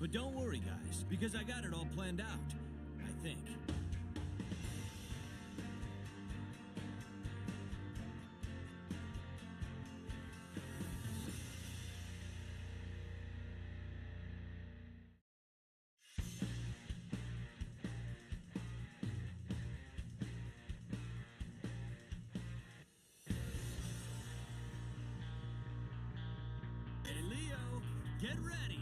But don't worry, guys, because I got it all planned out. I think. Hey, Leo, get ready.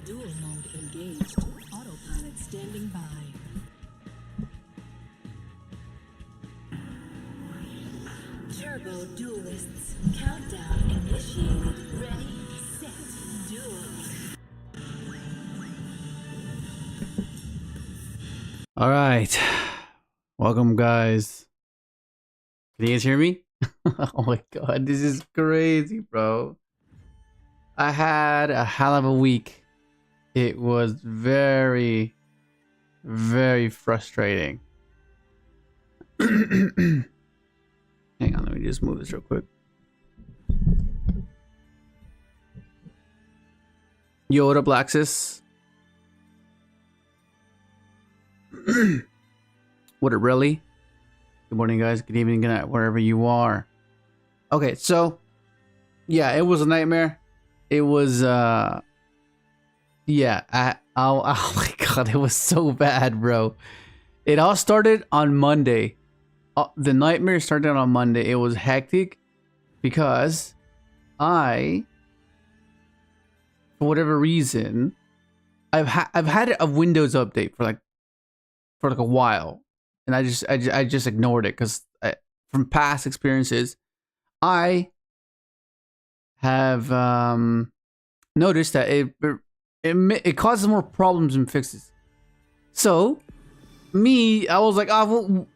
Duel mode engaged. Autopilot standing by. Turbo duelists. Countdown initiated. Ready, set, duel. All right. Welcome, guys. Can you guys hear me? Oh my god, this is crazy, bro. I had a hell of a week. It was very, very frustrating. Hang on, let me just move this real quick. Yo, what up, Laxus? What up, really? Good morning, guys. Good evening, good night, wherever you are. Okay, so yeah, it was a nightmare. It was Yeah, oh my god, it was so bad, bro. It all started on Monday. The nightmare started on Monday. It was hectic because for whatever reason, I've had a Windows update for like a while, and I just ignored it because from past experiences, I have noticed that it causes more problems than fixes. So, I was like, well,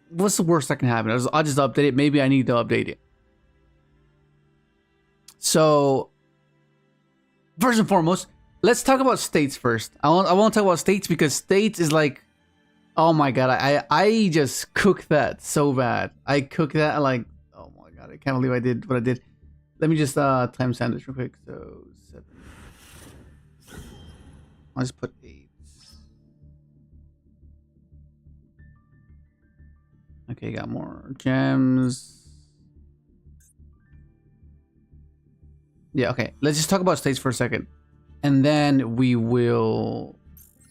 what's the worst that can happen? I'll just update it. Maybe I need to update it. So, first and foremost, let's talk about states first. I want to talk about states because states is like, oh my god, I just cooked that so bad. I cooked that like, oh my god, I can't believe I did what I did. Let me just timestamp this real quick. So 7. I'll just put 8. Okay, got more gems. Yeah, okay. Let's just talk about states for a second. And then we will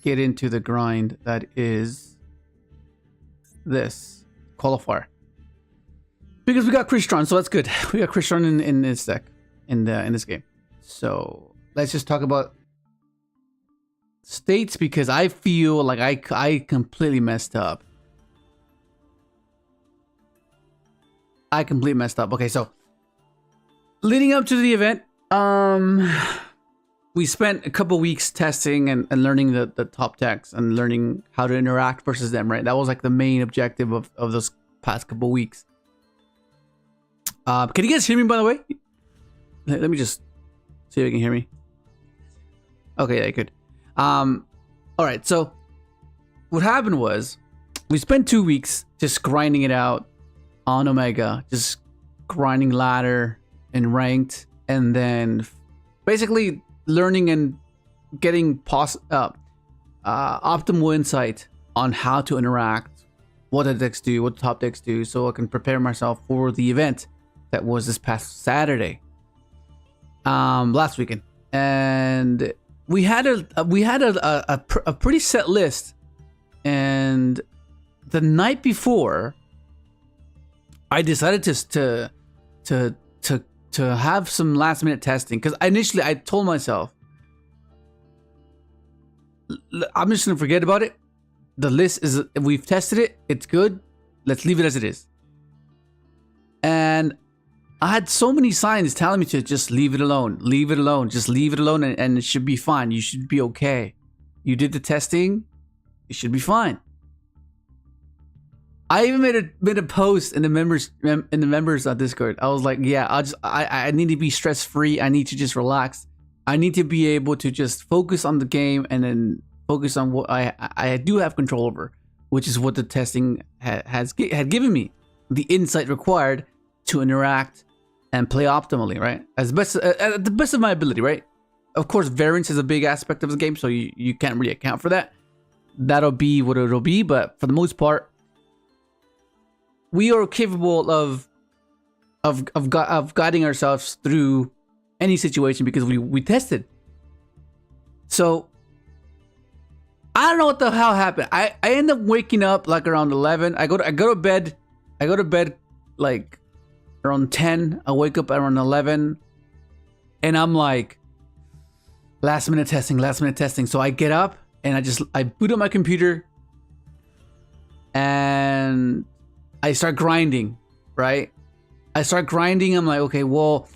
get into the grind that is this qualifier. Because we got Crystron, so that's good. We got Crystron in this deck, in this game. So let's just talk about states because I feel like I completely messed up. I completely messed up. Okay, so leading up to the event, we spent a couple weeks testing and learning the top decks and learning how to interact versus them, right? That was like the main objective of those past couple weeks. Can you guys hear me, by the way? Let me just see if you can hear me. Okay, yeah, good. All right, so what happened was we spent 2 weeks just grinding it out on Omega, just grinding ladder and ranked, and then basically learning and getting optimal insight on how to interact, what the decks do, what the top decks do, so I can prepare myself for the event that was this past Saturday, last weekend. And we had a pretty set list, and the night before I decided to have some last minute testing, because initially I told myself I'm just gonna forget about it. The list is, we've tested it, it's good, let's leave it as it is. And I had so many signs telling me to just leave it alone, just leave it alone, and it should be fine. You should be okay. You did the testing, you should be fine. I even made a post in the members Discord. I was like, yeah, I need to be stress free. I need to just relax. I need to be able to just focus on the game and then focus on what I do have control over, which is what the testing had given me, the insight required to interact and play optimally, right? At the best of my ability, right? Of course, variance is a big aspect of the game, so you can't really account for that. That'll be what it'll be, but for the most part, we are capable of guiding ourselves through any situation because we tested. So I don't know what the hell happened. I end up waking up like around 11. I go to bed like around 10. I wake up around 11, and I'm like, last minute testing. So I get up and I boot up my computer and I start grinding, right? I'm like, okay, well,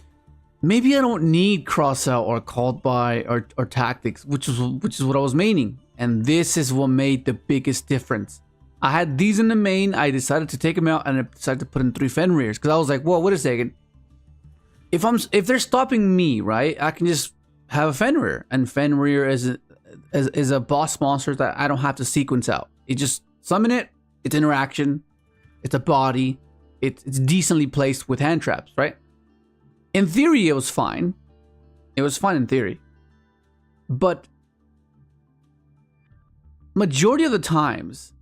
maybe I don't need cross out or called by or tactics, which is what I was maining. And this is what made the biggest difference. I had these in the main. I decided to take them out and I decided to put in 3 Fenrirs because I was like, well, wait a second. If they're stopping me, right, I can just have a Fenrir, and Fenrir is a boss monster that I don't have to sequence out. You just summon it. It's interaction. It's a body. It's decently placed with hand traps, right? In theory, it was fine. It was fine in theory. But majority of the times,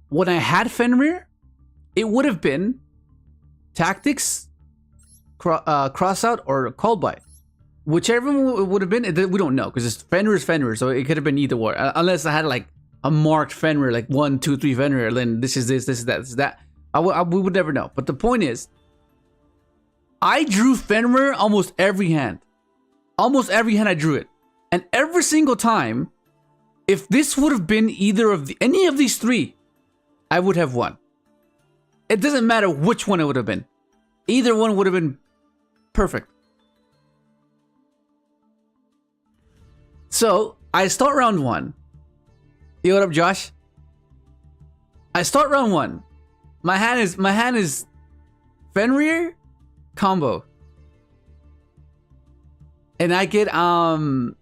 when I had Fenrir, it would have been tactics, cross out, or call by. whichever one it would have been, we don't know because it's Fenrir is Fenrir, so it could have been either or. Unless I had like a marked Fenrir, like 1, 2, 3 Fenrir, then this is this is that, this is that. We would never know. But the point is, I drew Fenrir almost every hand. Almost every hand I drew it, and every single time, if this would have been either of any of these three, I would have won. It doesn't matter which one it would have been. Either one would have been perfect. So I start round 1. Yo, what up, Josh? I start round 1. My hand is Fenrir combo. And I get FUWA.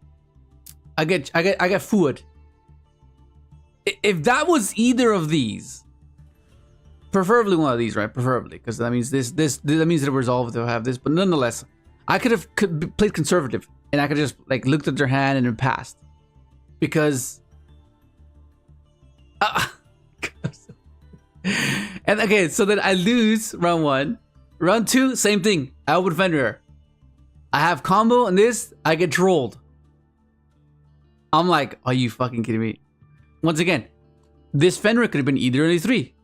If that was either of these, preferably one of these, right? Preferably, because that means that means the resolve to have this. But nonetheless, I could have played conservative, and I could just like looked at their hand and it passed, because. And okay, so then I lose round 1, round 2, same thing. I open Fenrir. I have combo and this, I get trolled. I'm like, are you fucking kidding me? Once again, this Fenrir could have been either of these 3.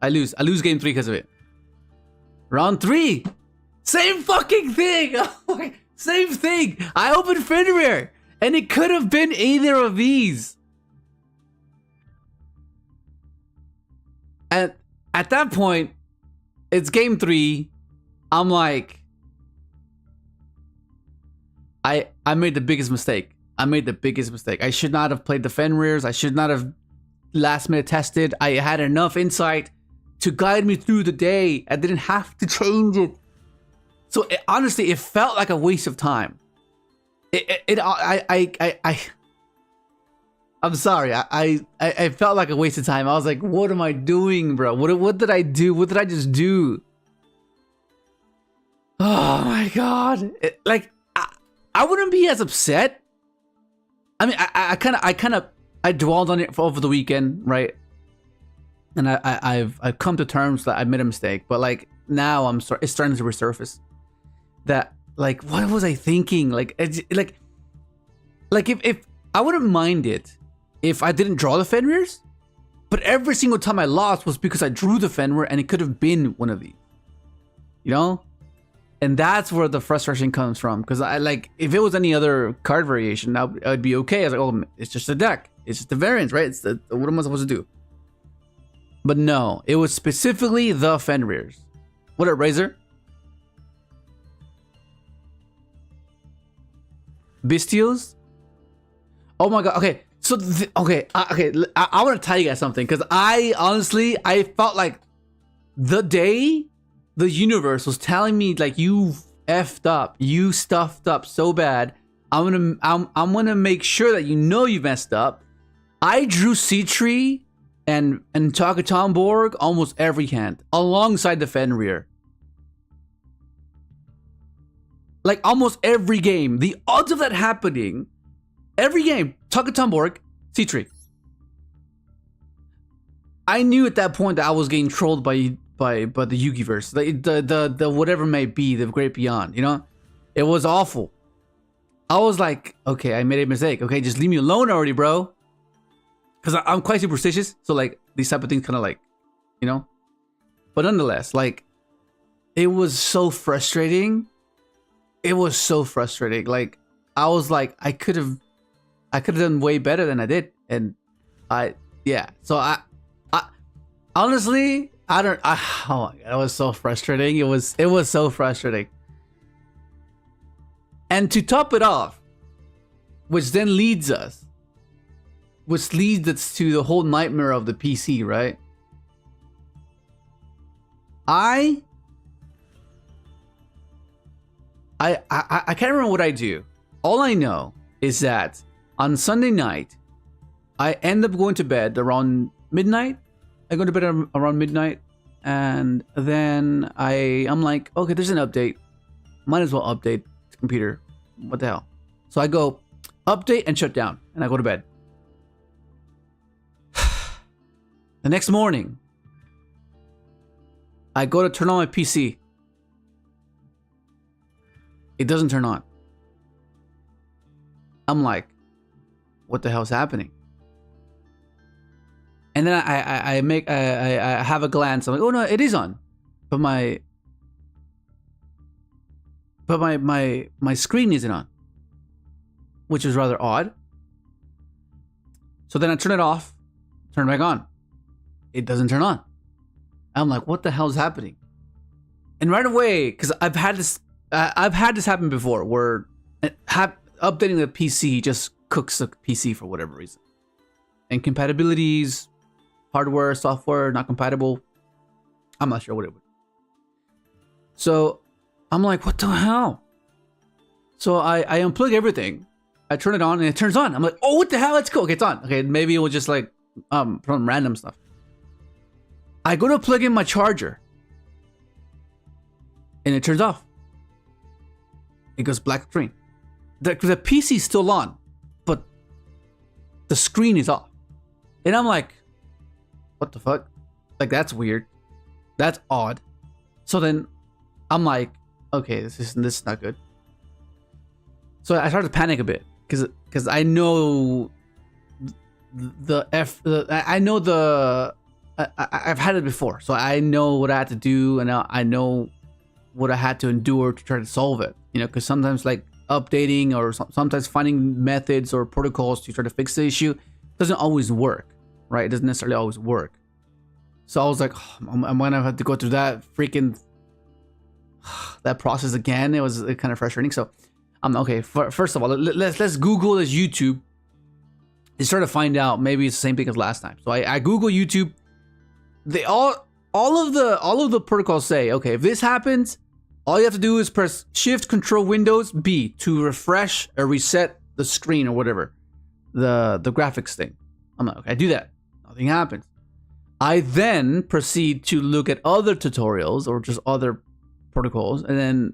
I lose game 3 because of it. Round 3, same fucking thing. Same thing. I opened Fenrir and it could have been either of these. And at that point, it's game 3. I'm like, I made the biggest mistake. I should not have played the Fenrirs. I should not have last minute tested. I had enough insight to guide me through the day. I didn't have to change it. So honestly, it felt like a waste of time. I'm sorry. I felt like a waste of time. I was like, what am I doing, bro? What did I do? What did I just do? Oh my god! I wouldn't be as upset. I mean, I dwelled on it over the weekend, right? And I've come to terms that I made a mistake. But like now, it's starting to resurface. That like, what was I thinking? If I wouldn't mind it if I didn't draw the Fenrirs, but every single time I lost was because I drew the Fenrir and it could have been one of these, you know? And that's where the frustration comes from. Because if it was any other card variation, I'd be okay. I was like, oh, it's just a deck. It's just the variants, right? What am I supposed to do? But no, it was specifically the Fenrirs. What up, Razor? Bestials? Oh my god. Okay. So, I want to tell you guys something. Because I felt like the day the universe was telling me like, you effed up, you stuffed up so bad, I'm gonna make sure that you know you messed up. I drew CITREE and Borg almost every hand alongside the Fenrir. Like almost every game. The odds of that happening, every game, Borg, CITREE. I knew at that point that I was getting trolled by the Yugiverse, the whatever may be, the great beyond, you know? It was awful. I was like, okay, I made a mistake. Okay, just leave me alone already, bro. Because I'm quite superstitious, so like these type of things kind of like, you know? But nonetheless, like, it was so frustrating. It was so frustrating. Like, I was like, I could have done way better than I did. And so I honestly, oh my god, it was so frustrating. It was so frustrating. And to top it off, which then leads us to the whole nightmare of the PC, right? I can't remember what I do. All I know is that on Sunday night, I end up going to bed around midnight. I go to bed around midnight, and then I'm like, okay, there's an update. Might as well update the computer. What the hell? So I go update and shut down, and I go to bed. The next morning, I go to turn on my PC. It doesn't turn on. I'm like, what the hell's happening? And then I have a glance. I'm like, oh no, it is on, but my screen isn't on, which is rather odd. So then I turn it off, turn it back on. It doesn't turn on. I'm like, what the hell is happening? And right away, because I've had this happen before, where updating the PC just cooks the PC for whatever reason. And compatibilities, hardware, software, not compatible. I'm not sure what it would. So I'm like, what the hell? So I unplug everything. I turn it on and it turns on. I'm like, oh, what the hell? It's cool. Okay, it's on. Okay, maybe it was just like from random stuff. I go to plug in my charger and it turns off. It goes black screen. The PC is still on, but the screen is off. And I'm like, what the fuck? Like, that's weird. That's odd. So then I'm like, okay, this is not good. So I started to panic a bit because I know I've had it before, so I know what I had to do, and I know what I had to endure to try to solve it. You know, because sometimes like updating or sometimes finding methods or protocols to try to fix the issue doesn't always work, right? It doesn't necessarily always work. So I was like, oh, I'm gonna have to go through that freaking that process again. It was kind of frustrating. So I'm okay. First of all, let's Google this YouTube and try to find out. Maybe it's the same thing as last time. So I Google YouTube. They all of the protocols say, okay, if this happens, all you have to do is press Shift Control Windows B to refresh or reset the screen or whatever, the graphics thing. I'm like, okay, I do that. Nothing happens. I then proceed to look at other tutorials or just other protocols, and then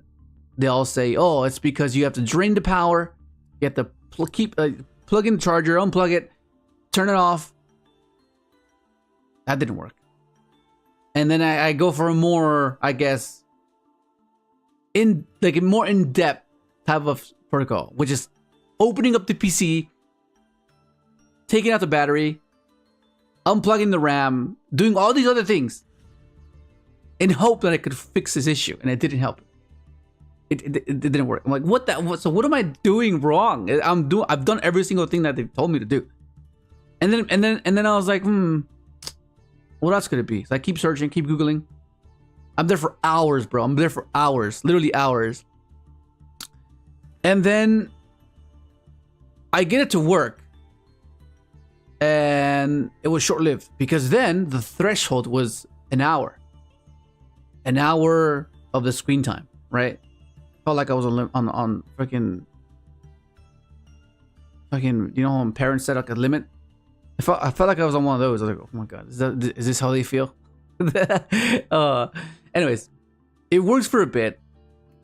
they all say, oh, it's because you have to drain the power, you have to plug in the charger, unplug it, turn it off. That didn't work. And then I go for a more, I guess, a more in-depth type of protocol, which is opening up the PC, taking out the battery, unplugging the RAM, doing all these other things in hope that I could fix this issue, and it didn't help. It didn't work. I'm like, so what am I doing wrong? I've done every single thing that they've told me to do. And then I was like, what else could it be? So I keep searching, keep Googling. I'm there for hours, bro. I'm there for hours, literally hours. And then I get it to work. And it was short-lived because then the threshold was an hour. An hour of the screen time, right? Felt like I was on freaking, you know, when parents set like a limit. I felt like I was on one of those. I was like, oh my god, is this how they feel? Anyways, it works for a bit.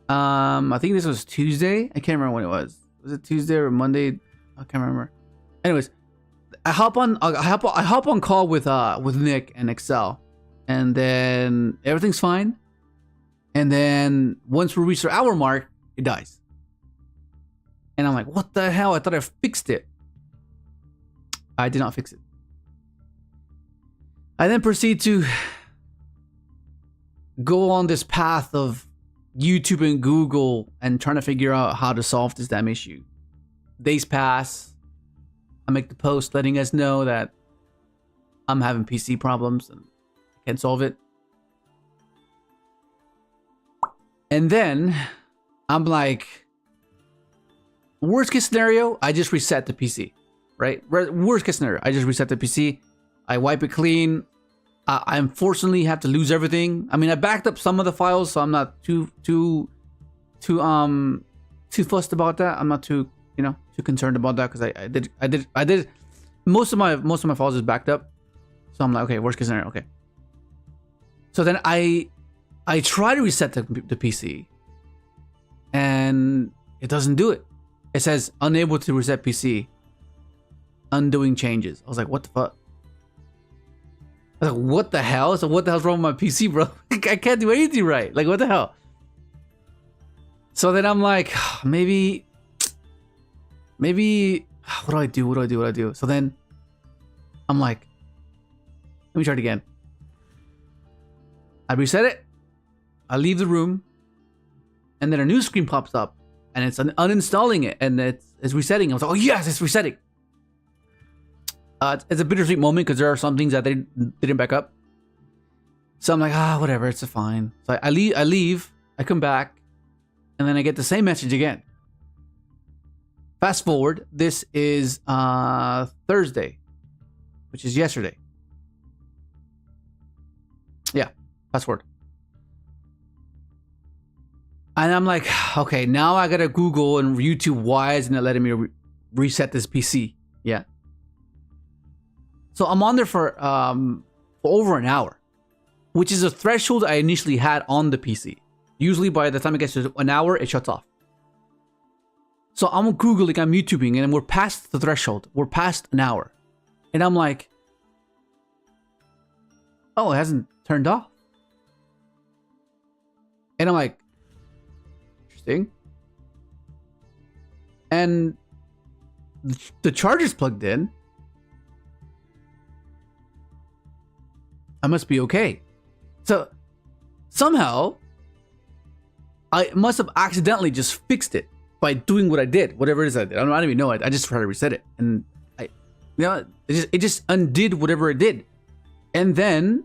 I think this was Tuesday. I can't remember when it was. Was it Tuesday or Monday? I can't remember. Anyways, I hop on call with Nick and Excel, and then everything's fine. And then once we reach the hour mark, it dies. And I'm like, what the hell? I thought I fixed it. I did not fix it. I then proceed to go on this path of YouTube and Google and trying to figure out how to solve this damn issue. Days pass. I make the post letting us know that I'm having PC problems and I can't solve it. And then I'm like, worst case scenario, I just reset the PC, right? Worst case scenario, I just reset the PC. I wipe it clean. I unfortunately have to lose everything. I mean, I backed up some of the files, so I'm not too fussed about that. I'm not too concerned about that because I did most of my files is backed up. So I'm like, okay, worst case scenario, okay. So then I try to reset the PC, and it doesn't do it. It says unable to reset PC, undoing changes. I was like, what the fuck? I was like, what the hell? So what the hell's wrong with my PC, bro? I can't do anything right. Like, what the hell? So then I'm like, maybe maybe what do I do? What do I do? What do I do? So then I'm like, let me try it again. I reset it. I leave the room, and then a new screen pops up, and it's uninstalling it, and it's resetting. I was like, oh yes, it's resetting. It's a bittersweet moment because there are some things that they didn't back up. So I'm like, whatever, it's fine. So I leave, I come back, and then I get the same message again. Fast forward, this is Thursday, which is yesterday. Yeah, fast forward. And I'm like, okay, now I gotta Google and YouTube why isn't it letting me reset this PC? Yeah. So I'm on there for over an hour, which is a threshold I initially had on the PC. Usually by the time it gets to an hour, it shuts off. So I'm Googling, I'm YouTubing, and we're past the threshold. We're past an hour. And I'm like, oh, it hasn't turned off. And I'm like, interesting. And the charger's plugged in. I must be okay. So somehow I must have accidentally just fixed it by doing what I did, whatever it is I did. I don't even know it. I just tried to reset it, and it just undid whatever it did. And then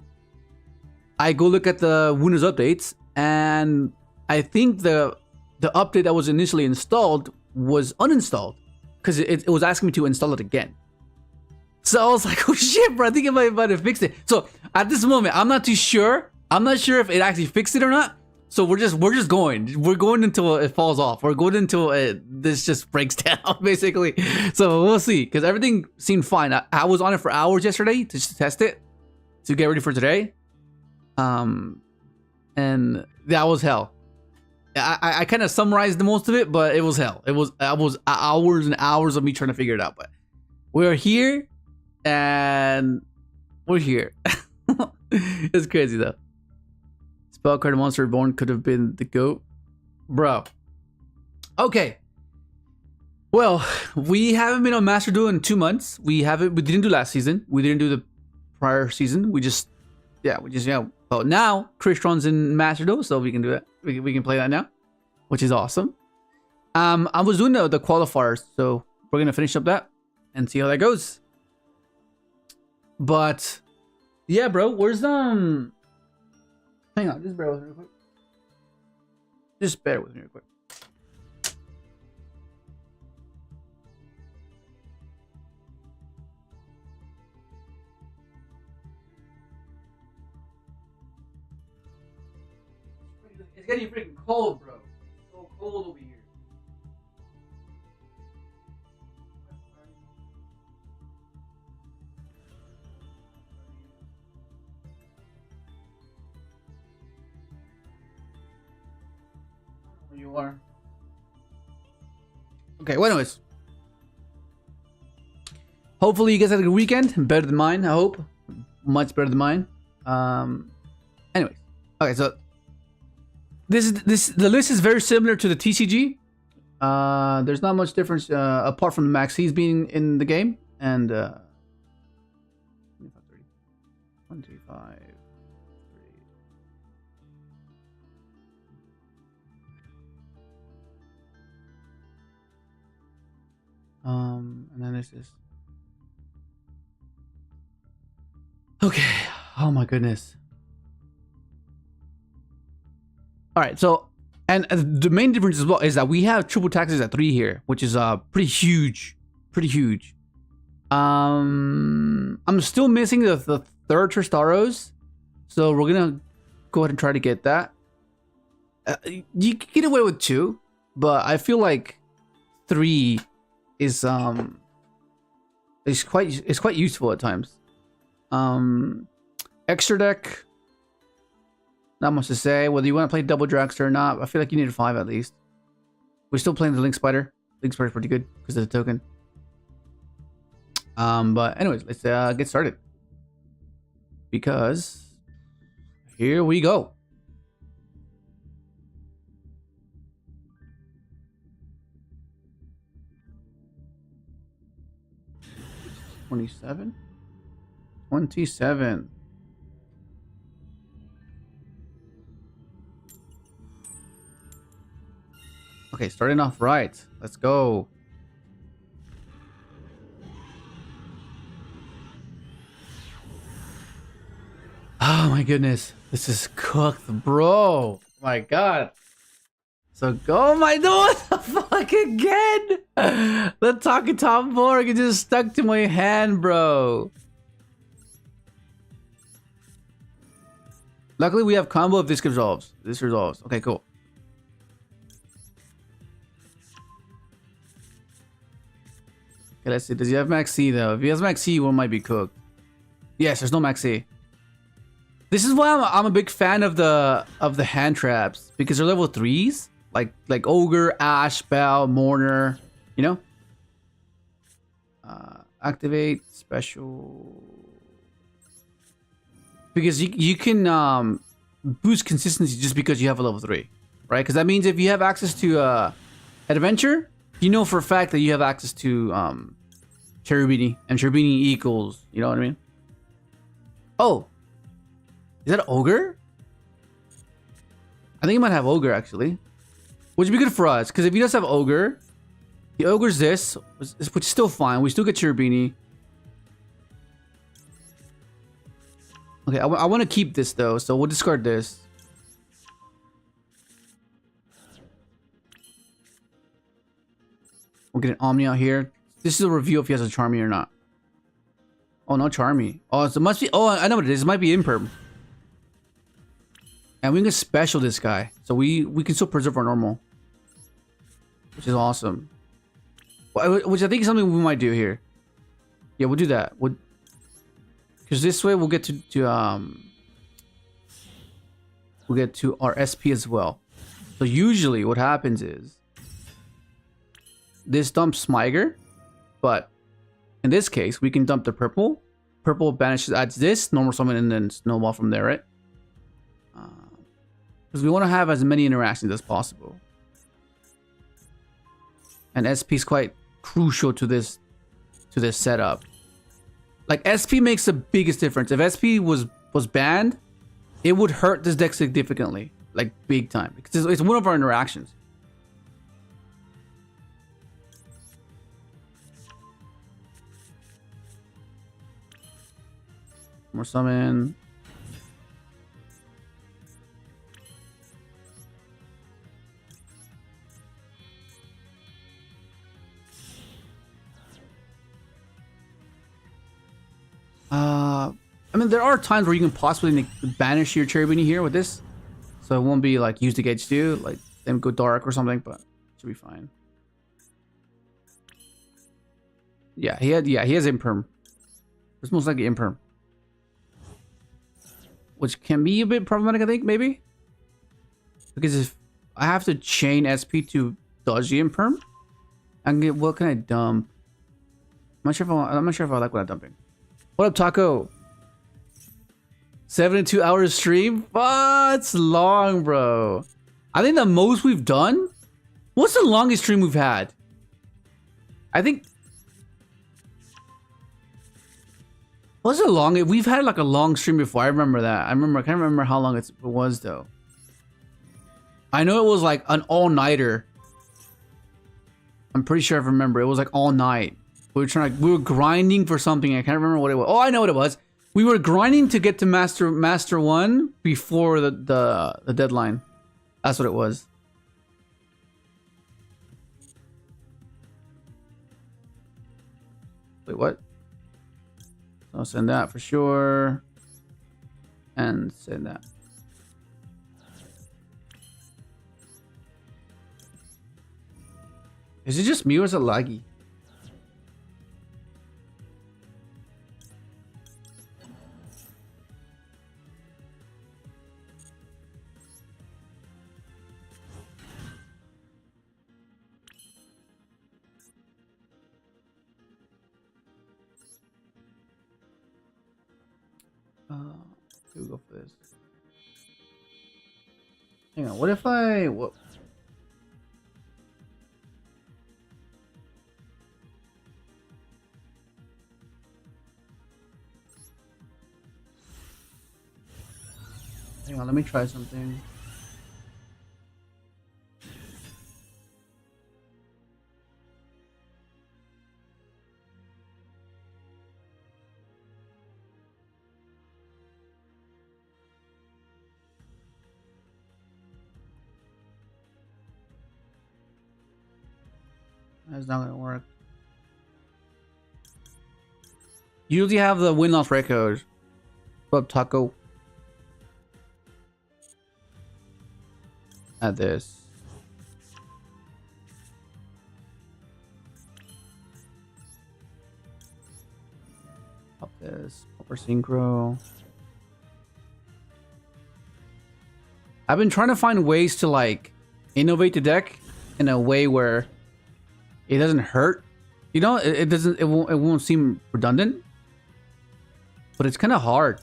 I go look at the Windows updates, and I think the update that was initially installed was uninstalled because it was asking me to install it again. So I was like, oh shit, bro, I think I might have fixed it. So at this moment, I'm not too sure. I'm not sure if it actually fixed it or not. So we're just going. We're going until it falls off. We're going until this just breaks down, basically. So we'll see, because everything seemed fine. I was on it for hours yesterday to just test it, to get ready for today. And that was hell. I kind of summarized the most of it, but it was hell. It was hours and hours of me trying to figure it out. But we're here. And we're here. It's crazy though. Spellcard Monster Reborn could have been the GOAT. Bro. Okay. Well, we haven't been on Master Duel in 2 months. We didn't do last season. We didn't do the prior season. Well, now Crystron's in Master Duel, so we can do that. We can play that now, which is awesome. I was doing the qualifiers, so we're gonna finish up that and see how that goes. But yeah, bro, where's hang on, just bear with me real quick. Just bear with me real quick. It's getting freaking cold, bro. It's so cold over here. You are. Okay, well, anyways. Hopefully you guys had a good weekend. Better than mine, I hope. Much better than mine. Anyways. Okay, so the list is very similar to the TCG. There's not much difference apart from the MAXXs being in the game. And 1, 2, 5. And then there's this. Okay. Oh my goodness. All right. So, and the main difference as well is that we have triple taxes at 3 here, which is pretty huge. Pretty huge. I'm still missing the third Tristaros, so we're gonna go ahead and try to get that. You can get away with 2, but I feel like 3 is quite useful at times. Extra deck, not much to say. Whether you want to play double dragster or not, I feel like you need a 5 at least. We're still playing the Link Spider. Link Spider's pretty good because of the token. But anyways, let's get started, because here we go. 27? 27. Okay, starting off right. Let's go. Oh my goodness. This is cooked, bro. My god. So go, my what the fuck again? The Talking Tom Borg it just stuck to my hand, bro. Luckily we have combo if this resolves. This resolves. Okay, cool. Okay, let's see. Does he have Max C though? If he has Max C, one might be cooked. Yes, there's no Max C. This is why I'm a big fan of the hand traps because they're level 3s. Like Ogre, Ash, Bell, Mourner, you know? Activate special. Because you can boost consistency just because you have a level 3. Right? Because that means if you have access to Adventure, you know for a fact that you have access to Cherubini. And Cherubini equals, you know what I mean? Oh. Is that Ogre? I think he might have Ogre actually. Which would be good for us, because if he does have Ogre, the Ogre's this, which is still fine. We still get Cherubini. Okay, I want to keep this though, so we'll discard this. We'll get an Omni out here. This is a review if he has a Charmy or not. Oh, no Charmy. Oh, so it must be. Oh, I know what it is. It might be Imperm. And we can special this guy, so we can still preserve our normal, which is awesome. Which I think is something we might do here. Yeah, we'll do that. Because this way we'll get to we'll get to our SP as well. So usually what happens is this dumps Smiger, but in this case we can dump the purple. Purple banishes, adds this normal summon, and then snowball from there, right? Because we want to have as many interactions as possible. And SP is quite crucial to this setup. Like SP makes the biggest difference. If SP was banned, it would hurt this deck significantly, like big time, because it's one of our interactions. More summon. I mean, there are times where you can possibly banish your Cherubini here with this, so it won't be like use the gauge too, like then go dark or something, but it should be fine. Yeah, he has Imperm. It's most likely Imperm, which can be a bit problematic, I think, maybe, because if I have to chain SP to dodge the Imperm, I can get, what can I dump? I'm not sure if I like what I'm dumping. What up, Taco? 72 hours stream? It's long, bro. I think the most we've done. What's the longest stream we've had? I think. What's the longest? We've had like a long stream before. I remember that. I can't remember how long it was though. I know it was like an all-nighter. I'm pretty sure I remember. It was like all night. We were grinding for something. I can't remember what it was. Oh, I know what it was. We were grinding to get to Master 1 before the deadline. That's what it was. Wait, what? I'll send that for sure. And send that. Is it just me or is it laggy? We'll go for this. Hang on, what if I... What? let me try something. That's not gonna work. Usually have the win-loss records. What's up, Taco? Add this. Pop this. Proper synchro. I've been trying to find ways to like innovate the deck in a way where it doesn't hurt. You know, it doesn't. It won't seem redundant. But it's kind of hard,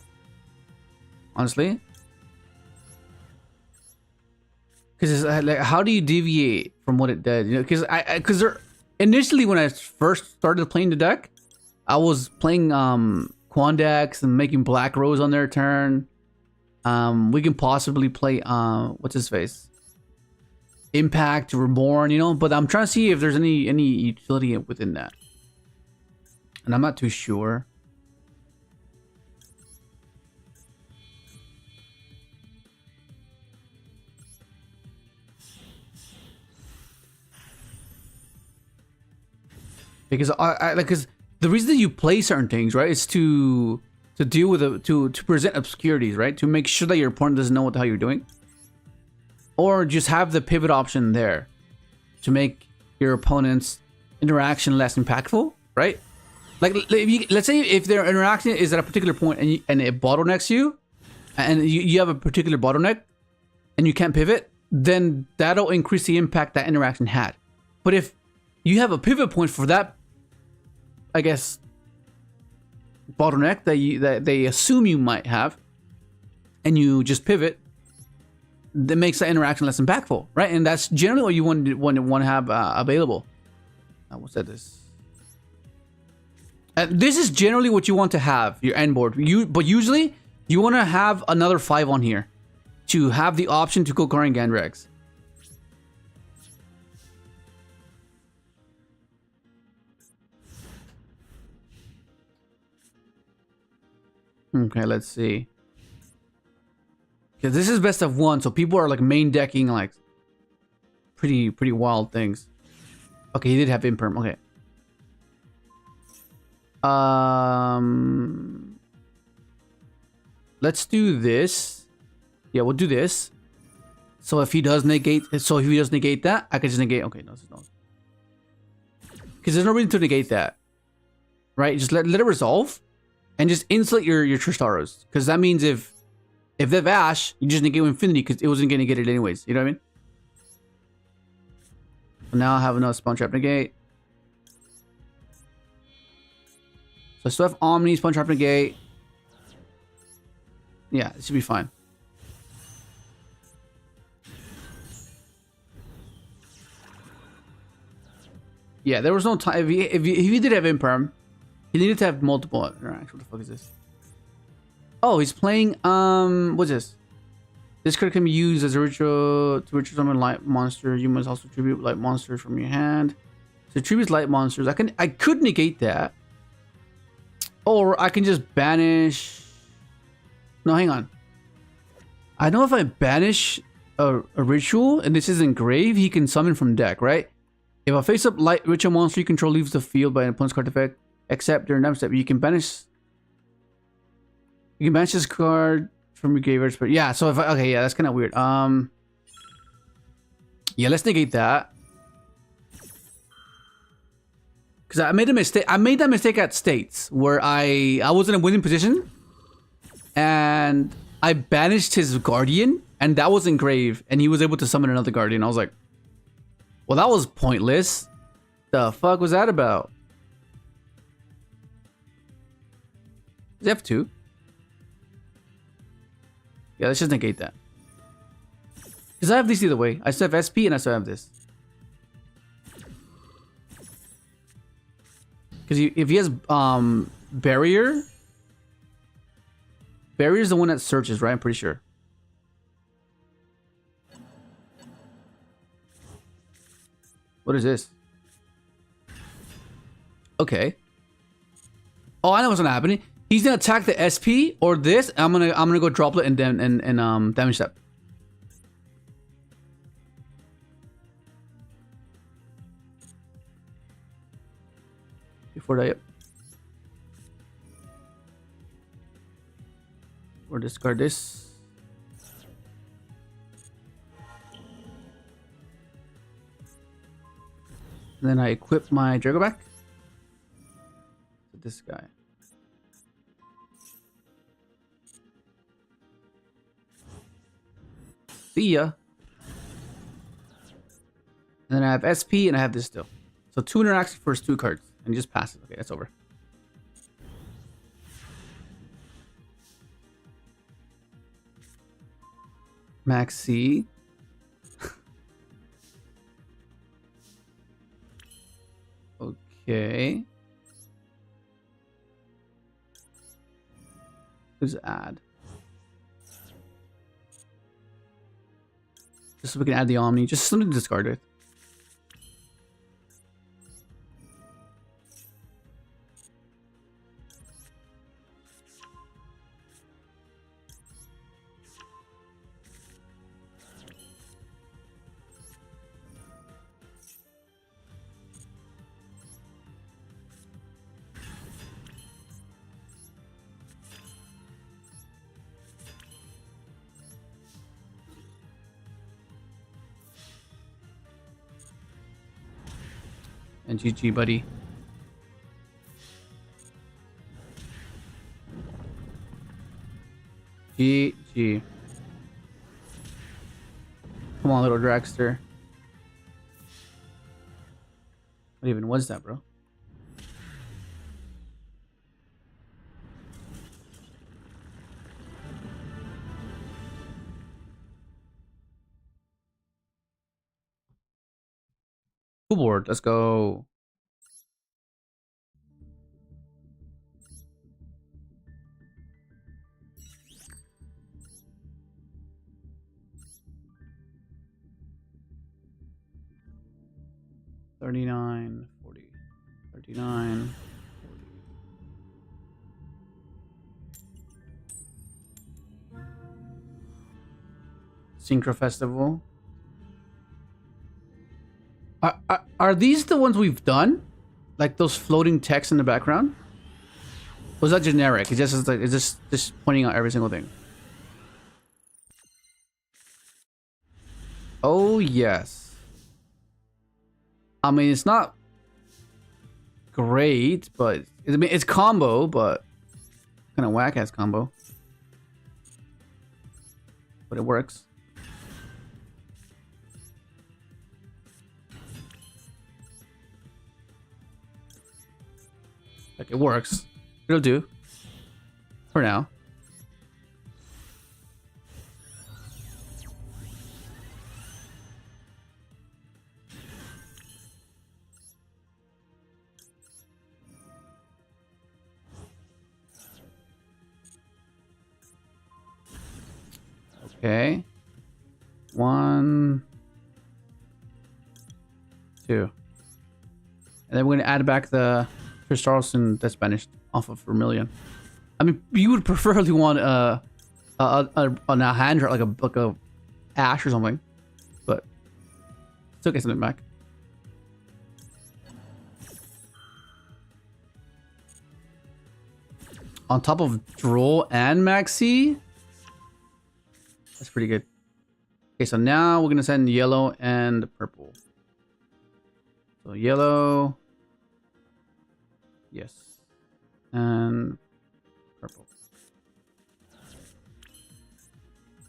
honestly. Because like, how do you deviate from what it did? You know, because initially when I first started playing the deck, I was playing Quandex and making Black Rose on their turn. We can possibly play what's his face? Impact, Reborn, you know. But I'm trying to see if there's any utility within that, and I'm not too sure. Because because the reason that you play certain things, right, is to deal with to present obscurities, right, to make sure that your opponent doesn't know what the hell you're doing, or just have the pivot option there to make your opponent's interaction less impactful, right? Like let's say if their interaction is at a particular point and it bottlenecks you, and you have a particular bottleneck, and you can't pivot, then that'll increase the impact that interaction had. But if you have a pivot point for that, I guess, bottleneck that they assume you might have, and you just pivot, that makes the interaction less impactful, right? And that's generally what you want to have available. What's that? This is generally what you want to have your end board. But usually you want to have another 5 on here to have the option to go Guardian Gandrex. Okay, let's see. Because this is best of 1, so people are like main decking like pretty wild things. Okay, he did have imperm. Okay. Let's do this. Yeah, we'll do this. So if he does negate, that, I can just negate. Okay, no, no. Because there's no reason to negate that, right? Just let it resolve. And just insulate your Tristaros. Because that means if they have Ash, you just negate Infinity because it wasn't going to get it anyways. You know what I mean? So now I have another Spawn Trap Negate. So I still have Omni, Spawn Trap Negate. Yeah, it should be fine. Yeah, there was no time. If he did have Imperm, he needed to have multiple interactions. What the fuck is this? Oh, he's playing, what's this? This card can be used as a ritual to ritual summon light monster. You must also tribute light monsters from your hand. So tribute light monsters. I could negate that. Or I can just banish. No, hang on. I know if I banish a ritual and this isn't grave, he can summon from deck, right? If a face-up light ritual monster you control leaves the field by an opponent's card effect, except during next step, you can banish this card from your graveyard. But yeah, so if okay, yeah, that's kind of weird. Yeah, let's negate that. Because I made a mistake. I made that mistake at states where I was in a winning position and I banished his guardian and that was engraved and he was able to summon another guardian. I was like, well, that was pointless. The fuck was that about? Is F2? Yeah, let's just negate that. Because I have these either way. I still have SP and I still have this. Because if he has barrier is the one that searches, right? I'm pretty sure. What is this? Okay. Oh, I know what's gonna happen. He's gonna attack the SP or this. I'm gonna go droplet and damage that. Before that, yep. Or discard this. And then I equip my Drago back. This guy. See ya. And then I have SP and I have this still. So 2 interacts first 2 cards. And just pass it. Okay, that's over. Max C. Okay. Who's add? Just so we can add the Omni. Just something to discard it. And GG, buddy. GG. Come on, little dragster. What even was that, bro? Full board, let's go. $39, $40, $39, $40. Synchro Festival. Are these the ones we've done? Like those floating text in the background? Or is that generic? It's just pointing out every single thing. Oh yes. I mean, it's not great, but I mean it's combo, but kind of whack ass combo. But it works. Like it works. It'll do. For now. Okay. 1, 2. And then we're gonna add back the Crystron that's banished off of Vermilion. I mean, you would preferably want a hand draw, like a ash or something, but still get something back. On top of Droll and Maxi, that's pretty good. Okay, so now we're gonna send yellow and purple. So yellow, yes, and purple.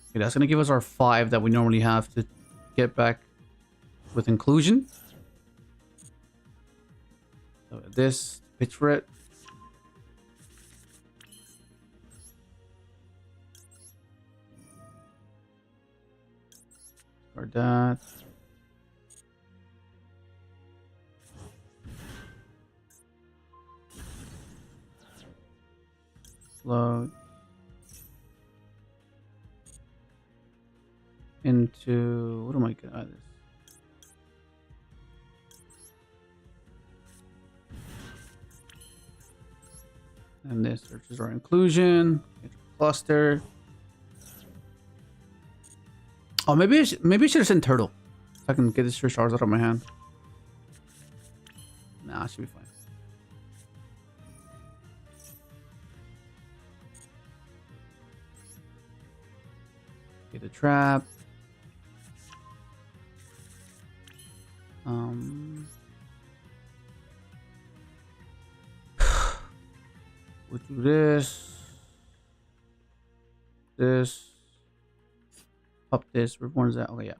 Okay, that's gonna give us our 5 that we normally have to get back with inclusion. So this, pitch for it. Or that. Load into, what am I gonna add this? And this searches our inclusion. Cluster. Oh, maybe I should have sent turtle. So I can get this shards out of my hand. Nah, it should be fine. Get the trap. We'll do this. This. Pop this. Which one is that? Okay, yeah.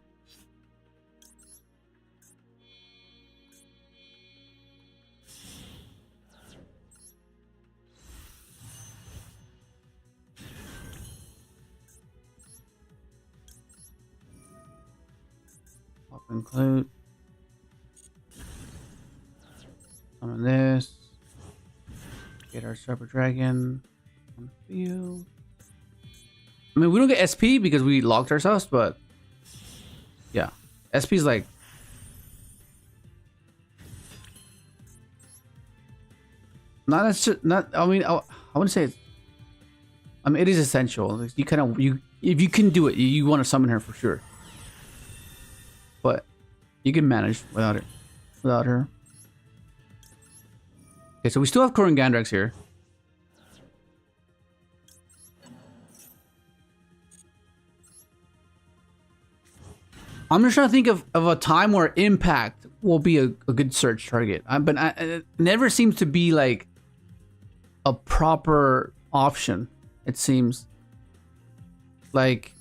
Pop include. Summon this. Get our Serpent Dragon on the field. I mean, we don't get SP because we locked ourselves, but yeah, SP is like not. That's just not. I mean, I wouldn't say it's. I mean, it is essential. Like, you kind of if you can do it, you want to summon her for sure. But you can manage without it, without her. Okay, so we still have Korin Gandrax here. I'm just trying to think of a time where impact will be a good search target. But it never seems to be like a proper option, it seems. Like,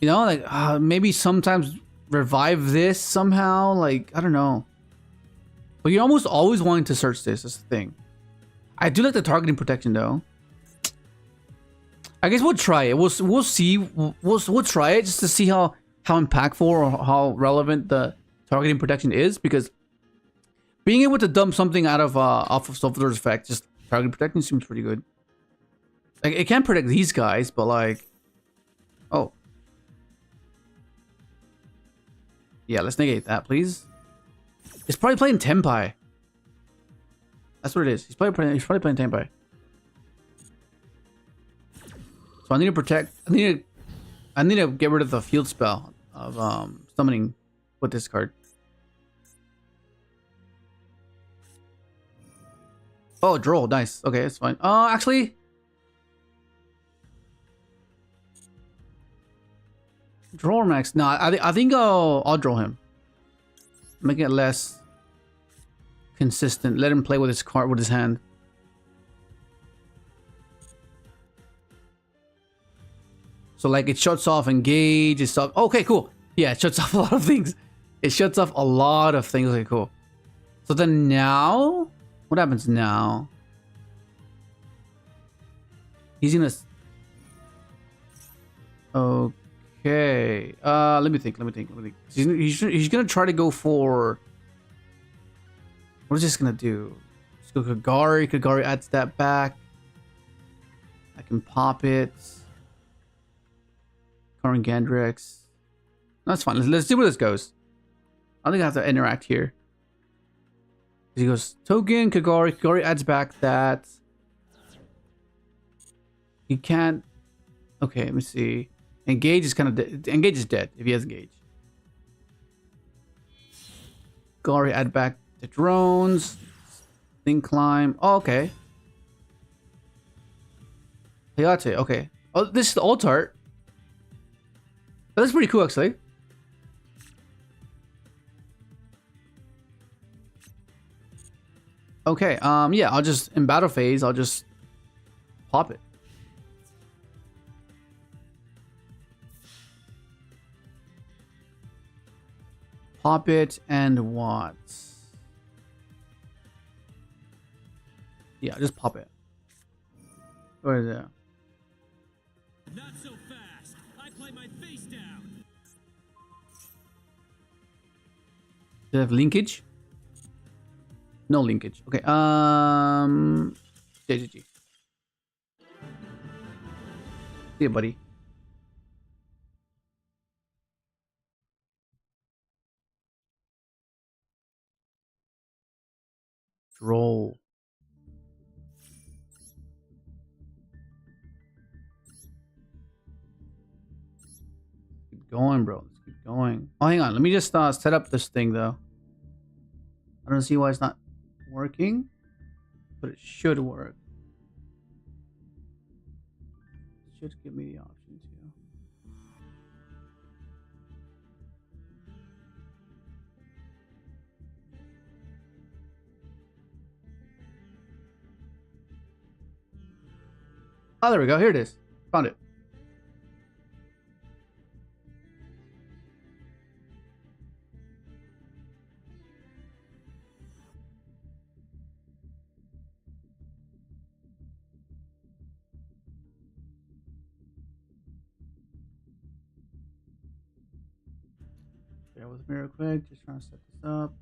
you know, like maybe sometimes revive this somehow. Like, I don't know. But you're almost always wanting to search this. That's the thing. I do like the targeting protection though. I guess we'll try it. We'll see. We'll try it just to see how impactful or how relevant the targeting protection is, because being able to dump something out of off of Sulfur's effect, just targeting protection seems pretty good. Like, it can't protect these guys, but like, oh yeah, let's negate that, please. He's probably playing Tenpai. That's what it is. He's probably playing Tenpai. So I need to protect. I need to get rid of the field spell of summoning with this card. Oh, droll, nice. Okay, it's fine. Actually, droll max. No, I think I'll droll him. Make it less consistent. Let him play with his card, with his hand. So like, it shuts off engage. It stops. Okay, cool. Yeah, it shuts off a lot of things. It shuts off a lot of things. Okay, cool. So then now, what happens now? He's gonna. Okay. Let me think. He's gonna try to go for. What is this gonna do? Let's go Kagari. Kagari adds that back. I can pop it. Korin Gandrax. That's fine. Let's see where this goes. I think I have to interact here. He goes token Kagari. Kagari adds back that. He can't. Okay, let me see. Engage is kind of engage is dead if he has engage. Kagari add back the drones. Thing climb. Oh, okay. Hayate. Okay. Oh, this is the alt art. That's pretty cool, actually. Okay, yeah, I'll just, in battle phase, I'll just pop it. Pop it and what? Yeah, just pop it. Where is it? Not so fast. I play my face down. Does it have linkage? No linkage. Okay. JGG. See ya, buddy. Droll. going, bro. Let's keep going. Oh, hang on. Let me just set up this thing, though. I don't see why it's not working, but it should work. It should give me the option to. Oh, there we go. Here it is. Found it. Bear with me real quick. Just trying to set this up.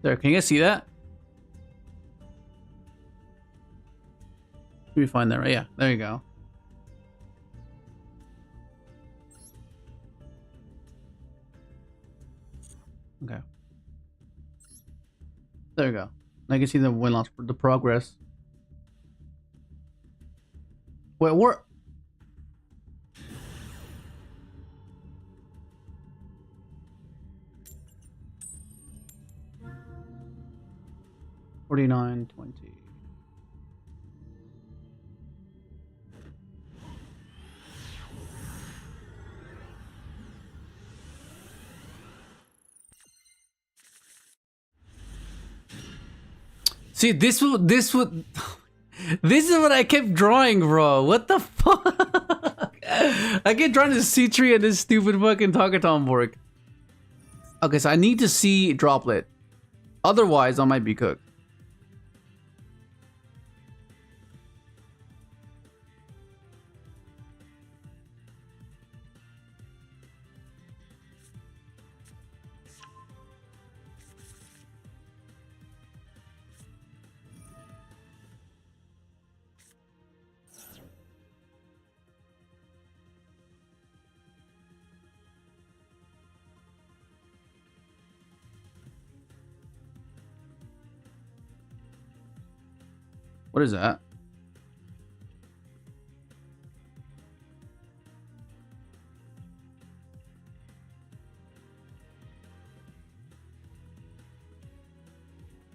There, can you guys see that? Let me find that right. Yeah, there you go. Okay. There you go. I can see the win loss, the progress. Wait, we're. $49.20. See, this is what I kept drawing, bro. What the fuck? I kept drawing this CITREE and this stupid fucking Tagaton board. Okay, so I need to see droplet. Otherwise, I might be cooked. What is that?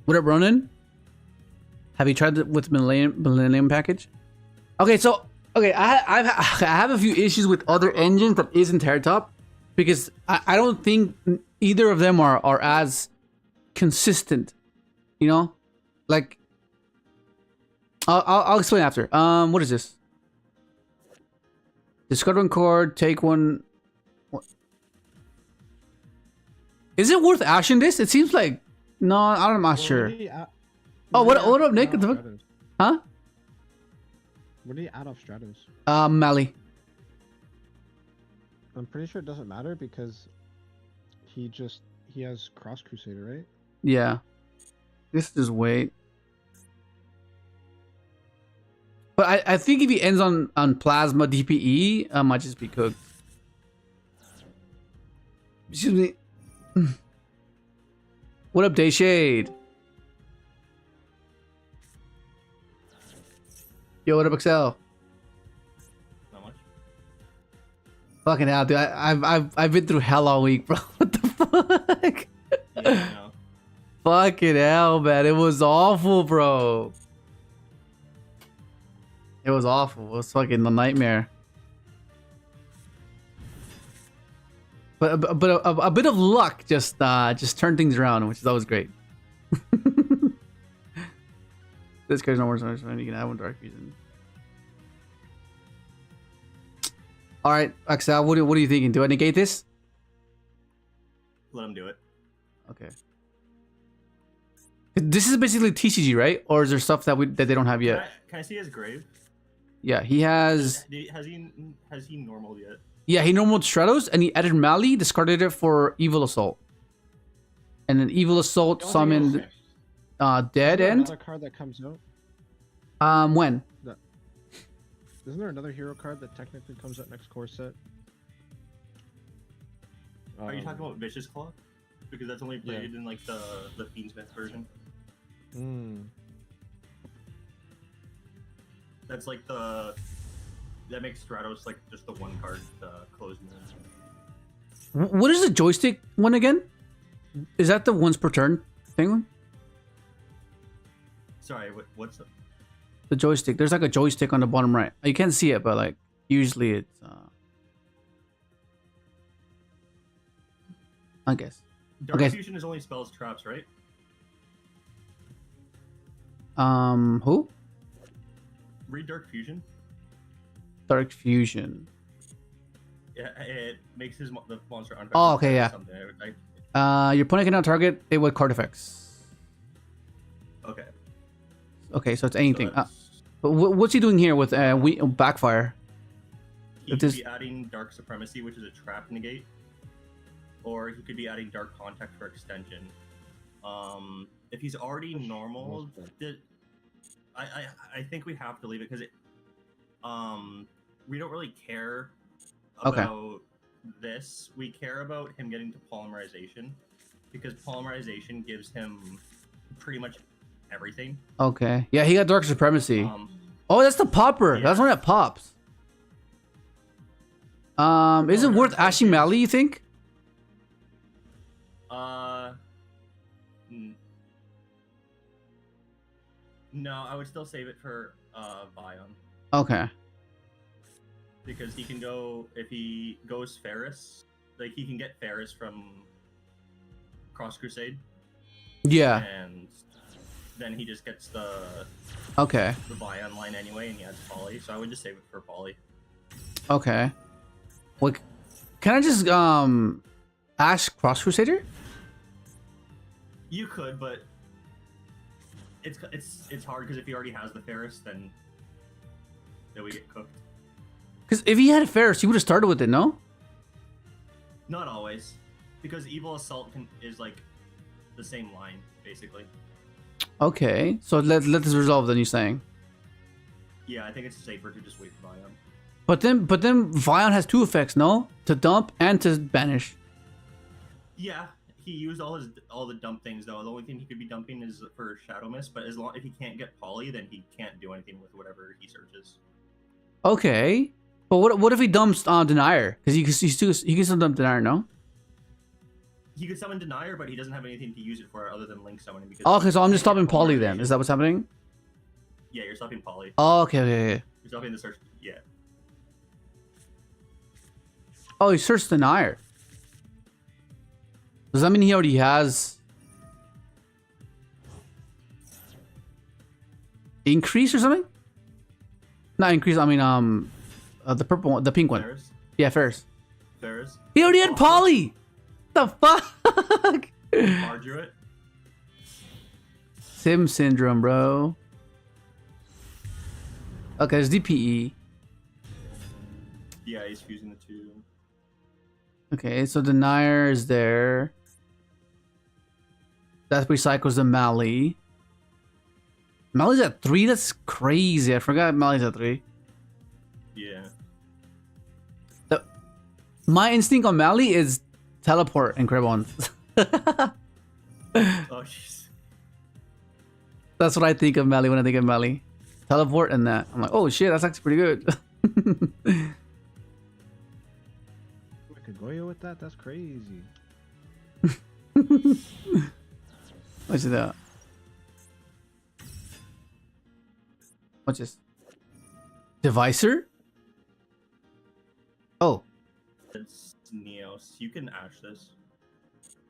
What up, Ronan? Have you tried it with Millennium package? Okay, so I have a few issues with other engines that isn't Terratop because I don't think either of them are as consistent. You know, like. I'll explain after. What is this? Discard one card, take one. What? Is it worth ashing this? It seems like no. I'm not sure. Oh, what up, Nick? Huh? What do you add off Stratos? Mali. I'm pretty sure it doesn't matter because he has Cross Crusader, right? Yeah. This just wait. But I think if he ends on plasma DPE, I might just be cooked. Excuse me. What up, Dayshade? Yo, what up, Excel? Not much. Fucking hell, dude. I've been through hell all week, bro. What the fuck? Yeah, I know. Fucking hell, man. It was awful, bro. It was awful. It was fucking a nightmare. But a bit of luck just turned things around, which is always great. This card's not worse than you can have one Dark Fusion. All right, Axel, what are you thinking? Do I negate this? Let him do it. Okay. This is basically TCG, right? Or is there stuff that they don't have yet? Can I see his grave? Yeah, he has. Has he normal yet? Yeah, he normaled Stratos and he added Mali, discarded it for Evil Assault, and then Evil Assault summoned Dead End. Another card that comes out. When? Isn't there another hero card that technically comes out next core set? Are you talking about Vicious Claw? Because that's only played in like the fiendsmith version. That's like that makes Stratos like just the one card closed moon. What is the joystick one again? Is that the once per turn thing? Sorry, what's the... The joystick. There's like a joystick on the bottom right. You can't see it, but like usually it's I guess. Dark Okay. Fusion is only spells traps, right? Who? Read Dark Fusion. Dark Fusion. Yeah, it makes the monster unfettered. Oh, okay, yeah. Your opponent cannot target it with card effects. Okay. Okay, so it's anything. So But what's he doing here with backfire? he could be adding Dark Supremacy, which is a trap negate, or he could be adding Dark Contact for extension. If he's already normal, I think we have to leave it because we don't really care about this. We care about him getting to polymerization because polymerization gives him pretty much everything. Okay. Yeah, he got Dark Supremacy. Oh, that's the popper. Yeah. That's one that pops. Is it worth Ashing Mali, you think? No, I would still save it for Bion. Okay. Because he can go, if he goes Ferris, like he can get Ferris from Cross Crusade. Yeah. And then he just gets the Bion line anyway, and he adds Poly. So I would just save it for Poly. Okay. Like, can I just Ash Cross Crusader? You could, but it's hard because if he already has the Ferris, then we get cooked. Because if he had a Ferris, he would have started with it, no? Not always, because Evil Assault is like the same line basically. Okay, so let this resolve. Then you're saying. Yeah, I think it's safer to just wait for Bion. But then Vion has two effects, no? To dump and to banish. Yeah, he used all the dump things though. The only thing he could be dumping is for Shadow Mist, but if he can't get Poly, then he can't do anything with whatever he searches. Okay, but what if he dumps Denier? Because he can still dump Denier, no? He could summon Denier, but he doesn't have anything to use it for other than Link summoning. Because Okay, so I'm just stopping Poly then. Is that what's happening? Yeah, you're stopping Poly. Oh, okay. You're stopping the search. Yeah. Oh, he searched Denier. Does that mean he already has increase or something? Not increase. I mean, the purple one, the pink one. Ferris. Yeah, Ferris. Ferris. He already had Poly. The fuck? Drew it. Sim syndrome, bro. Okay, there's DPE. Yeah, he's fusing the two. Okay, so Denier is there. That recycles the Mali. Mali's at 3? That's crazy. I forgot Mali's at 3. Yeah. My instinct on Mali is teleport and Crebon. Oh, jeez. That's what I think of Mali when I think of Mali. Teleport and that. I'm like, oh shit, that's actually pretty good. Yugioh with that? That's crazy. What's that? What's this? Devicer? Oh. It's Neos. You can ash this.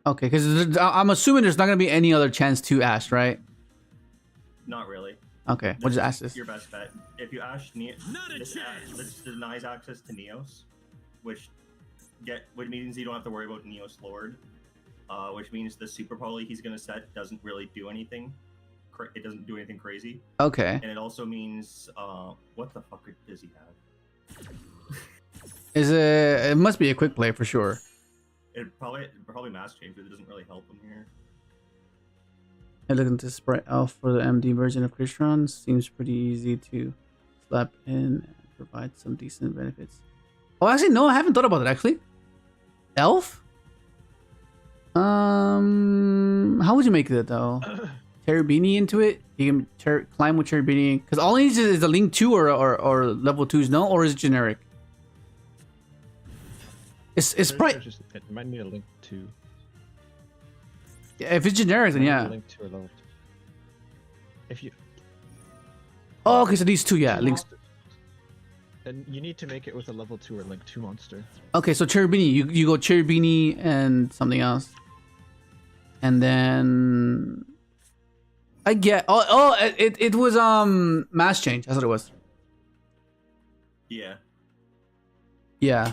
Okay, because I'm assuming there's not going to be any other chance to Ash, right? Not really. Okay, we'll just Ash this. Your best bet. If you ash Neos, Not a this chance. denies access to Neos. which means you don't have to worry about Neos Lord, which means the super poly he's gonna set doesn't really do anything. It doesn't do anything crazy. Okay. And it also means what the fuck does he have? It must be a quick play for sure. It probably mass change, but it doesn't really help him here. I look into Sprite Elf for the MD version of Crystron. Seems pretty easy to slap in and provide some decent benefits. Oh, actually, no, I haven't thought about it, actually. Elf? How would you make it, though? Cherubini into it? You can climb with Cherubini. Because all he needs is a Link 2 or level 2s, no? Or is it generic? It's Sprite. It might need a Link 2. Yeah, if it's generic, then yeah. Link 2 or level 2. If you... Oh, okay, so these two, yeah. Links. And you need to make it with a level 2 or Link 2 monster. Okay, so Cherubini. You go Cherubini and something else. And then... I get... it was mass change. That's what it was. Yeah. Yeah.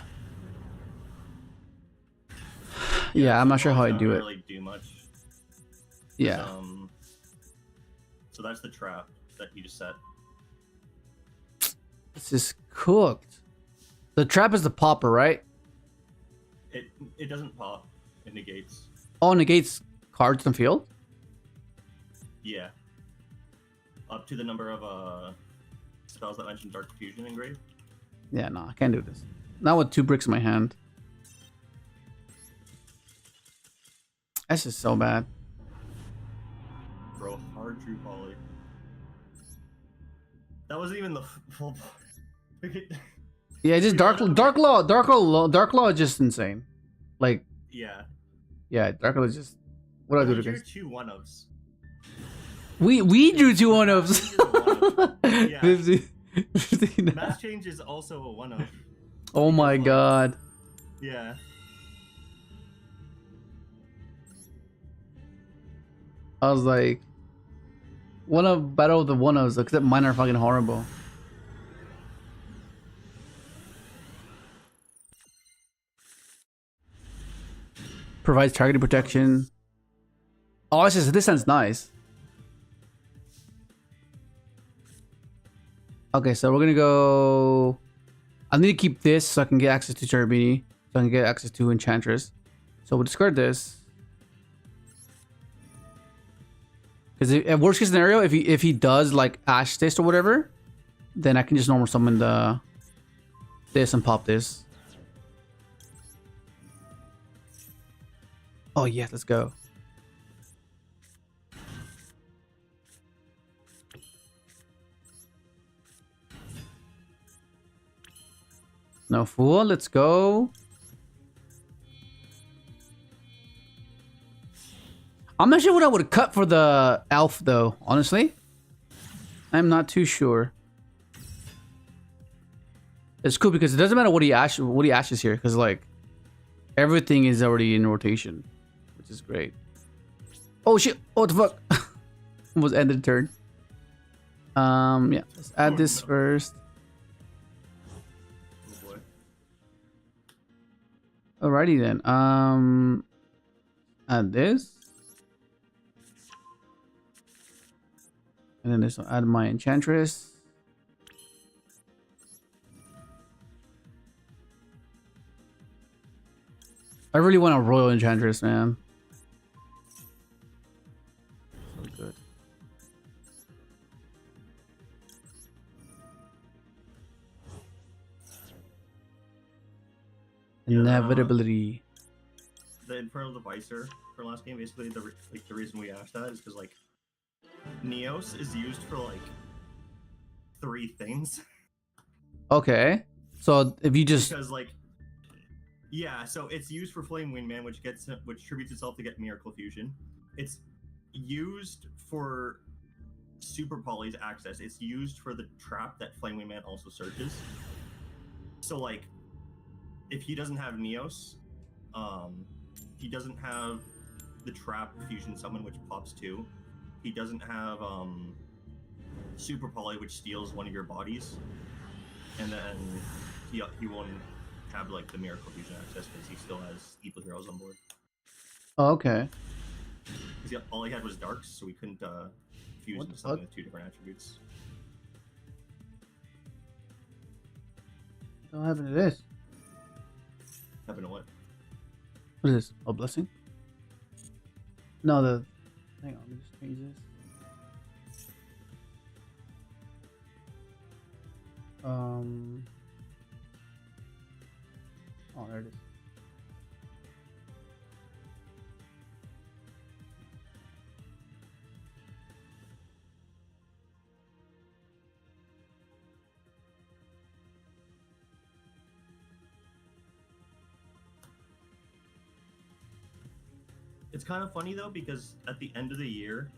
Yeah, I'm not sure how I do it. Really do much. Yeah. So that's the trap that you just set. This is cooked. The trap is the popper, right? It doesn't pop. It negates. Oh, negates cards in the field? Yeah. Up to the number of spells that mention Dark Fusion engraved. Yeah, no, I can't do this. Not with 2 bricks in my hand. That's just so bad. Bro, hard true poly. That wasn't even the full. Yeah, just Dark Law is just insane. Like, yeah. Yeah, Dark Law is just. What do I do You to drew this? 2 1-ofs. We drew 2 1-ofs. Yeah. 15. Mass change is also a 1-off. Oh my god. Yeah. I was like, battle of the 1-ofs, except mine are fucking horrible. Provides targeted protection. Oh, this sounds nice. Okay, so we're gonna go. I need to keep this so I can get access to Cherubini, so I can get access to Enchantress. So we'll discard this. Because at worst case scenario, if he does like Ash Fist or whatever, then I can just normal summon this and pop this. Oh yeah, let's go. No fool, let's go. I'm not sure what I would cut for the elf though, honestly. I'm not too sure. It's cool because it doesn't matter what he ashes here, because like everything is already in rotation, which is great. Oh shit! What the fuck? Almost ended the turn. Yeah, let's add this first. Oh boy. Alrighty then. Add this. And then this will add my Enchantress. I really want a Royal Enchantress, man. So good. Inevitability. The Infernal Devicer for last game, basically the reason we asked that is because like Neos is used for like 3 things. Okay. So if you just because like yeah, so it's used for Flame Wingman, which tributes itself to get Miracle Fusion. It's used for Super Poly's access. It's used for the trap that Flame Wingman also searches. So like if he doesn't have Neos, he doesn't have the trap Fusion Summon, which pops 2. He doesn't have Super Poly, which steals one of your bodies, and then he won't have like the miracle fusion access because he still has evil heroes on board. Oh, okay. Because all he had was darks, so we couldn't fuse What into the something fuck? with 2 different attributes. What happened to this? Happened to what? What is this? A blessing? No, the. Hang on, let me just change this. Oh, there it is. It's kind of funny though because at the end of the year,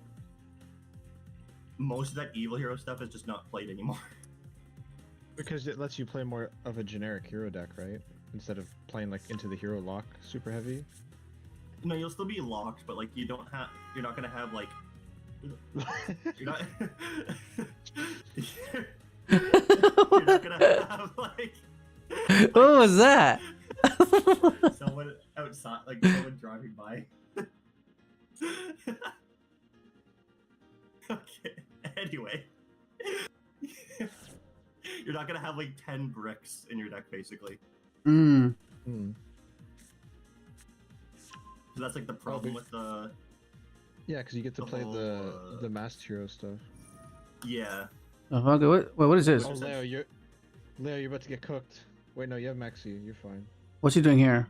most of that evil hero stuff is just not played anymore. Because it lets you play more of a generic hero deck, right? Instead of playing like into the hero lock super heavy. No, you'll still be locked, but like you're not gonna have like you're not you're not gonna have like What was that? someone outside, like someone driving by. Okay. Anyway, you're not gonna have like 10 bricks in your deck, basically. Mm. So that's like the problem with the. Yeah, because you get to The play whole, the master hero stuff. Yeah. Oh, fuck, what is this? Oh, Leo, you're about to get cooked. Wait, no, you have Maxi. You're fine. What's he doing here?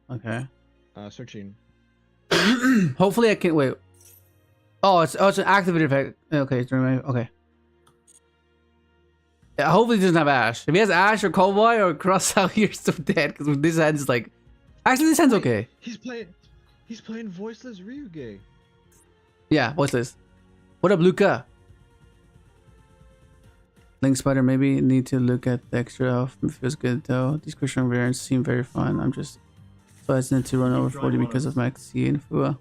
Okay. Searching. Hopefully I can wait. Oh, it's an activated effect. Okay, it's okay. Yeah, hopefully he doesn't have Ash. If he has Ash or Cowboy or Crossout, you're so dead. Because this hand's like, actually this hand's okay. He's playing voiceless ryu-ge. Yeah, what's this? What up, Luca? Link Spider, maybe need to look at the extra health. It feels good though. These Crystron variants seem very fun. I'm just so hesitant to run over 40 because of Maxi and FUWA.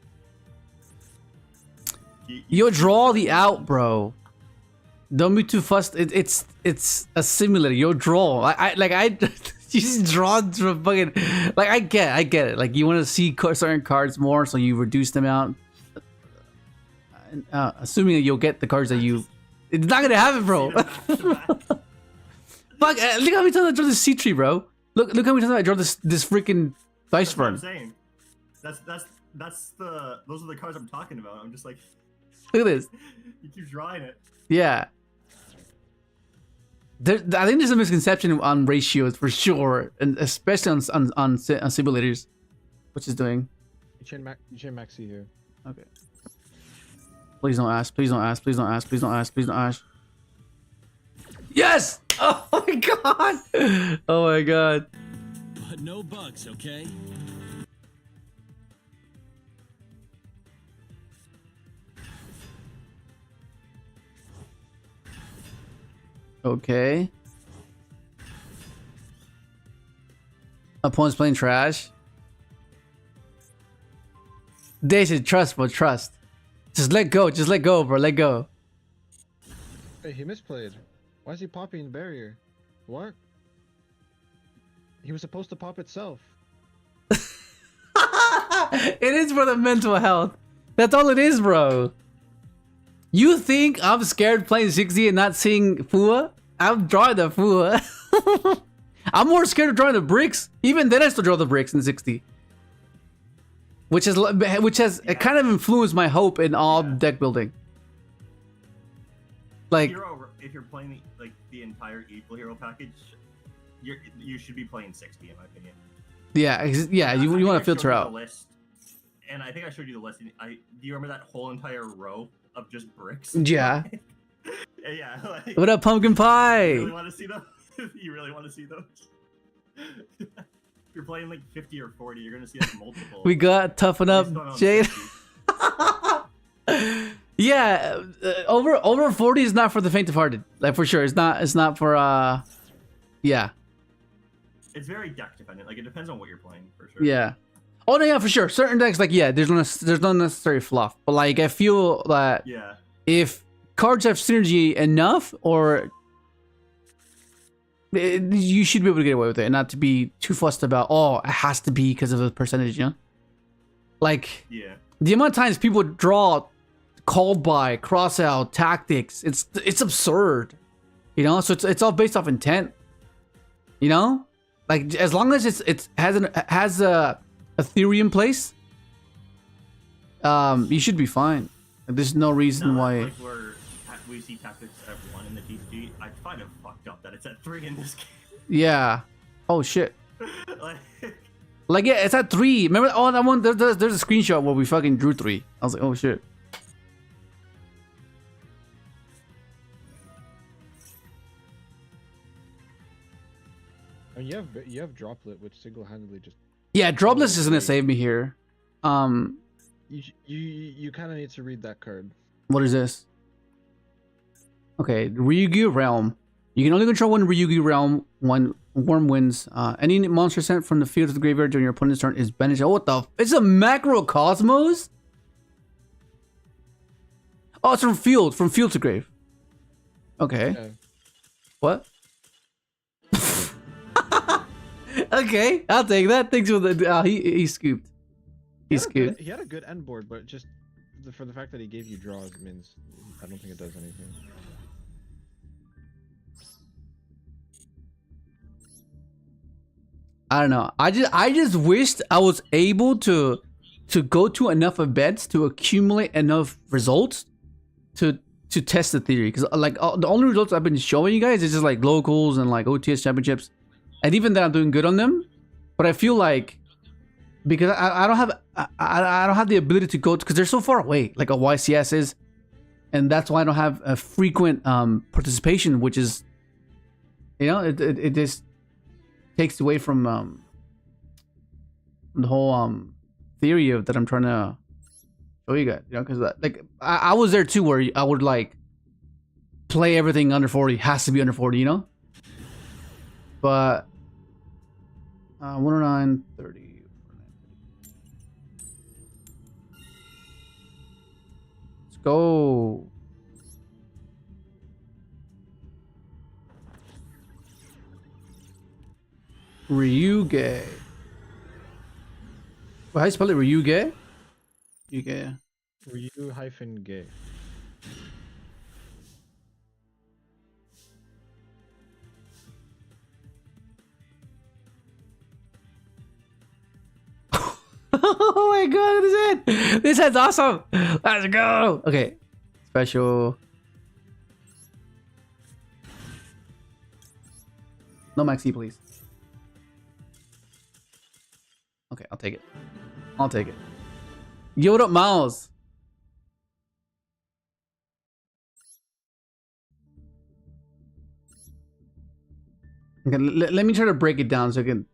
Yo, draw the out, bro. Don't be too fussed. It's a simulator. Yo, draw. I you just draw fucking. Like I get it. Like you want to see certain cards more, so you reduce them out. Assuming that you'll get the cards that you. It's not gonna happen, bro. Fuck! Look how many times I draw this CITREE, bro. Look how many times I draw this freaking dice That's what I'm run. saying. Those are the cards I'm talking about. I'm just like. Look at this. You keep drawing it. Yeah. I think there's a misconception on ratios for sure, and especially on simulators. What's it doing? You chain Maxi here. Okay. Please don't ask. Please don't ask. Please don't ask. Please don't ask. Please don't ask. Yes! Oh my god! Oh my god. But no bugs, okay? Okay. Opponent's playing trash. They should trust, bro. Trust. Just let go. Just let go, bro. Let go. Hey, he misplayed. Why is he popping the barrier? What? He was supposed to pop itself. It is for the mental health. That's all it is, bro. You think I'm scared playing 60 and not seeing FUWA? I'm drawing the FUWA. I'm more scared of drawing the bricks. Even then, I still draw the bricks in 60. Which has it kind of influenced my hope in all deck building. Like, if you're playing the entire evil hero package, you should be playing 60 in my opinion. yeah, you want to filter out. List, and I think I showed you the list. Do you remember that whole entire row of just bricks? Yeah. Yeah. Like, What up, pumpkin pie? you really want to see those? You really want to see those? If you're playing like 50 or 40, you're gonna see like multiple. We got toughen up, Jade. 60. Yeah, over 40 is not for the faint of hearted. Like for sure, it's not for yeah. It's very deck dependent. Like it depends on what you're playing for sure. Yeah. Oh no, yeah, for sure. Certain decks, like there's no necessary fluff, but like I feel that if cards have synergy enough, or You should be able to get away with it and not to be too fussed about, oh, it has to be because of the percentage, you know? Like, Yeah. the amount of times people draw called by, cross out, tactics, it's absurd. You know? So it's all based off intent. You know? Like, as long as it has a theory in place, you should be fine. There's no reason why. Like where we see tactics at 1 in the TCG, I find it fucked up that it's at 3 in this game. Yeah. Oh shit. Like, Like, yeah, it's at 3. Remember? Oh, that one. There's a screenshot where we fucking drew 3. I was like, oh shit. I mean, you have droplet, which single-handedly just Yeah, dropless is gonna save me here. you kind of need to read that card. What is this? Okay, Ryu-ge Realm. You can only control one Ryu-ge Realm when Worm wins. Any monster sent from the field to the graveyard during your opponent's turn is banished. Oh, what the? It's a macrocosmos? Oh, it's from field to grave. Okay. Yeah. What? Okay, I'll take that. Thanks for the. He scooped. He scooped. He had a good end board, but just for the fact that he gave you draws means I don't think it does anything. I don't know. I just wished I was able to go to enough events to accumulate enough results to test the theory. Because like the only results I've been showing you guys is just like locals and like OTS championships, and even then I'm doing good on them. But I feel like because I don't have the ability to go because they're so far away, like a YCS is, and that's why I don't have a frequent participation, which is, you know, it just takes away from the whole theory of that I'm trying to show you guys, you know, because like I was there too, where I would like play everything under 40, has to be under 40, you know. But 109, 30. Let's go. Ryu-ge. How do you spell it? Ryu-ge? Ryu-ge. Ryu-gay. Oh my god, this is it! This head's awesome! Let's go! Okay. Special. No maxi, please. Okay, I'll take it. I'll take it. Yo, what up, Miles? Okay, let me try to break it down so I can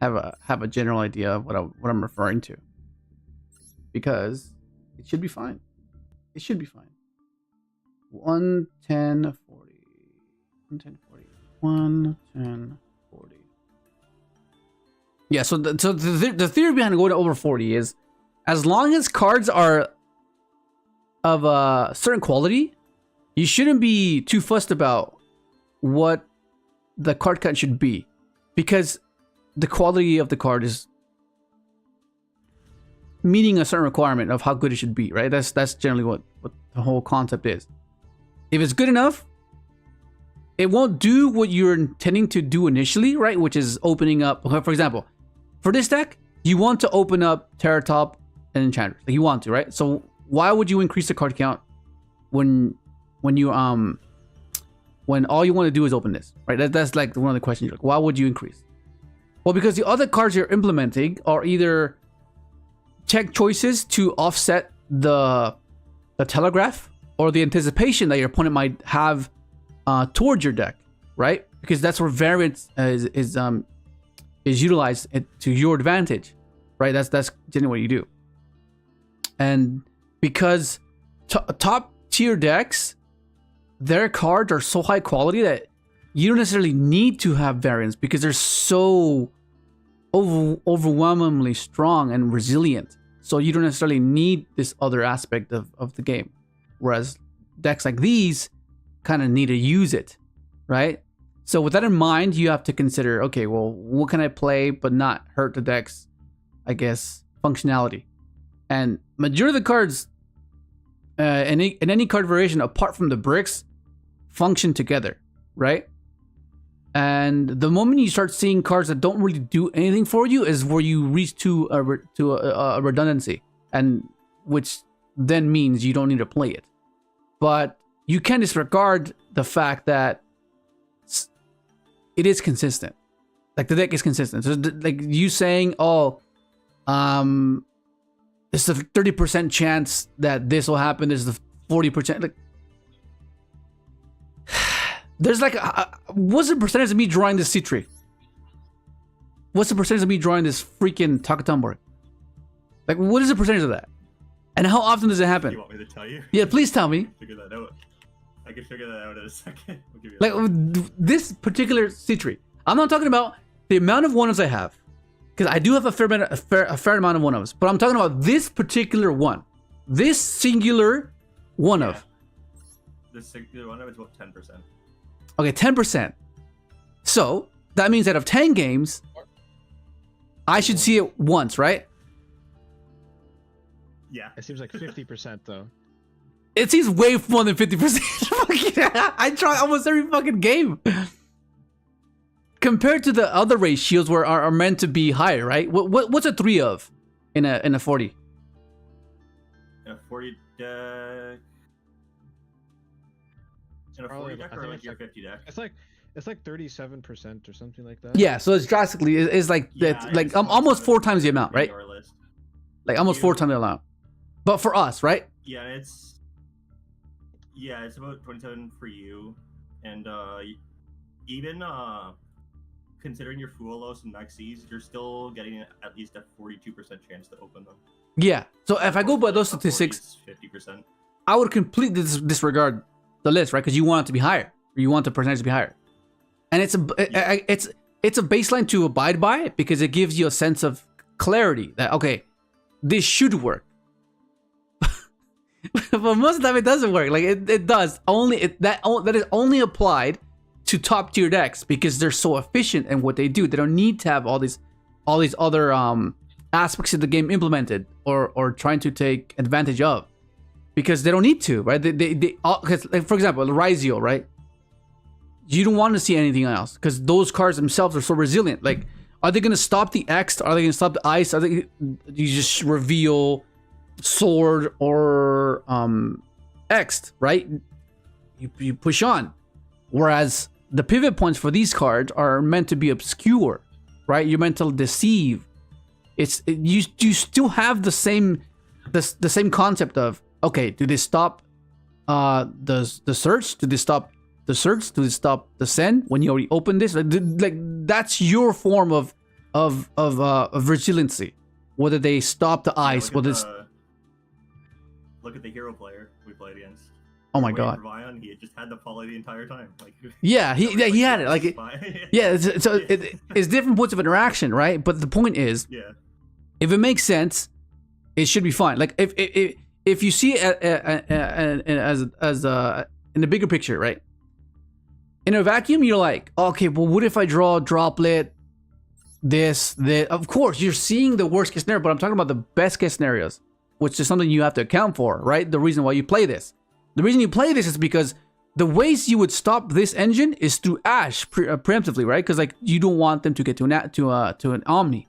have a general idea of what I'm referring to. Because it should be fine. It should be fine. 110 40. 110 40. 110 40. Yeah, so the theory behind going over 40 is as long as cards are of a certain quality, you shouldn't be too fussed about what the card count should be, because the quality of the card is meeting a certain requirement of how good it should be, right? That's generally what the whole concept is. If it's good enough, it won't do what you're intending to do initially, right? Which is opening up, for example, for this deck, you want to open up Terra Top and Enchantress. Like you want to, right? So why would you increase the card count when all you want to do is open this, right? That's like one of the questions. Like, why would you increase? Well, because the other cards you're implementing are either check choices to offset the telegraph or the anticipation that your opponent might have towards your deck, right? Because that's where variance is utilized to your advantage, right? That's generally what you do. And because top tier decks, their cards are so high quality that you don't necessarily need to have variance because they're so overwhelmingly strong and resilient. So you don't necessarily need this other aspect of the game. Whereas decks like these kind of need to use it, right? So with that in mind, you have to consider, okay, well, what can I play but not hurt the deck's, I guess, functionality? And majority of the cards in any card variation, apart from the bricks, function together, right? And the moment you start seeing cards that don't really do anything for you is where you reach to a redundancy, and which then means you don't need to play it. But you can't disregard the fact that it is consistent. Like the deck is consistent. So like you saying, oh, it's a 30% chance that this will happen. There's the 40%. Like, there's like, what's the percentage of me drawing this CITREE? What's the percentage of me drawing this freaking Takatambour? Like, what is the percentage of that? And how often does it happen? You want me to tell you? Yeah, please tell me. Figure that out. I can figure that out in a second. I'll give you Like this particular CITREE. I'm not talking about the amount of one-ofs I have, because I do have a fair amount of one-ofs. But I'm talking about this particular one, this singular one-off. This singular one-off is about 10%. Okay, 10%. So that means out of 10 games, I should see it once, right? Yeah. It seems like 50% though. It seems way more than 50%. I try almost every fucking game. Compared to the other ratios where are meant to be higher, right? What's a 3 of in a 40? In a 40 deck. In a 40 deck or like your 50 deck? It's like 37% or something like that. Yeah, so it's drastically, it's like like almost 4 times the amount, right? Like almost 4 times the amount. But for us, right? Yeah, it's about 27 for you, and even considering your FUWA lows and maxis, you're still getting at least a 42% chance to open them. Yeah. So if I go by those statistics, 50%. I would completely disregard the list, right? Because you want it to be higher, or you want the percentage to be higher, and it's a baseline to abide by because it gives you a sense of clarity that okay, this should work. But most of the time it doesn't work. Like it does only that is only applied to top tier decks because they're so efficient in what they do. They don't need to have all these other aspects of the game implemented or trying to take advantage of, because they don't need to, right? They like, for example, the Ryu-ge, right? You don't want to see anything else because those cards themselves are so resilient. Like, are they going to stop the X? Are they going to stop the ice? Are they? You just reveal sword or X'd, right? You push on. Whereas the pivot points for these cards are meant to be obscure, right? You're meant to deceive. You still have the same concept of okay, do they stop the search? Do they stop the search? Do they stop the send when you already open this? Like that's your form of resiliency. Whether they stop the ice, whether look at the hero player we played against. Oh my god! Vion, he just had the poly the entire time. Like yeah, he had it. Like it's different points of interaction, right? But the point is, yeah, if it makes sense, it should be fine. Like if you see it as in the bigger picture, right? In a vacuum, you're like, okay, well, what if I draw a droplet? This. Of course, you're seeing the worst case scenario, but I'm talking about the best case scenarios, which is something you have to account for, right? The reason why you play this. The reason you play this is because the ways you would stop this engine is through Ash preemptively, right? Because like you don't want them to get to an Omni,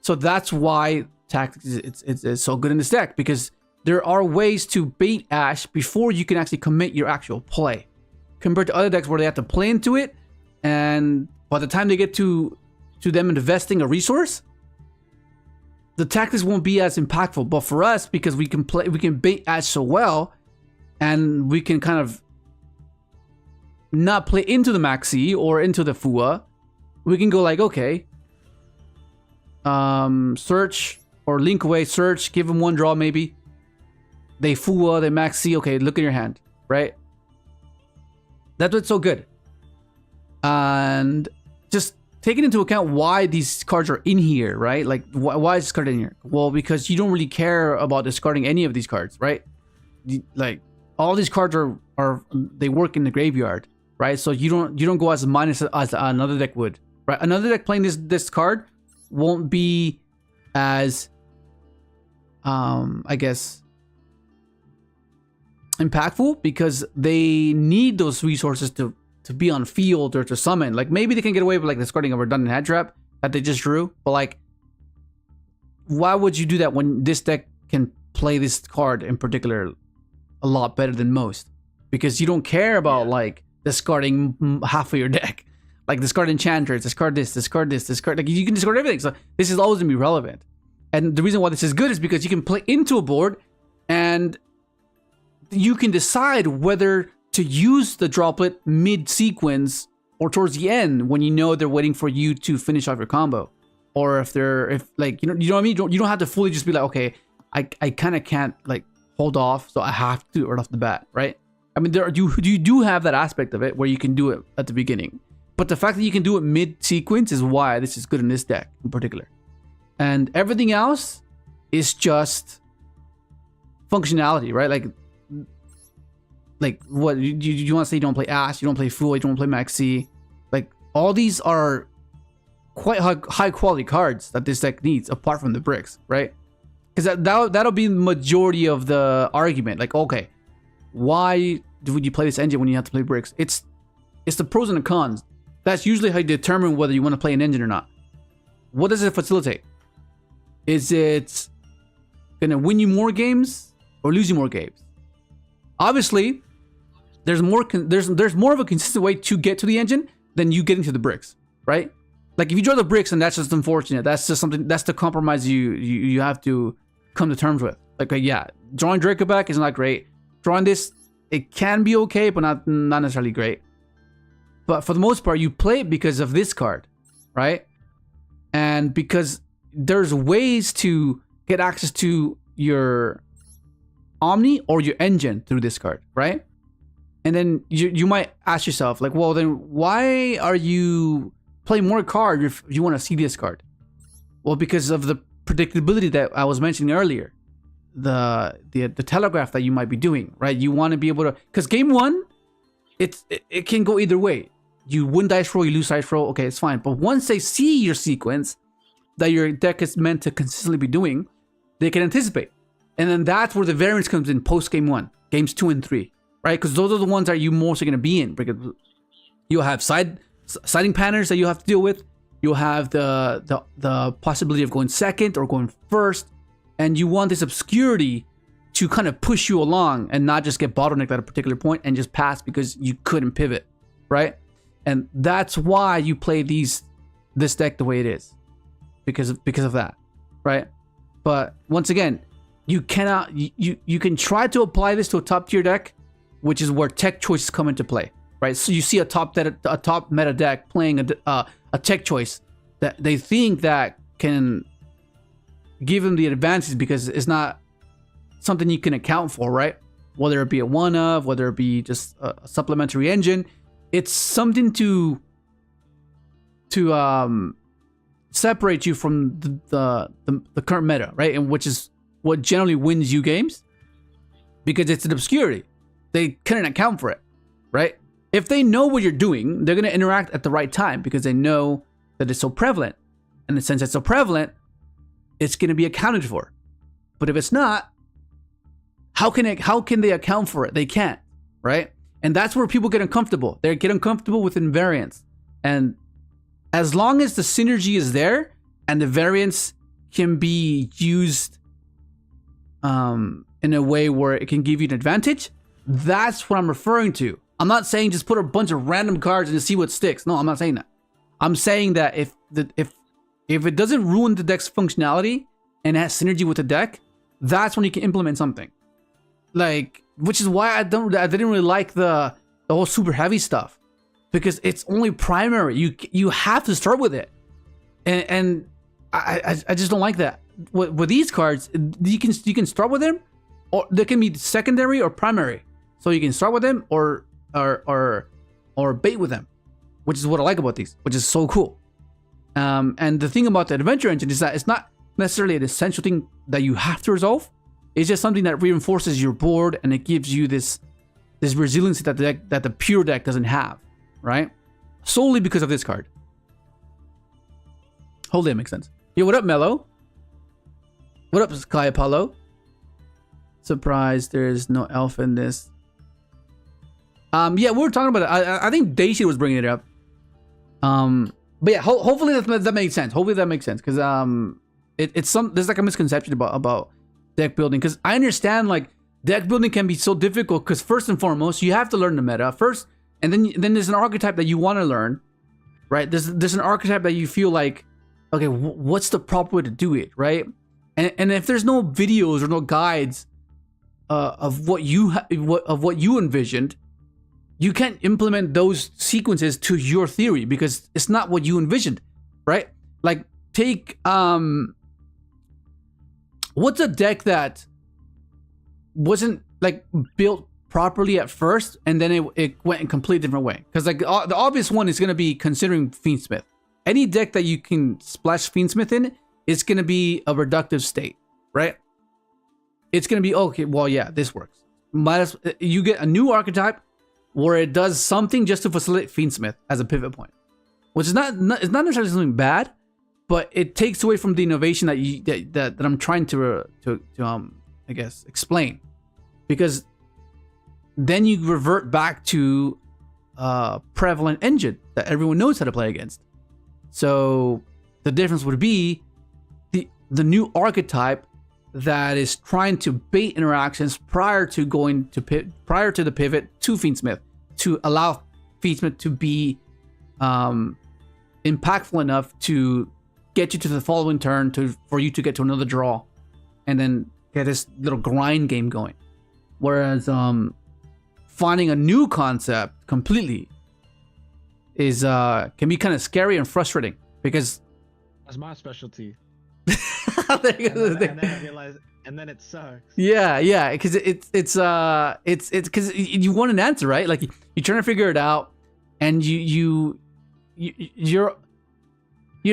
so that's why tactics it's so good in this deck, because there are ways to bait Ash before you can actually commit your actual play, compared to other decks where they have to play into it, and by the time they get to them investing a resource, the tactics won't be as impactful. But for us, because we can bait Ash so well. And we can kind of not play into the maxi or into the FUWA. We can go like, okay, search or link away, search, give them one draw maybe. They FUWA, they maxi, okay, look in your hand, right? That's what's so good. And just taking into account why these cards are in here, right? Like, why is this card in here? Well, because you don't really care about discarding any of these cards, right? Like, all these cards are they work in the graveyard, right? So you don't go as minus as another deck would, right? Another deck playing this card won't be as I guess impactful because they need those resources to be on field or to summon. Like maybe they can get away with like discarding a redundant head trap that they just drew, but like why would you do that when this deck can play this card in particular a lot better than most? Because you don't care about like discarding half of your deck, like discard enchanters, discard this, like you can discard everything. So this is always gonna be relevant. And the reason why this is good is because you can play into a board and you can decide whether to use the droplet mid-sequence or towards the end when you know they're waiting for you to finish off your combo. Or if like, you know what I mean? You don't have to fully just be like, okay, I kind of can't like hold off, so I have to right off the bat, right? I mean, you do have that aspect of it where you can do it at the beginning. But the fact that you can do it mid-sequence is why this is good in this deck in particular. And everything else is just functionality, right? Like what you want to say? You don't play Ash, you don't play FUWA, you don't play MAXX. Like all these are quite high quality cards that this deck needs, apart from the bricks, right? Because that'll be the majority of the argument. Like, okay, why would you play this engine when you have to play bricks? It's the pros and the cons. That's usually how you determine whether you want to play an engine or not. What does it facilitate? Is it gonna win you more games or lose you more games? Obviously, there's more of a consistent way to get to the engine than you getting to the bricks, right? Like if you draw the bricks and that's just unfortunate, that's just something, that's the compromise you have to come to terms with. Like yeah, drawing Draco back is not great. Drawing this, it can be okay, but not necessarily great. But for the most part, you play it because of this card, right? And because there's ways to get access to your Omni or your engine through this card, right? And then you might ask yourself, like, well, then why are you playing more card if you want to see this card? Well, because of the predictability that I was mentioning earlier, the telegraph that you might be doing, right? You want to be able to, because game one, it can go either way. You win dice roll, you lose dice roll, okay, it's fine. But once they see your sequence that your deck is meant to consistently be doing, they can anticipate. And then that's where the variance comes in post game one, games 2 and 3, right? Because those are the ones that you mostly going to be in, because you'll have siding patterns that you have to deal with. You'll have the possibility of going second or going first, and you want this obscurity to kind of push you along and not just get bottlenecked at a particular point and just pass because you couldn't pivot, right? And that's why you play this deck the way it is, because of that, right? But once again, you cannot you can try to apply this to a top tier deck, which is where tech choices come into play, right? So you see a top meta deck playing a tech choice that they think that can give them the advantage because it's not something you can account for, right? Whether it be a one of, whether it be just a supplementary engine, it's something to separate you from the current meta, right? And which is what generally wins you games, because it's an obscurity. They couldn't account for it, right? If they know what you're doing, they're going to interact at the right time because they know that it's so prevalent. And since it's so prevalent, it's going to be accounted for. But if it's not, how can they account for it? They can't, right? And that's where people get uncomfortable. They get uncomfortable with invariance. And as long as the synergy is there and the variance can be used in a way where it can give you an advantage, that's what I'm referring to. I'm not saying just put a bunch of random cards and just see what sticks. No, I'm not saying that. I'm saying that if it doesn't ruin the deck's functionality and has synergy with the deck, that's when you can implement something. Like, which is why I didn't really like the whole super heavy stuff, because it's only primary. You have to start with it, and I just don't like that. With these cards, you can start with them, or they can be secondary or primary. So you can start with them or bait with them, which is what I like about these, which is so cool. And the thing about the adventure engine is that it's not necessarily an essential thing that you have to resolve. It's just something that reinforces your board, and it gives you this resiliency that the pure deck doesn't have. right? Solely because of this card. Hopefully that makes sense. Yo, what up, Mello? What up, Sky Apollo? Surprised there's no elf in this. Yeah, we were talking about it. I think Daisy was bringing it up. But yeah, hopefully that makes sense. Hopefully that makes sense, because there's like a misconception about deck building, because I understand like deck building can be so difficult, because first and foremost you have to learn the meta first, and then there's an archetype that you want to learn, right? There's an archetype that you feel like, okay, what's the proper way to do it, right? And if there's no videos or no guides of what you envisioned, you can't implement those sequences to your theory, because it's not what you envisioned, right? Like, take what's a deck that wasn't like built properly at first, and then it went a completely different way? Because like the obvious one is going to be considering fiendsmith. Any deck that you can splash fiendsmith in, it's going to be a reductive state, right? It's going to be, okay, well, yeah, this works. You get a new archetype where it does something just to facilitate fiendsmith as a pivot point, which is not necessarily something bad, but it takes away from the innovation that I'm trying to I guess explain, because then you revert back to a prevalent engine that everyone knows how to play against. So the difference would be the new archetype that is trying to bait interactions prior to the pivot to fiendsmith, to allow fiendsmith to be impactful enough to get you to the following turn, for you to get to another draw, and then get this little grind game going. Whereas finding a new concept completely is can be kind of scary and frustrating, because that's my specialty. and then I realize, and then it sucks. Yeah, because it's because you want an answer, right? Like you're trying to figure it out, and your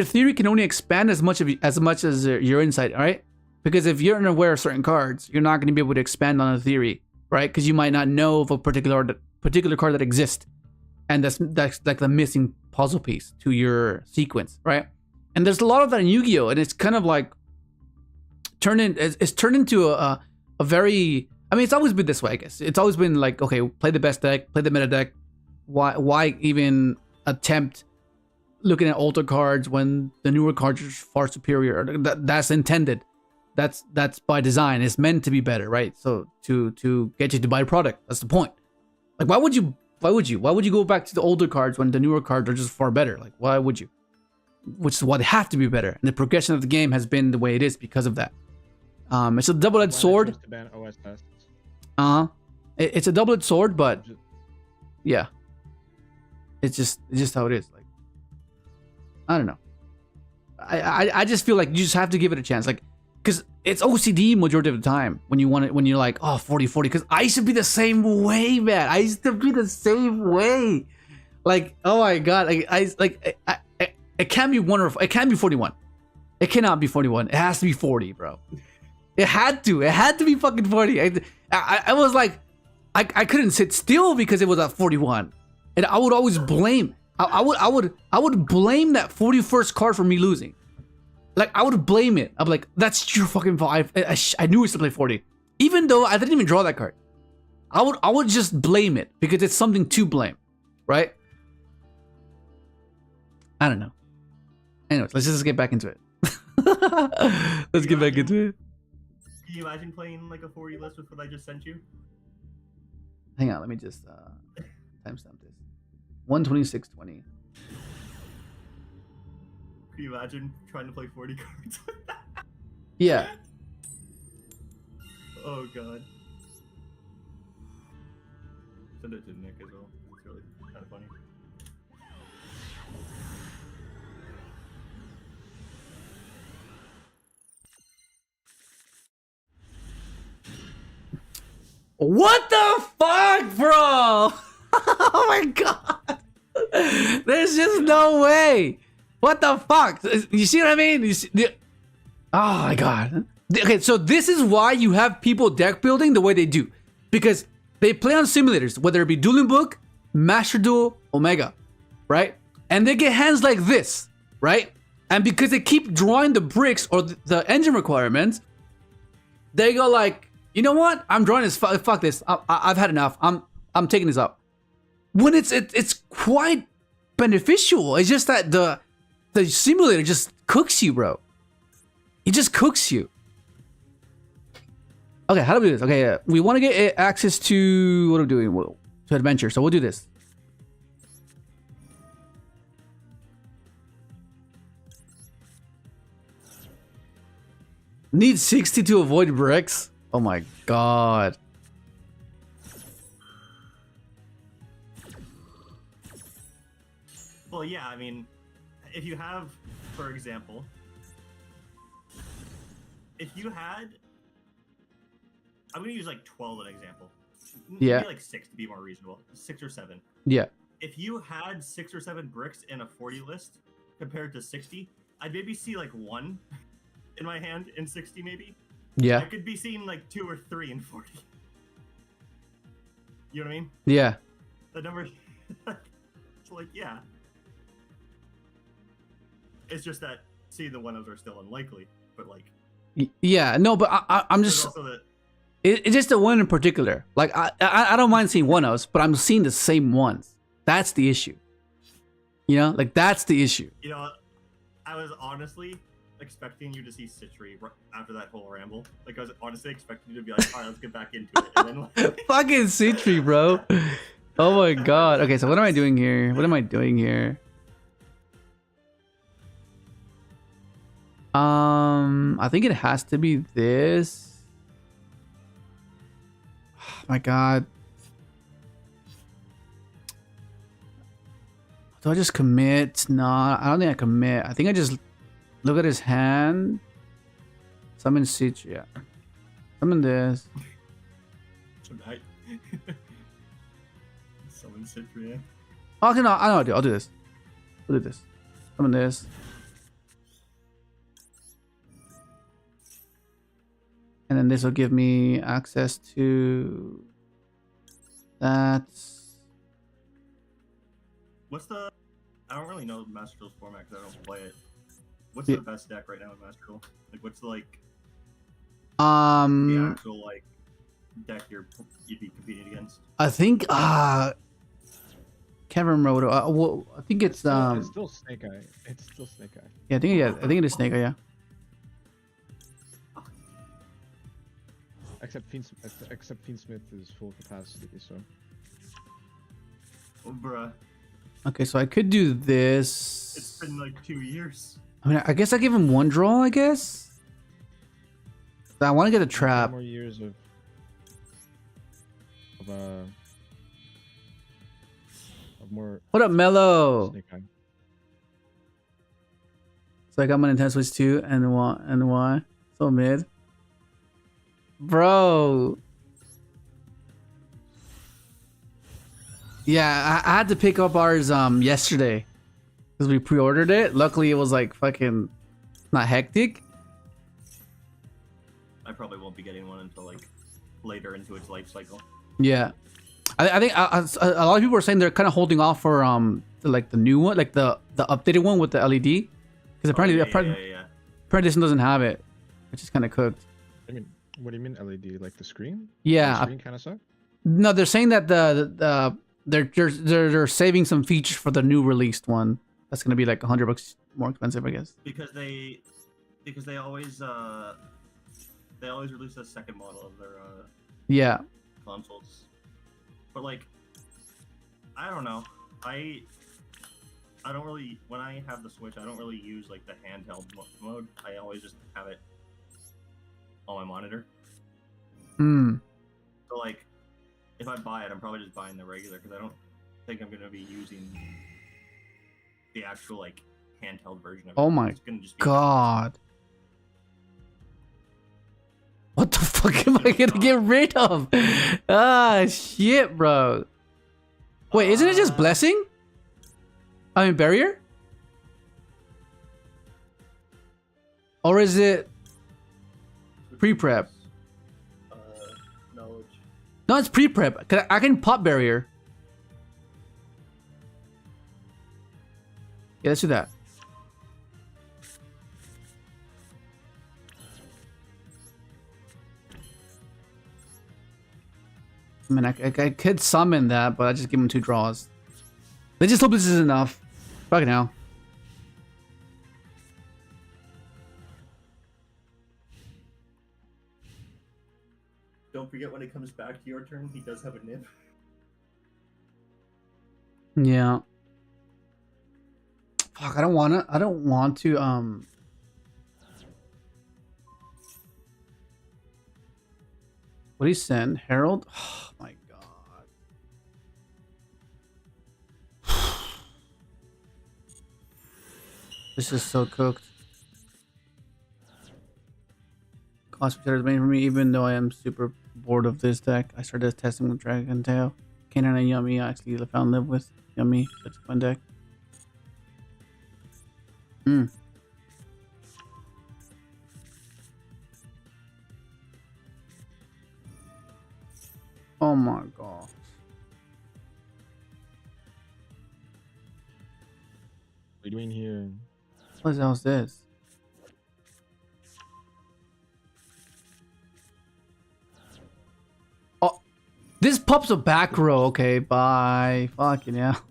theory can only expand as much as your insight, right? Because if you're unaware of certain cards, you're not going to be able to expand on a theory, right? Because you might not know of a particular card that exists, and that's like the missing puzzle piece to your sequence, right? And there's a lot of that in Yu-Gi-Oh, and it's kind of like turned into a very, I mean, it's always been this way, I guess. It's always been like, okay, play the best deck, play the meta deck. Why even attempt looking at older cards when the newer cards are far superior? That's intended. That's by design. It's meant to be better, right? So to get you to buy a product. That's the point. Like, why would you go back to the older cards when the newer cards are just far better? Like, why would you? Which is why they have to be better. And the progression of the game has been the way it is because of that. It's a double-edged sword. It's a double-edged sword, but yeah, it's just how it is. Like, I don't know. I just feel like you just have to give it a chance, like, because it's OCD majority of the time when you want it, when you're like, oh, 40-40. Because I used to be the same way, man. I used to be the same way. Like, oh my god, it can't be wonderful. It can't be 41. It cannot be 41. It has to be 40, bro. It had to be fucking 40. I was like, I couldn't sit still because it was at 41, and I would always blame. I would blame that 41st card for me losing. Like, I would blame it. I'm like, that's your fucking fault. I knew we should play 40, even though I didn't even draw that card. I would just blame it because it's something to blame, right? I don't know. Anyways, let's just get back into it. Let's get back into it. Can you imagine playing like a 40 list with what I just sent you? Hang on, let me just timestamp this. 126.20. Can you imagine trying to play 40 cards with that? Yeah. Oh god. Send it to Nick as well. It's really kind of funny. What the fuck, bro? Oh my god. There's just no way. What the fuck? You see what I mean? Oh my god. Okay, so this is why you have people deck building the way they do. Because they play on simulators, whether it be Dueling Book, Master Duel, Omega. right? And they get hands like this, right? And because they keep drawing the bricks or the engine requirements, they go like, you know what? I'm drawing this. Fuck this. I've had enough. I'm taking this up. When it's quite beneficial. It's just that the simulator just cooks you, bro. It just cooks you. Okay, how do we do this? Okay, we want to get access to what are we doing? To adventure. So we'll do this. Need 60 to avoid bricks? Oh my god. Well, yeah, I mean, if you have, for example, if you had, I'm going to use like 12 as an example. Yeah. Maybe like 6 to be more reasonable. 6 or 7. Yeah. If you had 6 or 7 bricks in a 40 list compared to 60, I'd maybe see like 1 in my hand in 60 maybe. Yeah. I could be seeing like 2 or 3 in 40. You know what I mean? Yeah. The number, it's like, yeah. It's just that seeing the one-ups are still unlikely, but like. Yeah, no, but I'm just. It's just the one in particular. Like I don't mind seeing one-ups, but I'm seeing the same ones. That's the issue. You know, like that's the issue. You know, I was honestly expecting you to see CITREE after that whole ramble. Like I was honestly expecting you to be like, all right, let's get back into it. And then like, fucking CITREE, bro. Oh my god. Okay, so what am I doing here? What am I doing here? I think it has to be this. Oh my god. Do I just commit? No, I don't think I commit. I think I just look at his hand. Summon CITREE. Yeah. Summon this. tonight. Summon CITREE. Oh, okay, no, I know what I'll do. I'll do this. I'll do this. Summon this. And then this will give me access to that. What's the? I don't really know Master Duel's format because I don't play it. What's the best deck right now in Master Duel? Like, what's the like? The actual like deck you'd be competing against. I think can't remember what. Well, I think it's It's still Snake Eye. It's still Snake Eye. Yeah, I think it is Snake Eye. Yeah. Except fiendsmith is full capacity, so. Oh, bruh. Okay, so I could do this. It's been like 2 years. I mean, I guess I give him one draw. I guess. I want to get a trap. More years of more. What up, Mello? Snake Eye. So I got my Nintendo Switch 2 and why? So mid. Bro. Yeah, I had to pick up ours yesterday because we pre-ordered it. Luckily, it was like fucking not hectic. I probably won't be getting one until like later into its life cycle. Yeah, I think a lot of people are saying they're kind of holding off for like the new one, like the updated one with the LED, because apparently apparently this one doesn't have it, which is kind of cooked. I mean, what do you mean LED? Like the screen? Yeah, the screen kind of suck. No, they're saying that they're saving some features for the new released one. That's gonna be like $100 more expensive, I guess. Because they always release a second model of their consoles. But like, I don't know. I don't really, when I have the Switch, I don't really use like the handheld mode. I always just have it on my monitor. So like, if I buy it, I'm probably just buying the regular because I don't think I'm gonna be using the actual like handheld version of it. Oh my god! What the fuck am I gonna get rid of? Ah shit, bro. Wait, isn't it just blessing? I mean barrier? Or is it pre-prep? Knowledge. No, it's pre-prep. I can pop barrier. Yeah, let's do that. I mean, I could summon that, but I just give him 2 draws. Let's just hope this is enough. Fuck it now. Don't forget when it comes back to your turn, he does have a nib. Yeah. Fuck, I don't want to what do you send? Herald? Oh my god. This is so cooked. Cost is main for me, even though I am super bored of this deck. I started testing with Dragon Tail. Kanan and Yummy I actually found live with Yummy. Such a fun deck. Oh my god. What are you doing here? What the hell is this? Oh, this pup's a back row. Okay, bye. Fucking hell.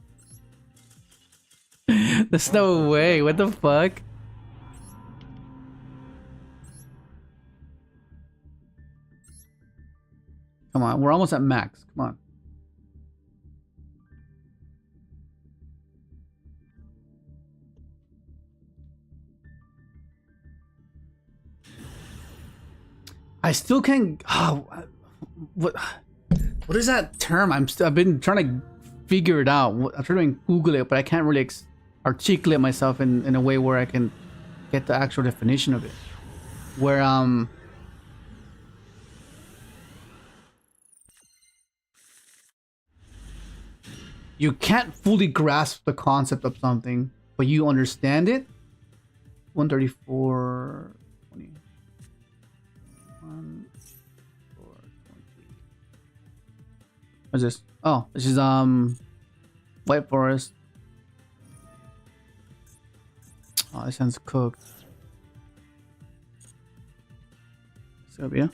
There's no way. What the fuck? Come on, we're almost at max. Come on. I still can't. Oh, what is that term? I've been trying to figure it out. I'm trying to Google it, but I can't really articulate myself in a way where I can get the actual definition of it. Where you can't fully grasp the concept of something, but you understand it. 134, 20. 1, 4, 20. What's this? Oh, this is White Forest. Oh, this sounds cooked. So yeah.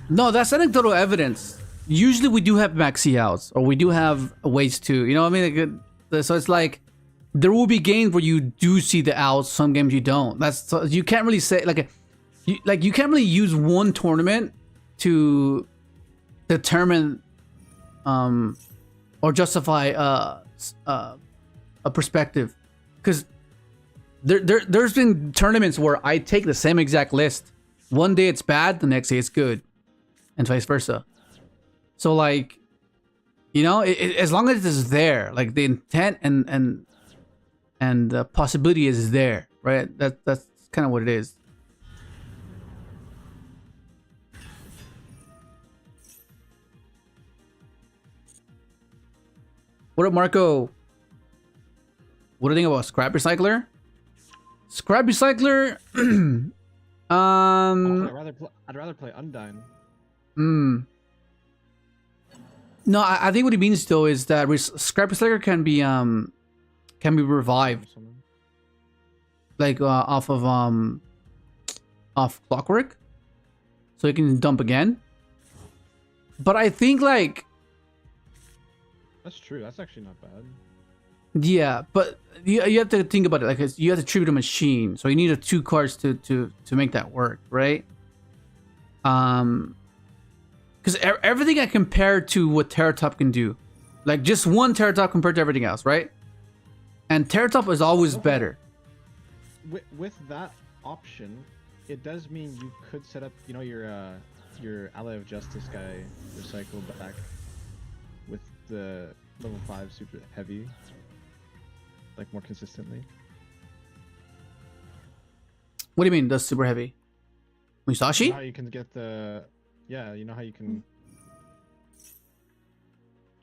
No, that's anecdotal evidence. Usually we do have maxi outs, or we do have ways to, you know what I mean? Like, so it's like, there will be games where you do see the outs, some games you don't. That's, so you can't really say, you can't really use one tournament to determine, or justify a perspective. Because there's been tournaments where I take the same exact list. One day it's bad, the next day it's good. And vice versa. So like, you know, as long as it's there, like the intent and the possibility is there, right? That's kind of what it is. What up, Marco? What do you think about Scrap Recycler? Scrap Recycler. I'd rather play Undyne. No, I think what he means though is that Scrap Recycler can be revived, like off Clockwork, so you can dump again. But I think like that's true. That's actually not bad. Yeah, but you have to think about it. Like you have to tribute a machine, so you need 2 cards to make that work, right? Because everything I compare to what Terratop can do, like just one Terratop compared to everything else, right? And Terratop is always better. With that option, it does mean you could set up, you know, your Ally of Justice guy recycle back with the level 5 super heavy, like more consistently. What do you mean, does super heavy? Musashi? You know how you can get the, yeah, you know how you can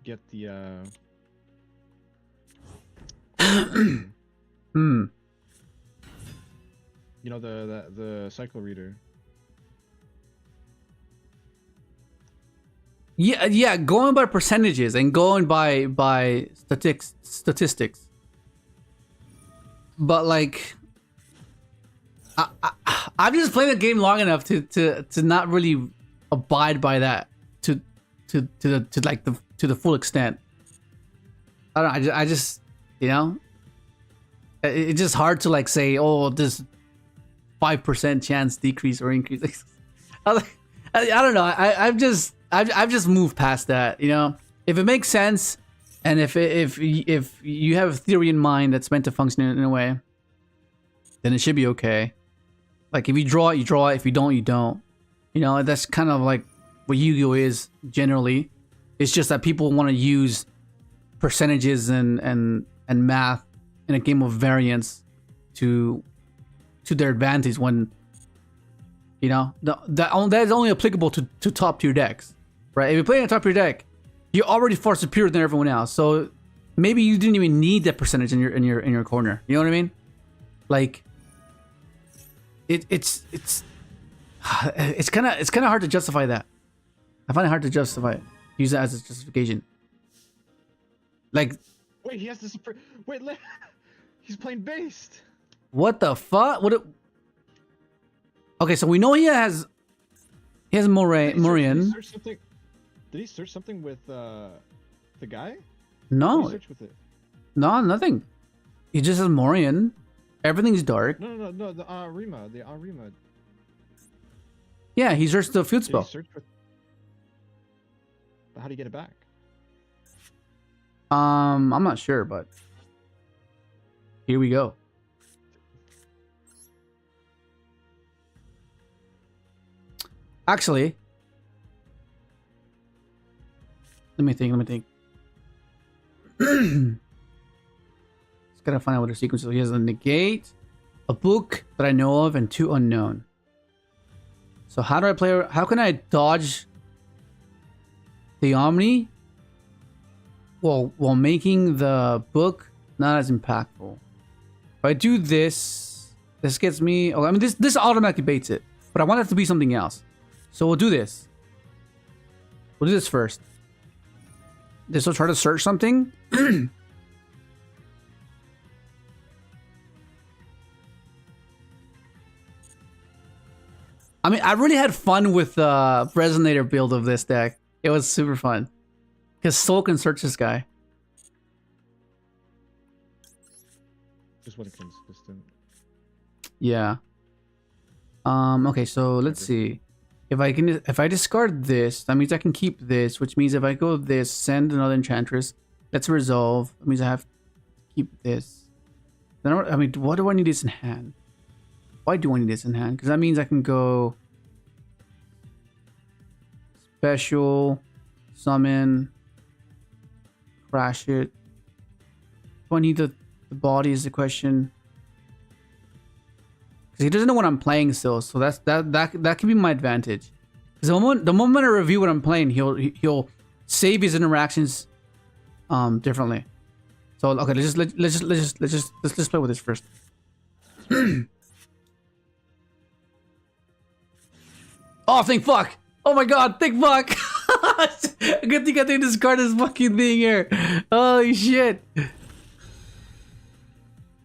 get the option. Hmm. You know, the cycle reader. Yeah, going by percentages and going by statistics. But like, I've just played the game long enough to not really abide by that to the full extent. I don't know. I just you know, it's just hard to like say, oh, this 5% chance decrease or increase. I don't know. I've just moved past that. You know, if it makes sense, and if you have a theory in mind that's meant to function in a way, then it should be okay. Like if you draw it, you draw it. If you don't, you don't. You know, that's kind of like what Yu-Gi-Oh is generally. It's just that people want to use percentages and math in a game of variance to their advantage when, you know, that is only applicable to top tier decks, right? If you're playing a top tier deck, you're already far superior than everyone else. So maybe you didn't even need that percentage in your corner. You know what I mean? Like it's kind of hard to justify that. I find it hard to justify it. Use that as a justification. Like, wait, he has this. Wait, he's playing based. What the fuck? Okay, so we know he has Morian. Did he search something with the guy? No. What did he search with it? No, nothing. He just has Morian. Everything's dark. No. The Arima. Yeah, he searched the field Did spell. he search with... But how do you get it back? I'm not sure, but here we go. Actually, let me think. Just gotta find out what the sequence is. He has a negate, a book that I know of, and 2 unknown. So how do I play? How can I dodge the Omni while making the book not as impactful? If I do this, this gets me. Oh, I mean, this automatically baits it, but I want it to be something else. So we'll do this. We'll do this first. This will try to search something. I mean, I really had fun with the Resonator build of this deck. It was super fun. Because Soul can search this guy. Just wasn't consistent. Yeah. Okay, so let's see. If I discard this, that means I can keep this, which means if I go this, send another Enchantress, let's resolve. That means I have to keep this. Then I mean, what do I need this in hand? Why do I need this in hand? Because that means I can go special, summon, crash it. Do I need the body is the question. Because he doesn't know what I'm playing still, so that can be my advantage. Because the moment I review what I'm playing, he'll save his interactions differently. So okay, let's just play with this first. Oh, thank fuck! Oh my god, thank fuck! Good thing I didn't discard this fucking thing here. Holy shit!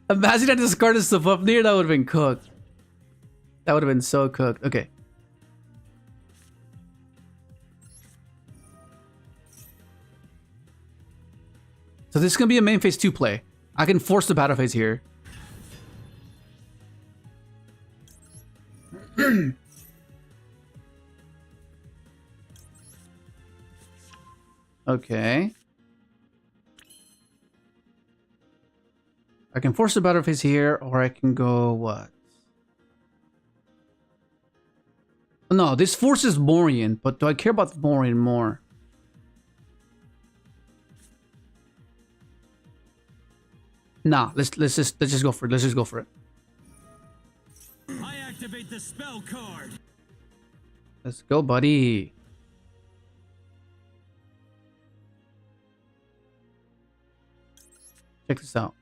Imagine I discarded stuff up there, that would have been cooked. That would have been so cooked. Okay. So this is gonna be a main phase 2 play. I can force the battle phase here. Okay. I can force the battle phase here, or I can go what? No, this forces Morian, but do I care about Morian more? Nah, let's just go for it. Let's just go for it. I activate the spell card. Let's go, buddy. Check this out.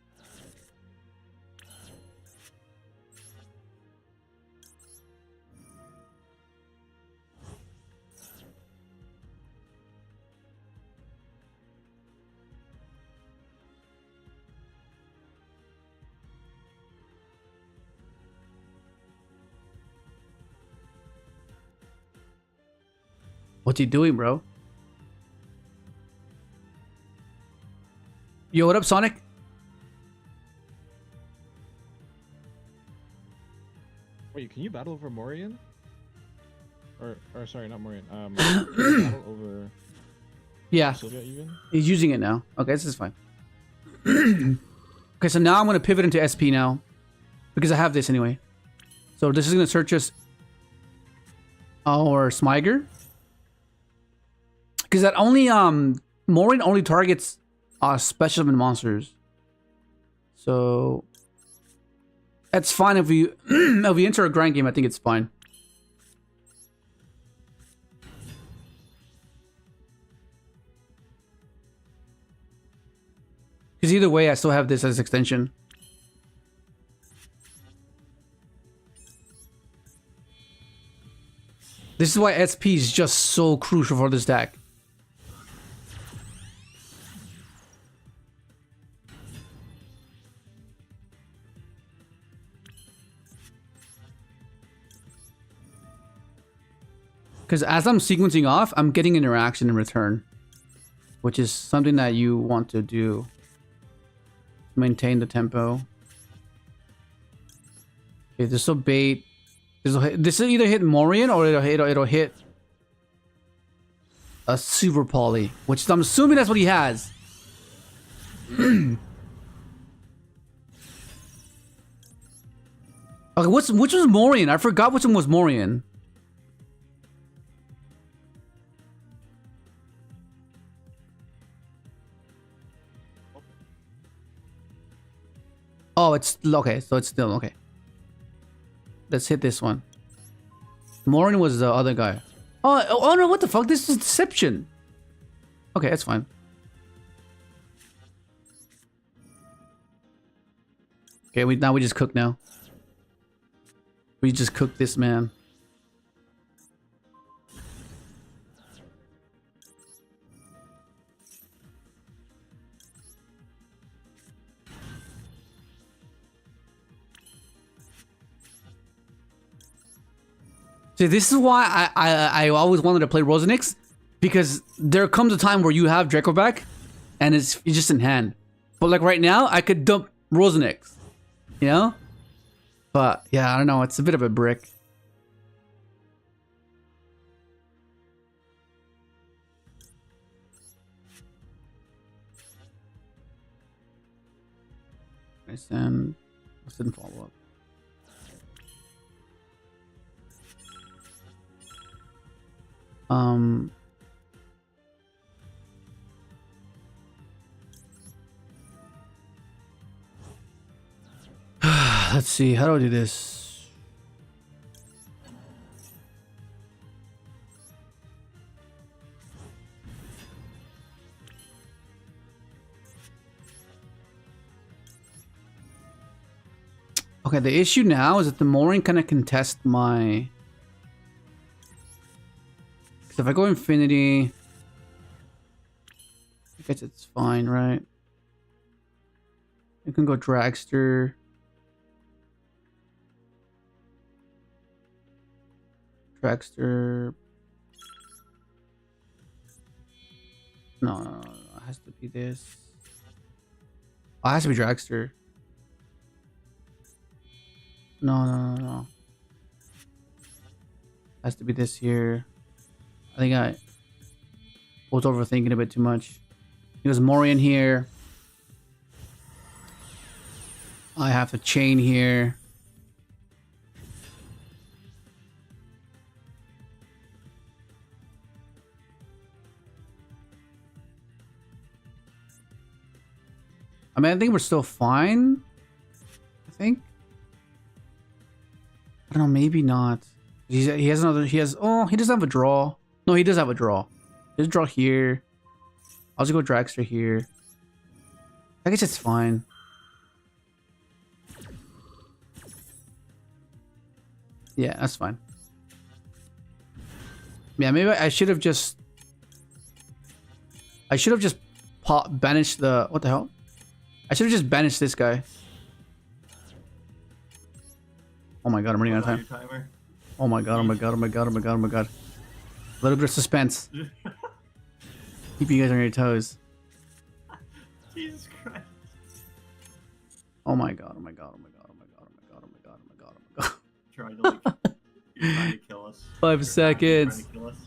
What's he doing, bro? Yo, what up, Sonic? Wait, can you battle over Morian? Or sorry, not Morian. Can you battle over Yeah, Sylvia even? he's using it now. Okay, this is fine. Okay, so now I'm gonna pivot into SP now because I have this anyway. So this is gonna search us our Smiger because that only Morian only targets special summon monsters. So that's fine if we if we enter a grind game. I think it's fine. Because either way, I still have this as extension. This is why SP is just so crucial for this deck. Because as I'm sequencing off, I'm getting interaction in return. Which is something that you want to do. Maintain the tempo. Okay, this will bait. This will either hit Morian or it'll hit a super poly, which I'm assuming that's what he has. Okay, which was Morian? I forgot which one was Morian. Oh, it's okay. So it's still okay. Let's hit this one. Morian was the other guy. Oh no! What the fuck? This is deception. Okay, that's fine. Okay, now we just cook now. We just cook this man. See, this is why I always wanted to play Rosenix, because there comes a time where you have Draco back, and it's just in hand. But like right now, I could dump Rosenix, you know? But yeah, I don't know. It's a bit of a brick. Nice, and let's didn't follow up. Let's see, how do I do this? Okay, the issue now is that the Morian kind of contest my... If I go Infinity, I guess it's fine, right? You can go Dragster. Dragster. No, it has to be this. Oh, it has to be Dragster. No. It has to be this here. I think I was overthinking a bit too much. There's Morian here. I have to chain here. I mean, I think we're still fine. I think. I don't know, maybe not. He has another. He has. Oh, he doesn't have a draw. No, he does have a draw. Just draw here. I'll just go Dragster here. I guess it's fine. Yeah, that's fine. Yeah, maybe I should have just... banished the... What the hell? I should have just banished this guy. Oh my god, I'm running out of time. Oh my god, oh my god, oh my god, oh my god, oh my god. A little bit of suspense. Keep you guys on your toes. Jesus Christ. Oh my god, oh my god, oh my god, oh my god, oh my god, oh my god, oh my god, oh my god. Trying to like, you're trying to kill us. 5 You're seconds. trying to kill us.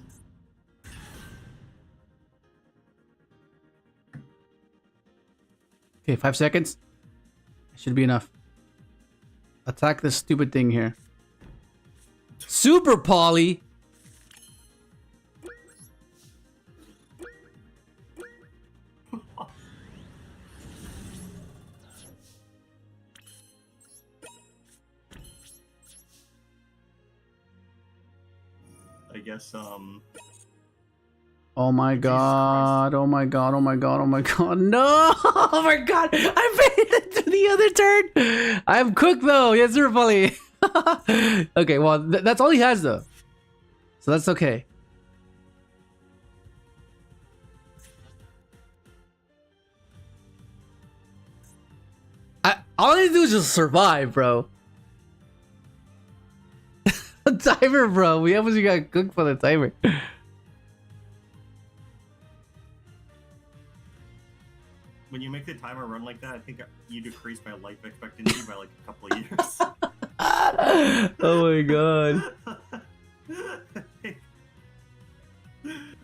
Okay, 5 seconds. Should be enough. Attack this stupid thing here. Super Poly! I guess, Oh my god, oh my god, oh my god, oh my god, no! Oh my god, I made it to the other turn! I'm cooked though, yes sir, Polly. Okay, well, that's all he has though. So that's okay. All I need to do is just survive, bro. Timer, bro. We obviously got cooked for the timer. when you make the timer run like that, I think you decrease my life expectancy by like a couple of years. Oh my god.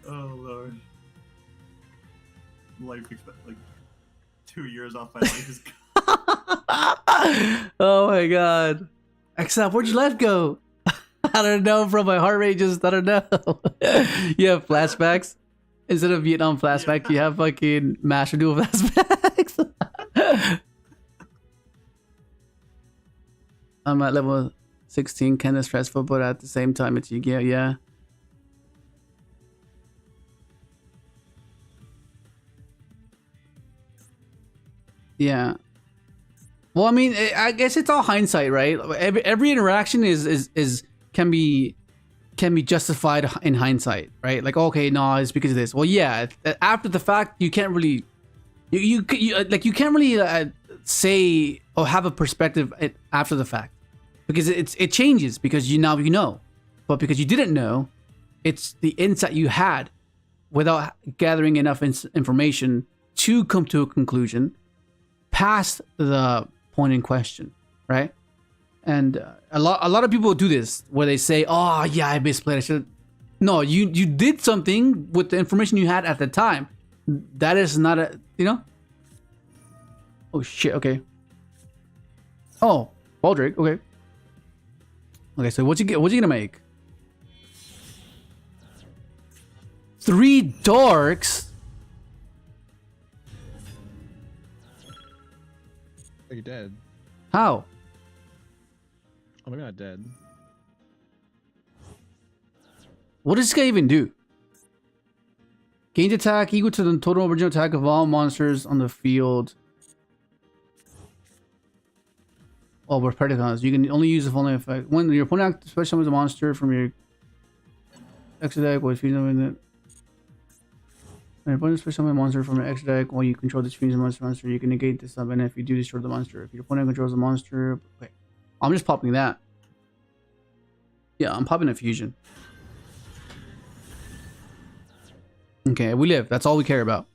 Oh lord. Life expect like 2 years off my life is Oh my god. Except where'd your life go? I don't know, bro. My heart rate just, I don't know. You have flashbacks? Instead of Vietnam flashback, Yeah. you have fucking Master Duel flashbacks. I'm at level 16, kinda stressful, but at the same time it's Yugioh, yeah. Yeah. Well, I mean, I guess it's all hindsight, right? Every interaction can be justified in hindsight, right? Like, okay, no, it's because of this. Well, yeah, after the fact, you can't really, you can't really say or have a perspective after the fact, because it changes because you know, but because you didn't know, it's the insight you had without gathering enough information to come to a conclusion past the point in question, right? And a lot of people do this where they say, "Oh yeah, I misplayed. I should." No, you did something with the information you had at the time. That is not a, you know. Oh shit. Okay. Oh, Baldric. Okay. Okay. So what's you gonna make? 3 darks. Are you dead? How? Oh, maybe not dead. What does this guy even do? Gained attack equal to the total original attack of all monsters on the field. Oh, we're Predacons. You can only use the following effect. When your opponent special summons a monster from your extra deck, or fusion in it. When your opponent special summons a monster from your extra deck, while you control this fusion monster, you can negate this summon if you do destroy the monster. If your opponent controls the monster, okay. I'm just popping that. Yeah, I'm popping a fusion. Okay, we live. That's all we care about.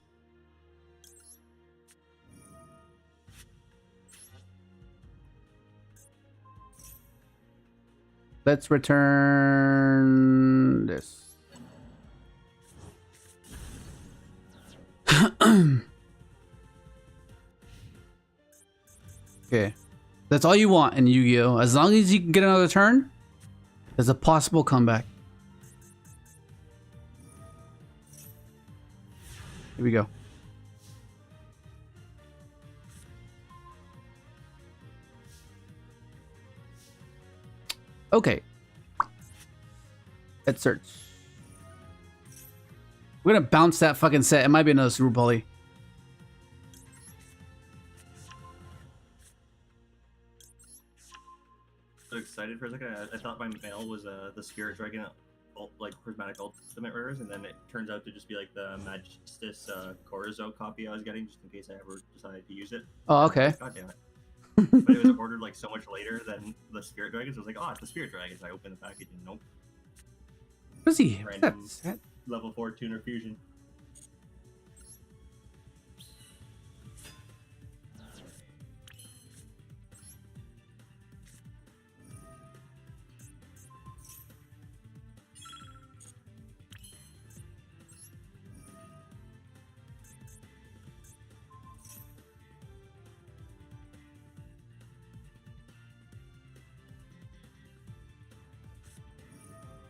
Let's return this. Okay. That's all you want in Yu-Gi-Oh! As long as you can get another turn, there's a possible comeback. Here we go. Okay. Let's search. We're gonna bounce that fucking set. It might be another Super Bully. so excited for a second. I thought my mail was the Spirit Dragon, like prismatic ultimate rares, and then it turns out to just be like the Magistus Korizo copy I was getting, just in case I ever decided to use it. Oh, okay. God damn it. But it was ordered like so much later than the Spirit Dragon, so I was like, oh, it's the Spirit Dragon. So I opened the package and nope. What is he? What's that Random set? level 4 tuner fusion.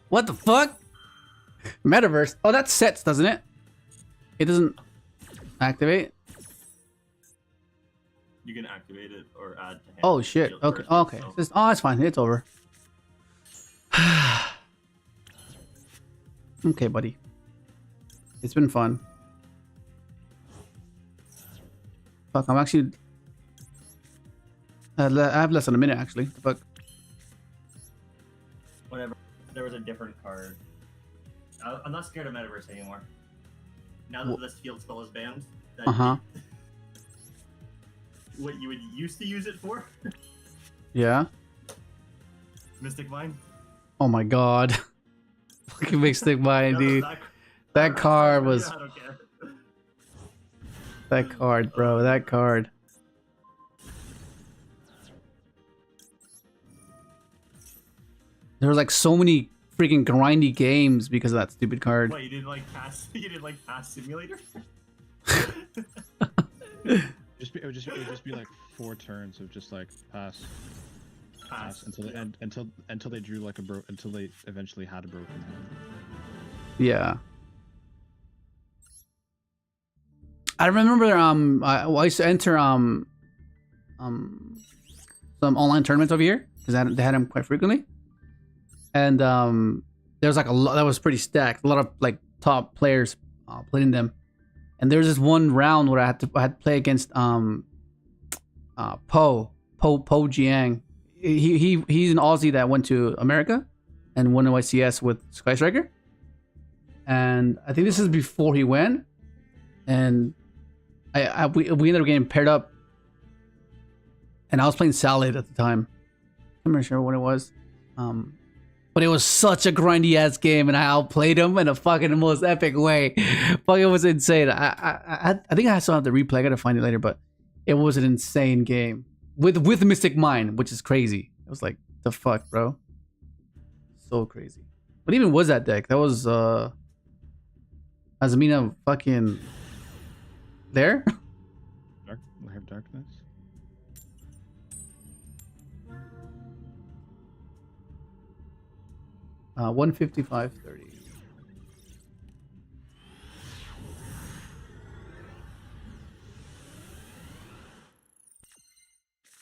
What the fuck? Metaverse. Oh, that sets, doesn't it? It doesn't activate. You can activate it or add to hand. Oh shit. Okay. Okay. So. Oh, it's fine. It's over. Okay, buddy. It's been fun. Fuck, I'm actually... I have less than a minute, actually. Fuck. Whenever there was a different card. I'm not scared of Metaverse anymore. Now that this field spell is banned. That what you would used to use it for? Yeah. Mystic Mine? Oh my god. Fucking Mystic Mine, dude. That card was... I don't care. That card, bro. That card. There was like so many freaking grindy games because of that stupid card. What, you didn't like pass? You didn't like Pass Simulator? It would just be like 4 turns of just like pass until they drew like until they eventually had a broken hand. Yeah. I remember I used to enter some online tournaments over here because they had them quite frequently. And there was like a lot that was pretty stacked. A lot of like top players played in them. And there's this one round where I had to play against Po Jiang. He's an Aussie that went to America and won YCS with Sky Striker. And I think this is before he went. And we ended up getting paired up. And I was playing Salad at the time. I'm not sure what it was. But it was such a grindy ass game, and I outplayed him in a fucking most epic way. Fucking was insane. I think I still have the replay. I gotta find it later, but it was an insane game with Mystic Mine, which is crazy. It was like the fuck, bro. So crazy. What even was that deck? That was Azamina fucking there. Lair of Darkness. Uh, 155.30.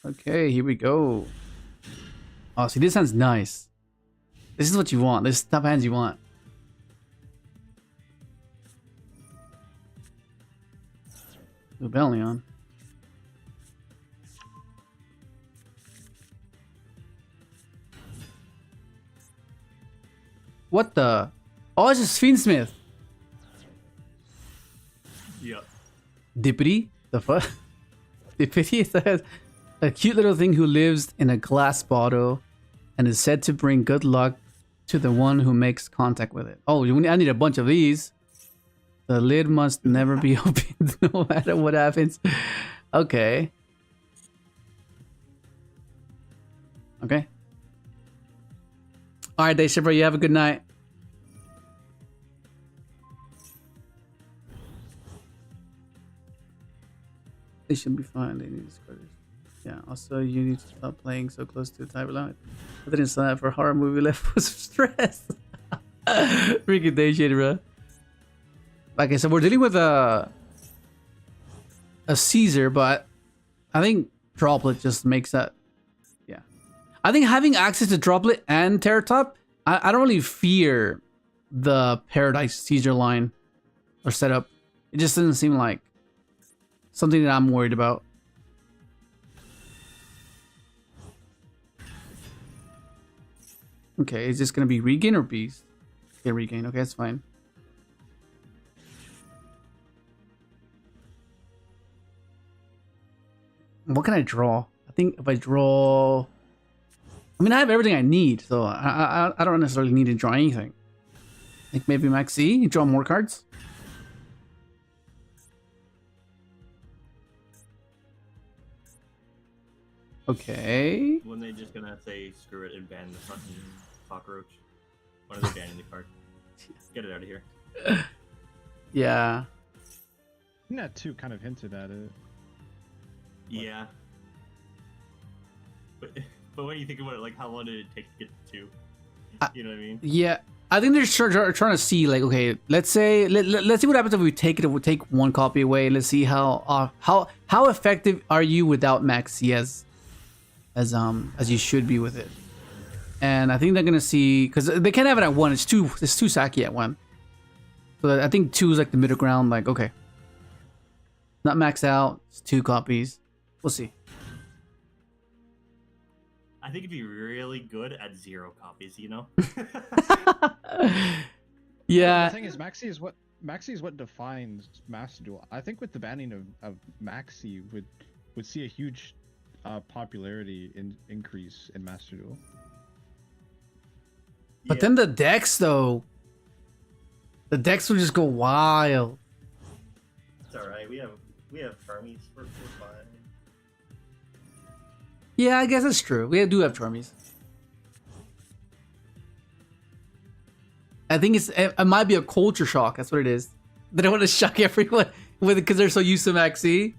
Okay, here we go. Oh, see, this hand's nice. This is what you want. This is the type of hands you want. Rebellion. What the? Oh, it's just fiendsmith. Yeah. Dippity? The fuck? Dippity says a cute little thing who lives in a glass bottle and is said to bring good luck to the one who makes contact with it. Oh, I need a bunch of these. The lid must never be opened no matter what happens. Okay. Okay. Alright, Day Shipper, you have a good night. They should be fine. They need discorders. Yeah, also you need to stop playing so close to the time limit. I didn't sign up for horror movie levels of stress. Freaking Day Shipper, bro. Okay, so we're dealing with a Caesar, but I think Droplet just makes that. Yeah. I think having access to Droplet and Terror Top, I don't really fear the Paradise Caesar line or setup. It just doesn't seem like something that I'm worried about. Okay, is this gonna be Regain or Beast? Yeah, Regain. Okay, that's fine. What can I draw? I think if I draw... I mean, I have everything I need, so I don't necessarily need to draw anything. Like maybe Max E, you draw more cards. Okay. When they just gonna say screw it and ban the fucking cockroach? When are they banning the card? Get it out of here. Yeah. That too kind of hinted at it. Yeah. But when you think about it, like how long did it take to get to 2? You know what I mean? Yeah. I think they're trying to see, like, okay, let's say let's see what happens if we take it. If we take one copy away. Let's see how effective are you without Max E as you should be with it. And I think they're gonna see, because they can't have it at 1. It's too sacky at 1. So I think 2 is like the middle ground. Like, okay, not maxed out. It's 2 copies. We'll see. I think it'd be really good at 0 copies, you know? Yeah. The thing is, Maxi is what defines Master Duel. I think with the banning of Maxi would see a huge popularity increase in Master Duel. But Yeah. then the decks, though. The decks will just go wild. It's alright, we have Charmies for fine. Yeah, I guess that's true. We do have Charmies. I think it might be a culture shock. That's what it is. They don't want to shock everyone with it because they're so used to Maxi,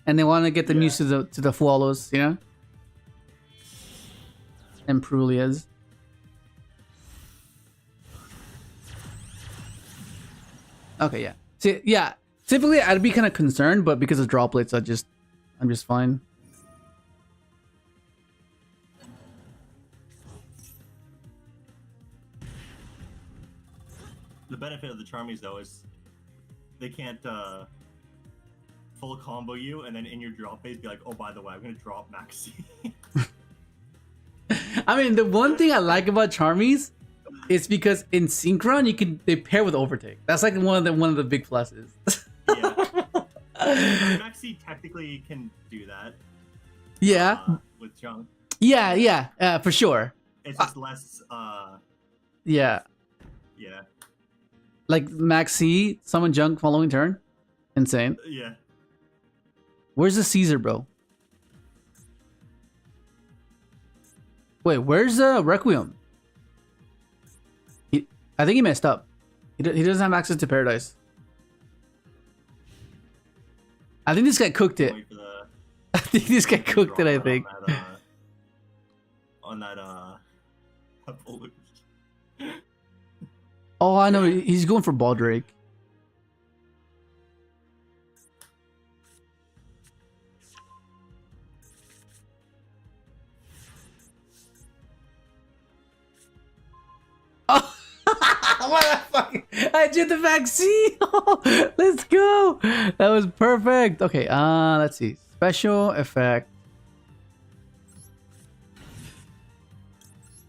and they want to get them used to the FUWAs, you know, and Perulias. Okay, yeah. See, yeah. Typically, I'd be kind of concerned, but because of droplets, I'm just fine. The benefit of the Charmies, though, is they can't full combo you and then in your drop phase be like, oh, by the way, I'm going to drop Maxi. I mean, the one thing I like about Charmies is because in Synchron they pair with Overtake. That's like one of the big pluses. Yeah. Maxi technically can do that. Yeah. With Junk. Yeah, for sure. It's just less. Yeah. Yeah. Like Maxi, summon Junk following turn. Insane. Yeah. Where's the Caesar, bro? Wait, where's the Requiem? I think he messed up. He doesn't have access to Paradise. I think this guy cooked it. I think this guy cooked it, I think. On that evolution. Oh, I know. He's going for Baldrake. Oh, what the fuck? I did the vaccine. Let's go. That was perfect. Okay, let's see. Special effect.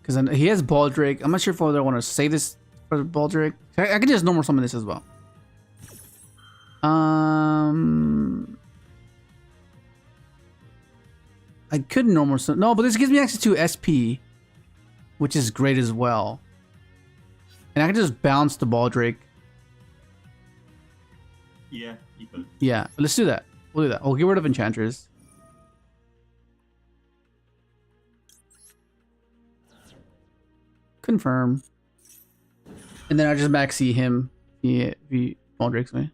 Because he has Baldrake. I'm not sure if I want to say this for Baldrake. I can just normal summon this as well. I could normal summon. No, but this gives me access to SP, which is great as well. And I can just bounce the Baldrake. Yeah, you could. Yeah, let's do that. We'll do that. We'll get rid of Enchantress. Confirm. And then I just maxi him. He Baldrakes me.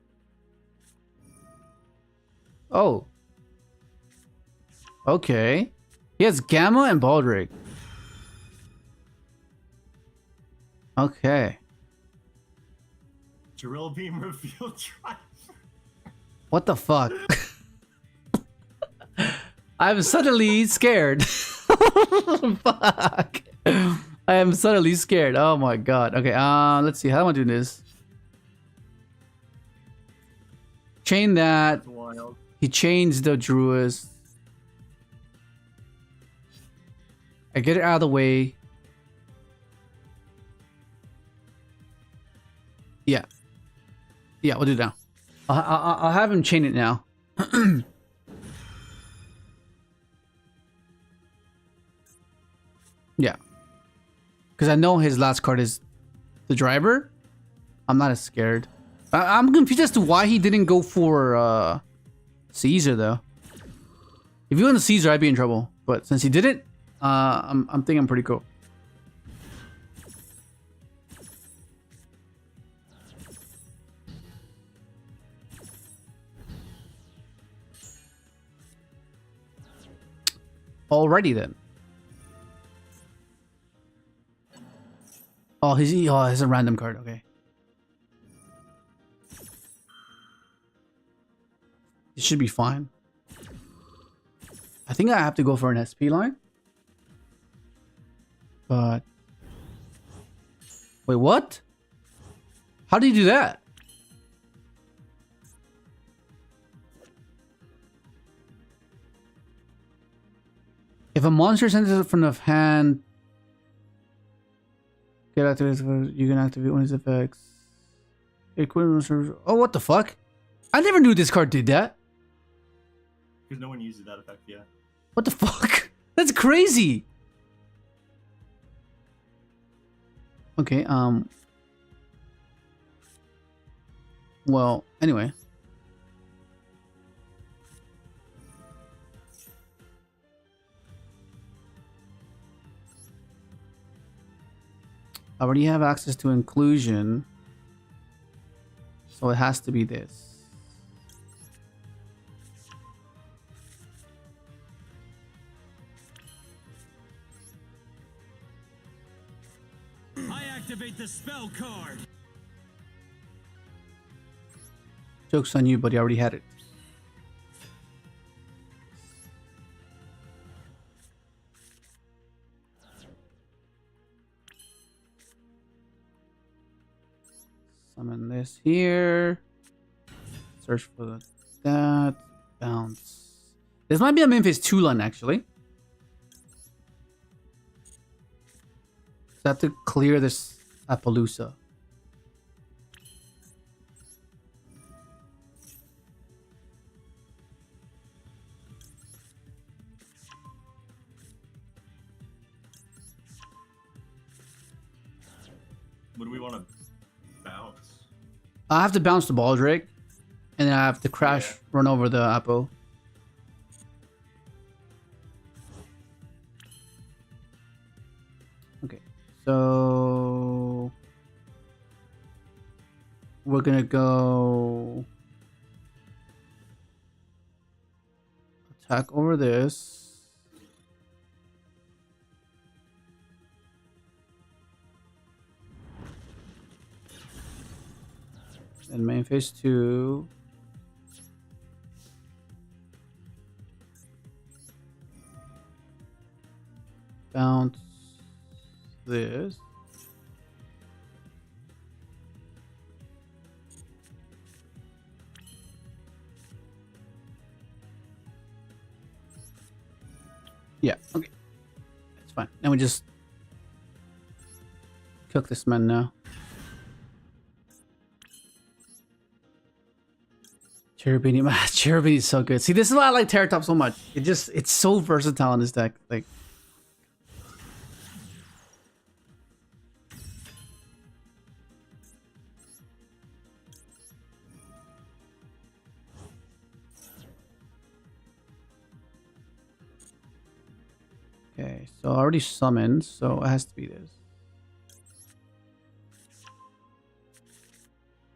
Oh. Okay. He has Gamma and Baldrake. Okay. Drill beam reveal drive. What the fuck? I'm suddenly scared. Fuck. I am suddenly scared. Oh my god. Okay, let's see. How am I doing this? Chain that. That's wild. He chains the Druids. I get it out of the way. Yeah. Yeah, we'll do that. I'll have him chain it now. Yeah. Because I know his last card is the driver. I'm not as scared. I'm confused as to why he didn't go for Caesar though. If he went to Caesar, I'd be in trouble. But since he didn't, I'm thinking I'm pretty cool. Alrighty then. Oh, he's a random card. Okay. It should be fine. I think I have to go for an SP line. But wait, what? How do you do that? If a monster sends it from the hand, get activated, you can activate one of its effects. Oh, what the fuck? I never knew this card did that. Because no one uses that effect yet. What the fuck? That's crazy. Okay, well, anyway. I already have access to inclusion. So it has to be this. I activate the spell card. Joke's on you, buddy. I already had it. Summon this here. Search for that. Bounce. This might be a Memphis 2 line, actually. So I have to clear this Appaloosa. What do we want to bounce? I have to bounce the ball drake, and then I have to crash, run over the Apple. Okay, so we're gonna go attack over this. And main phase 2. Bounce this. Yeah, okay. That's fine. Now we just cook this man now. Cherubini, man, Cherubini is so good. See, this is why I like Terratop so much. It's so versatile in this deck. Like, okay, so I already summoned, so it has to be this.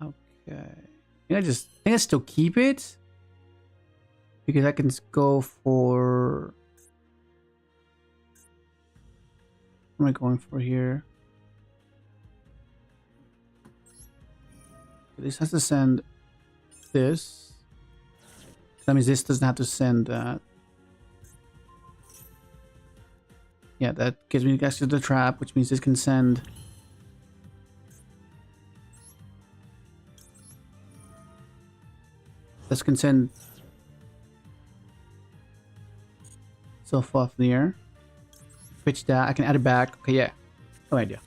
Okay. I think I still keep it because I can go for. What am I going for here? This has to send this. That means this doesn't have to send that. Yeah, that gives me access to the trap, which means this can send. This can send stuff off in the air. Pitch that. I can add it back. Okay, yeah. No idea.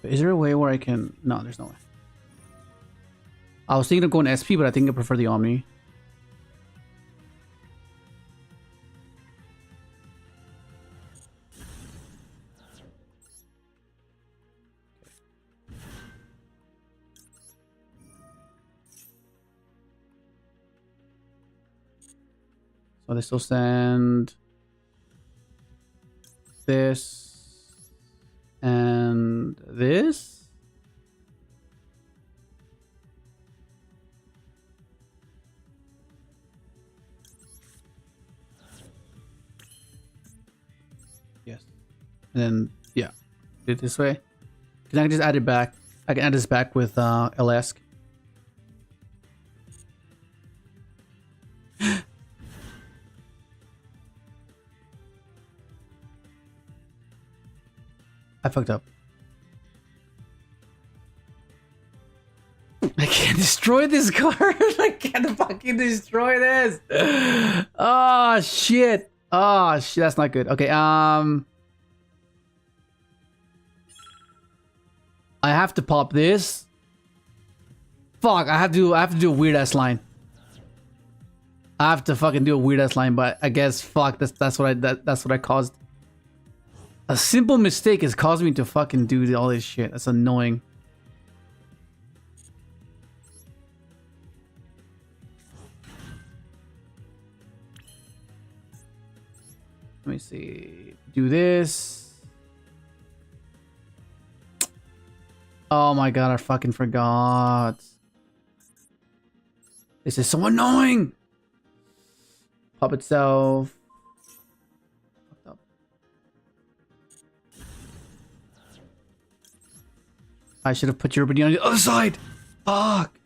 But is there a way where I can... No, there's no way. I was thinking of going SP, but I think I prefer the Omni. So this will send this and this. Yes. And then, yeah, do it this way. Because I can just add it back. I can add this back with LS. I fucked up. I can't destroy this card. I can't fucking destroy this. Oh shit. Oh shit, that's not good. Okay, I have to pop this. Fuck, I have to do a weird ass line. I have to fucking do a weird ass line, but I guess fuck, that's what I caused. A simple mistake has caused me to fucking do all this shit. That's annoying. Let me see. Do this. Oh my god, I fucking forgot. This is so annoying. Pop itself. Fucked up. I should have put your body on the other side. Fuck.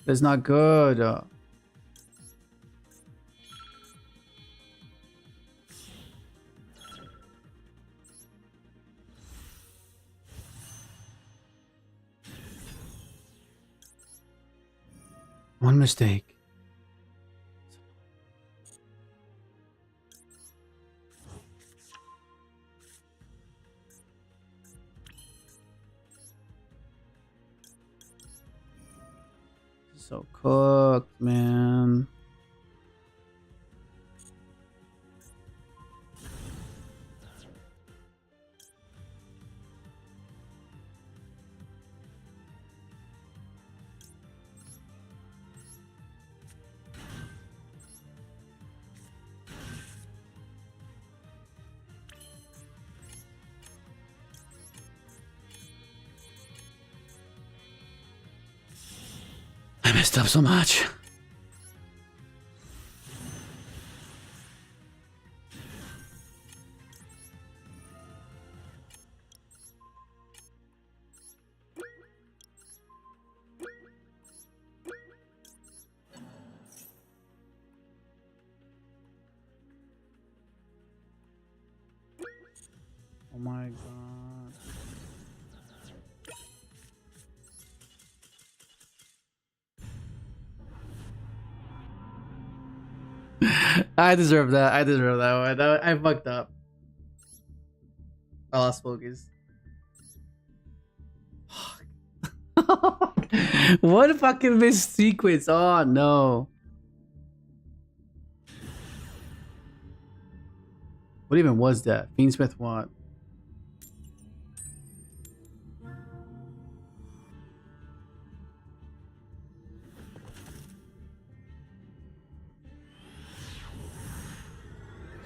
That's not good. One mistake. So cooked, man. I messed up so much. Oh my god. I deserve that. I deserve that one. I fucked up. I lost focus. What a fucking missed sequence. Oh no. What even was that? Fiendsmith what?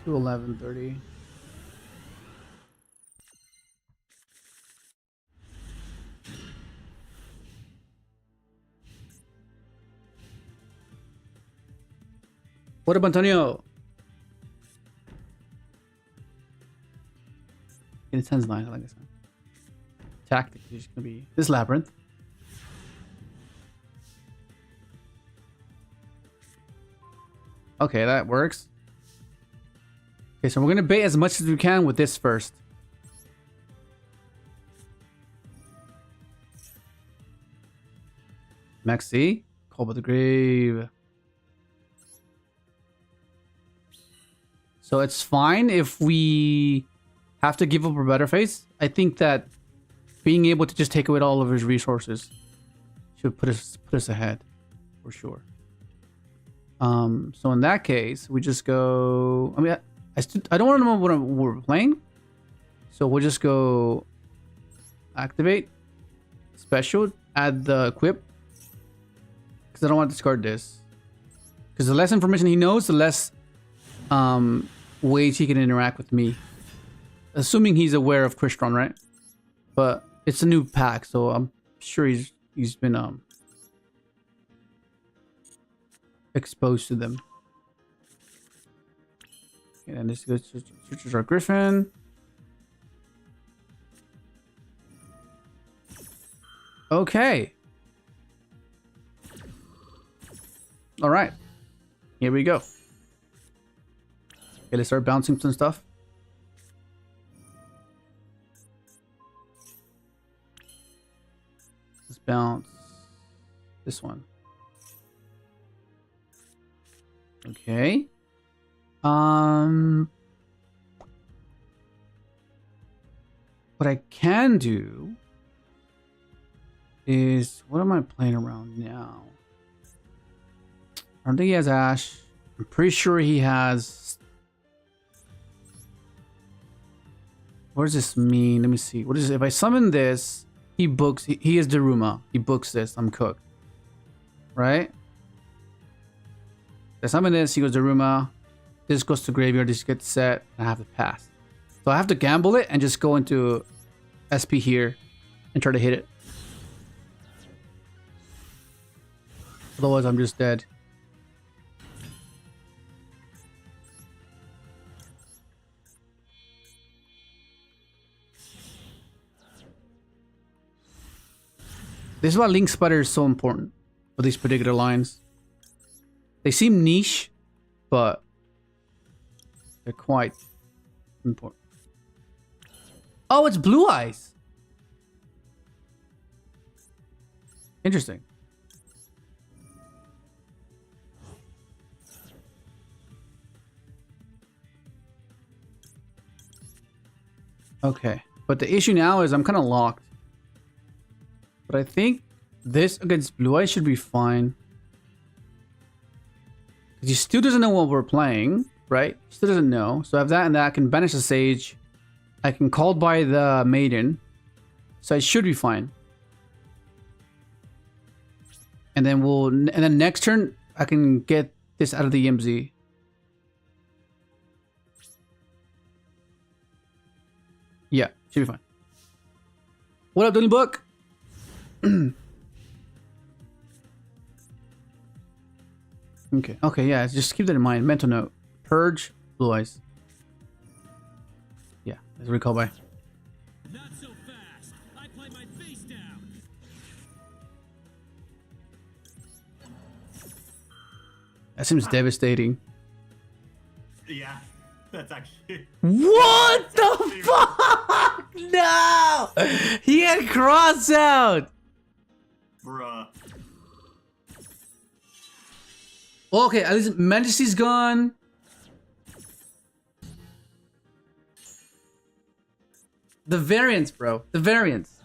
To 11:30. What up, Antonio? It sounds nice, like I said. Tactic is gonna be this labyrinth. Okay, that works. Okay, so we're gonna bait as much as we can with this first. Max C, Call by the Grave. So it's fine if we have to give up our better face. I think that being able to just take away all of his resources should put us ahead, for sure. So in that case, we just go. I mean, I don't want to know what we're playing, so we'll just go activate, special, add the equip, because I don't want to discard this. Because the less information he knows, the less ways he can interact with me. Assuming he's aware of Crystron, right? But it's a new pack, so I'm sure he's been exposed to them. And this goes to our Griffin. Okay. All right. Here we go. Okay, let's start bouncing some stuff. Let's bounce this one. Okay. What I can do is, what am I playing around now? I don't think he has Ash. I'm pretty sure he has. What does this mean? Let me see. What is it? If I summon this, he books. He is Daruma. He books this. I'm cooked. Right? If I summon this, he goes Daruma. This goes to graveyard. This gets set. I have to pass. So I have to gamble it and just go into SP here and try to hit it. Otherwise, I'm just dead. This is why Link Spider is so important for these particular lines. They seem niche, but they're quite important. Oh, it's Blue Eyes. Interesting. Okay, but the issue now is I'm kind of locked. But I think this against Blue Eyes should be fine. Because he still doesn't know what we're playing, right? He still doesn't know. So I have that and that. I can banish the Sage. I can call by the Maiden. So it should be fine. And then next turn, I can get this out of the EMZ. Yeah, should be fine. What up, Doodle Book? Okay, yeah, just keep that in mind. Mental note. Purge, Blue Eyes. Yeah, let's recall by. Not so fast. I play my face down. That seems devastating. Yeah, that's actually. What the fuck? No! He had cross out! Bruh. Okay, at least Majesty's gone. The variance, bro. The variance.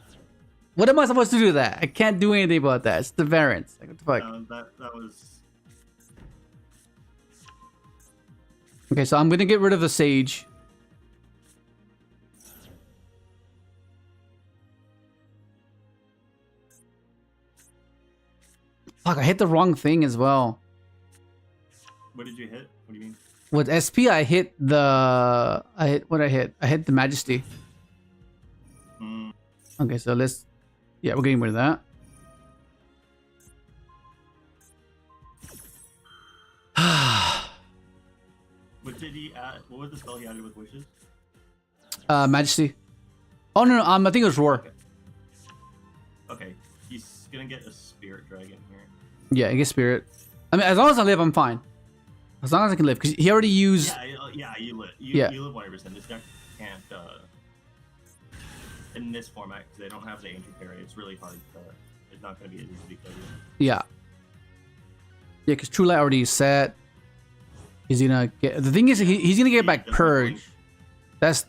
What am I supposed to do with that? I can't do anything about that. It's the variance. Like, what the fuck? That was. Okay, so I'm gonna get rid of the Sage. Fuck, I hit the wrong thing as well. What did you hit? What do you mean? With SP, I hit the... I hit the Majesty. Mm. Okay, so let's... Yeah, we're getting rid of that. What did he add? What was the spell he added with wishes? Majesty. Oh, no, I think it was Roar. Okay, he's gonna get a Spirit Dragon here. Yeah, I get Spirit. I mean, as long as I live, I'm fine. As long as I can live, because he already used... Yeah, you live. Yeah. You live 100%. This deck can't, in this format, because they don't have the Ancient Parry, it's really hard to... It's not going to be as easy to kill you. Yeah. Yeah, because True Light already is set. He's gonna get... The thing is, he's gonna get back Purge. That's...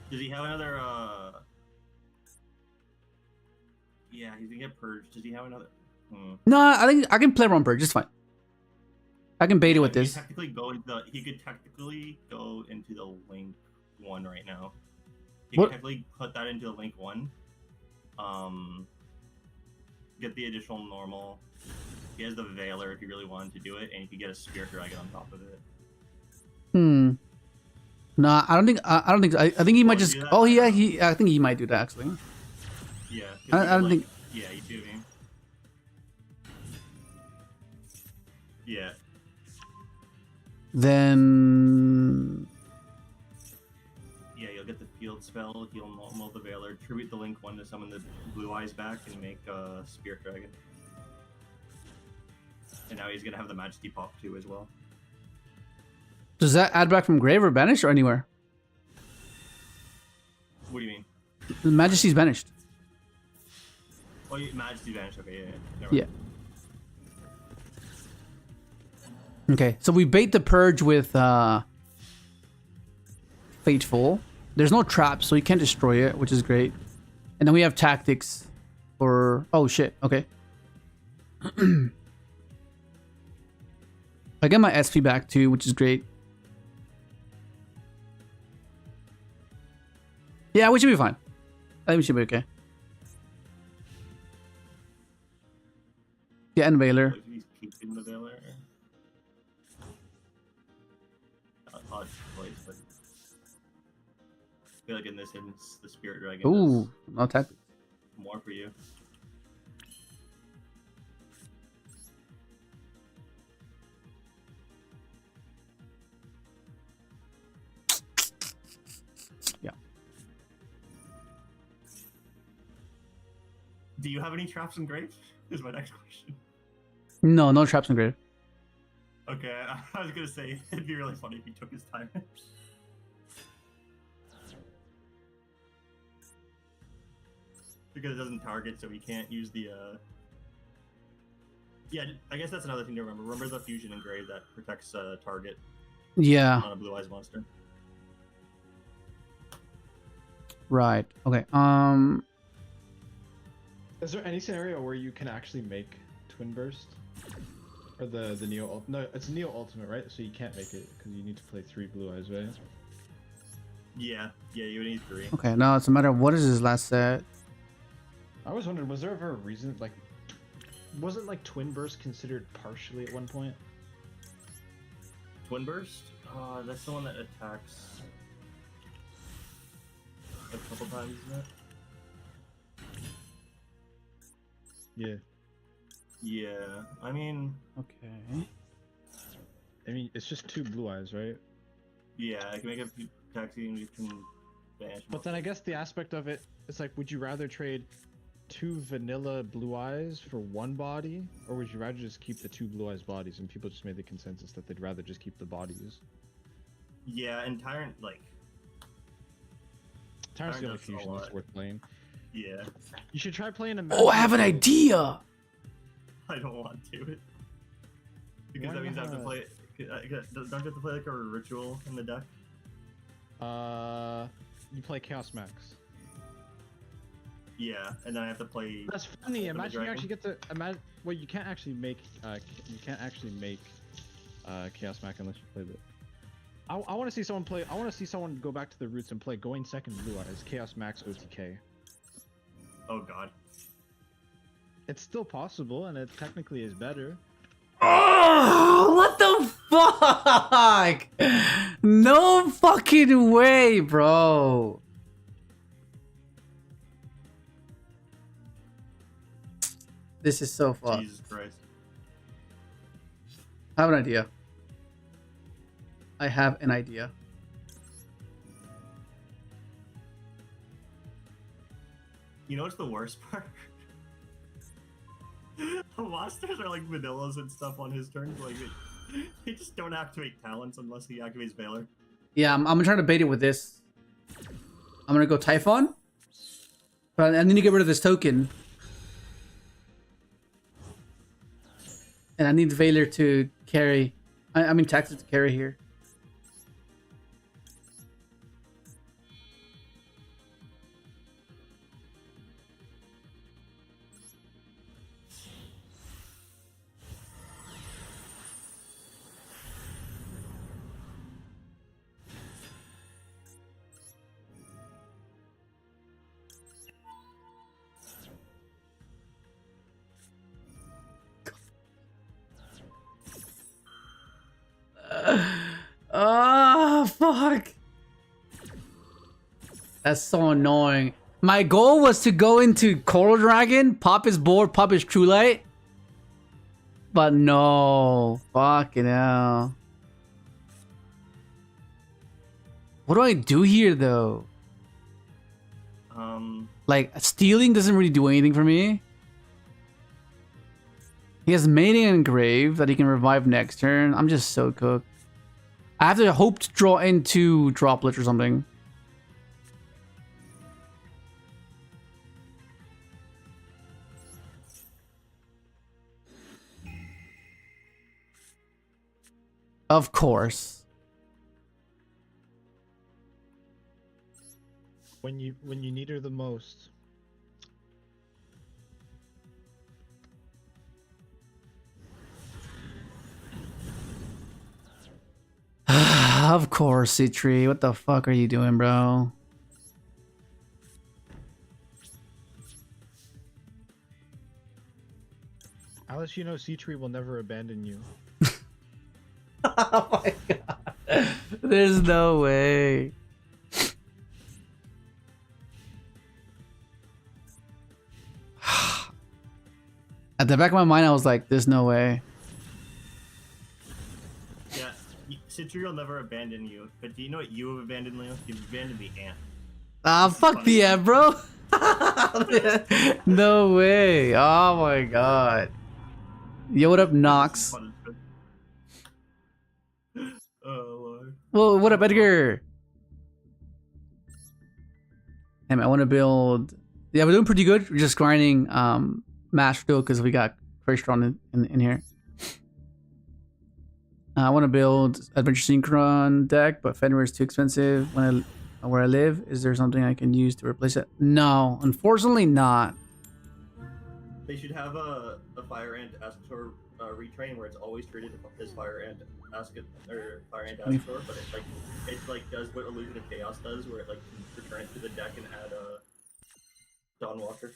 Does he have another, Yeah, he's gonna get Purge. Does he have another... No, I think I can play around Purge. It's fine. I can bait it with this. He could technically go into the Link 1 right now. He could technically put that into the Link 1. Get the additional normal. He has the Veiler if he really wanted to do it, and he could get a Spirit Dragon on top of it. Hmm. Nah, I don't think. I don't think. I think he might just. do that? Oh yeah, he. I think he might do that actually. Yeah. 'cause I he don't could, think. Yeah, you see what I mean? Yeah. Then. Yeah, you'll get the field spell, heal normal the Veiler, tribute the Link one to summon the Blue Eyes back, and make a Spirit Dragon. And now he's gonna have the Majesty pop too as well. Does that add back from grave or banished or anywhere? What do you mean? The Majesty's banished. Oh, Majesty vanished. Okay, yeah. Never Yeah. mind. Okay, so we bait the purge with Fateful. There's no trap, so you can't destroy it, which is great. And then we have tactics for. Oh shit. Okay. I get my SP back too, which is great. Yeah, we should be fine. I think we should be okay. Yeah, and Veiler. Like, he's keeping the Veiler. Odd place, but I feel like in this instance, the Spirit Dragon Ooh, does no tactics. more for you. Yeah. Do you have any traps in grave? Is my next question. No, no traps in grave. Okay, I was gonna say it'd be really funny if he took his time. Because it doesn't target, so he can't use the. Yeah, I guess that's another thing to remember. Remember the fusion engrave that protects target Yeah. on a blue eyes monster. Right. Okay. Is there any scenario where you can actually make Twin Burst? Or the Neo no, it's Neo Ultimate, right? So you can't make it because you need to play 3 Blue Eyes, right? Yeah, you would need 3. Okay. Now it's a matter of what is his last set. I was wondering, was there ever a reason like wasn't like Twin Burst considered partially at one point? Twin burst? That's the one that attacks a couple times, isn't it? Yeah. Yeah, I mean, Okay. I mean, it's just 2 Blue Eyes, right? yeah, I can make a few attacks and you can banish. But then I guess the aspect of it, it's like, would you rather trade 2 vanilla Blue Eyes for 1 body, or would you rather just keep the 2 Blue Eyes bodies? And people just made the consensus that they'd rather just keep the bodies. Yeah, and Tyrant, like, Tyrant's the only does a fusion that's lot. worth playing. yeah, You should try playing a. Oh, I have an idea. I don't want to. Because Why that means I have to not? play. Don't you have to play like a ritual in the deck? You play Chaos Max. Yeah, and then I have to play. That's funny. the Imagine you dragon. actually get to imagine. Well, you can't actually make. You can't actually make Chaos Max unless you play the. I want to see someone play. I want to see someone go back to the roots and play Going Second Blue Eyes Chaos Max OTK. Oh god. It's still possible, and it technically is better. Oh, what the fuck? No fucking way, bro. This is so fucked. Jesus Christ. I have an idea. I have an idea. You know what's the worst part? The monsters are like vanillas and stuff on his turn. Like they just don't activate talents unless he activates Veiler. Yeah, I'm gonna try to bait it with this. I'm gonna go Typhon. But I need to get rid of this token. And I need Veiler to carry. I mean, Taxes to carry here. Fuck. That's so annoying. My goal was to go into Coral Dragon, pop his board, pop his True Light. But no. Fucking hell. What do I do here though? Like, stealing doesn't really do anything for me. He has Mating Engraved that he can revive next turn. I'm just so cooked. I have to hope to draw into Droplet or something. Of course. When you need her the most. Of course, CITREE. What the fuck are you doing, bro? Alice, you know CITREE will never abandon you. Oh my god. There's no way. At the back of my mind, I was like, there's no way. Yeah, CITREE will never abandon you. But do you know what you have abandoned, Leo? You've abandoned the ant. Ah, fuck the ant, bro. No way. Oh my god. Yo, what up, Nox? Oh, Lord. Well, what up, Edgar? Damn, I want to build... Yeah, we're doing pretty good. We're just grinding Master Duel because we got Crystron in here. I want to build Adventure Synchron deck, but Fenrir is too expensive where I live. Is there something I can use to replace it? No, unfortunately not. They should have a Fire Ant Ascator retrain where it's always treated as Fire Ant Ascator, but it does what Illusion of Chaos does, where it like returns to the deck and add a Dawnwalker.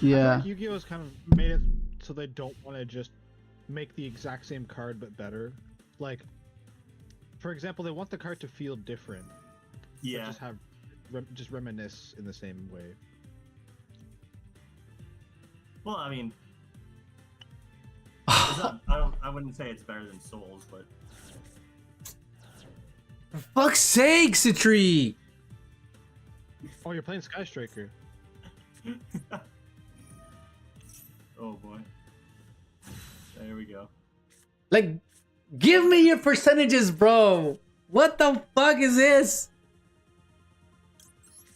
Yeah. I think Yugioh has kind of made it so they don't want to just make the exact same card but better. Like, for example, they want the card to feel different. Yeah. Just have just reminisce in the same way. Well, I mean, I wouldn't say it's better than Souls, but For fuck's sake, CITREE! Oh, you're playing Sky Striker. oh boy. There we go. Like, give me your percentages, bro! What the fuck is this?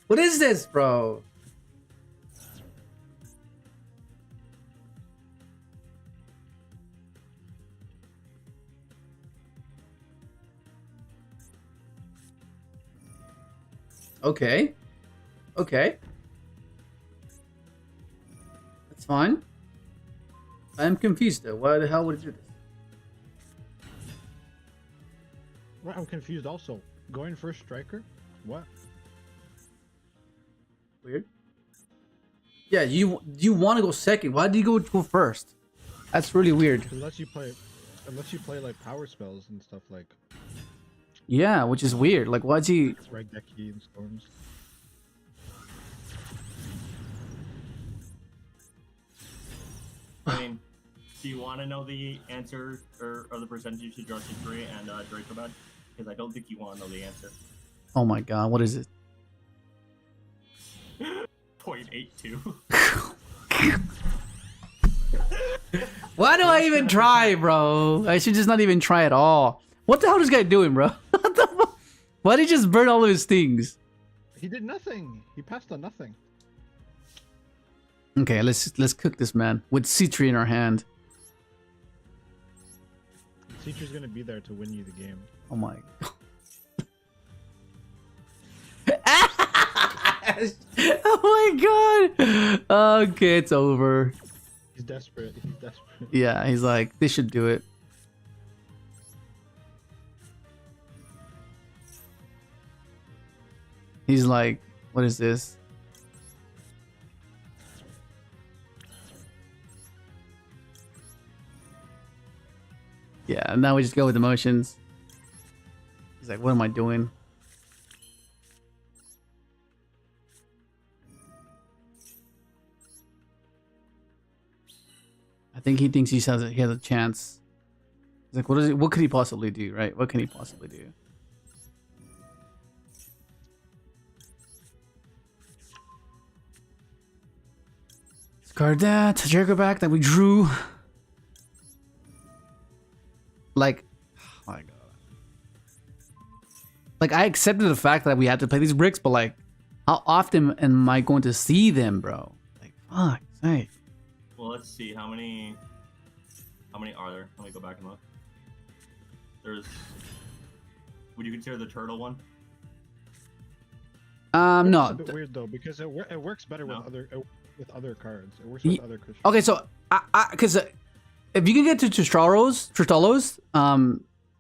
What is this, bro? Okay. Okay. That's fine. I'm confused though. Why the hell would you do this? Right, I'm confused also. Going first striker? What? Weird. Yeah, you want to go second. Why do you go first? That's really weird. Unless you play like power spells and stuff like Yeah, which is weird. Like, why'd he... Raigeki and Storms. I mean, do you want to know the answer or the percentage to draw CITREE and Dracobad? Because I don't think you want to know the answer. Oh my god, what is it? 0.82. Why do I even try, bro? I should just not even try at all. What the hell is this guy doing, bro? What the fuck? Why did he just burn all of his things? He did nothing. He passed on nothing. Okay, let's cook this man with CITREE in our hand. CITREE's gonna be there to win you the game. Oh my oh my god! Okay, it's over. He's desperate. He's desperate. Yeah, he's like, they should do it. He's like, what is this? Yeah, now we just go with emotions. He's like, what am I doing? I think he thinks he has a chance. He's like, what could he possibly do, right? What can he possibly do? Discard that. Jericho back that we drew. Like, oh my god. Like, I accepted the fact that we had to play these bricks, but like, how often am I going to see them, bro? Like, fuck, sake. Well, let's see how many are there? Let me go back and look. There's. Would you consider the turtle one? No. It's a bit weird though because it works better No. with other cards. It works with other Crystron. Okay, so because if you can get to Tristalos,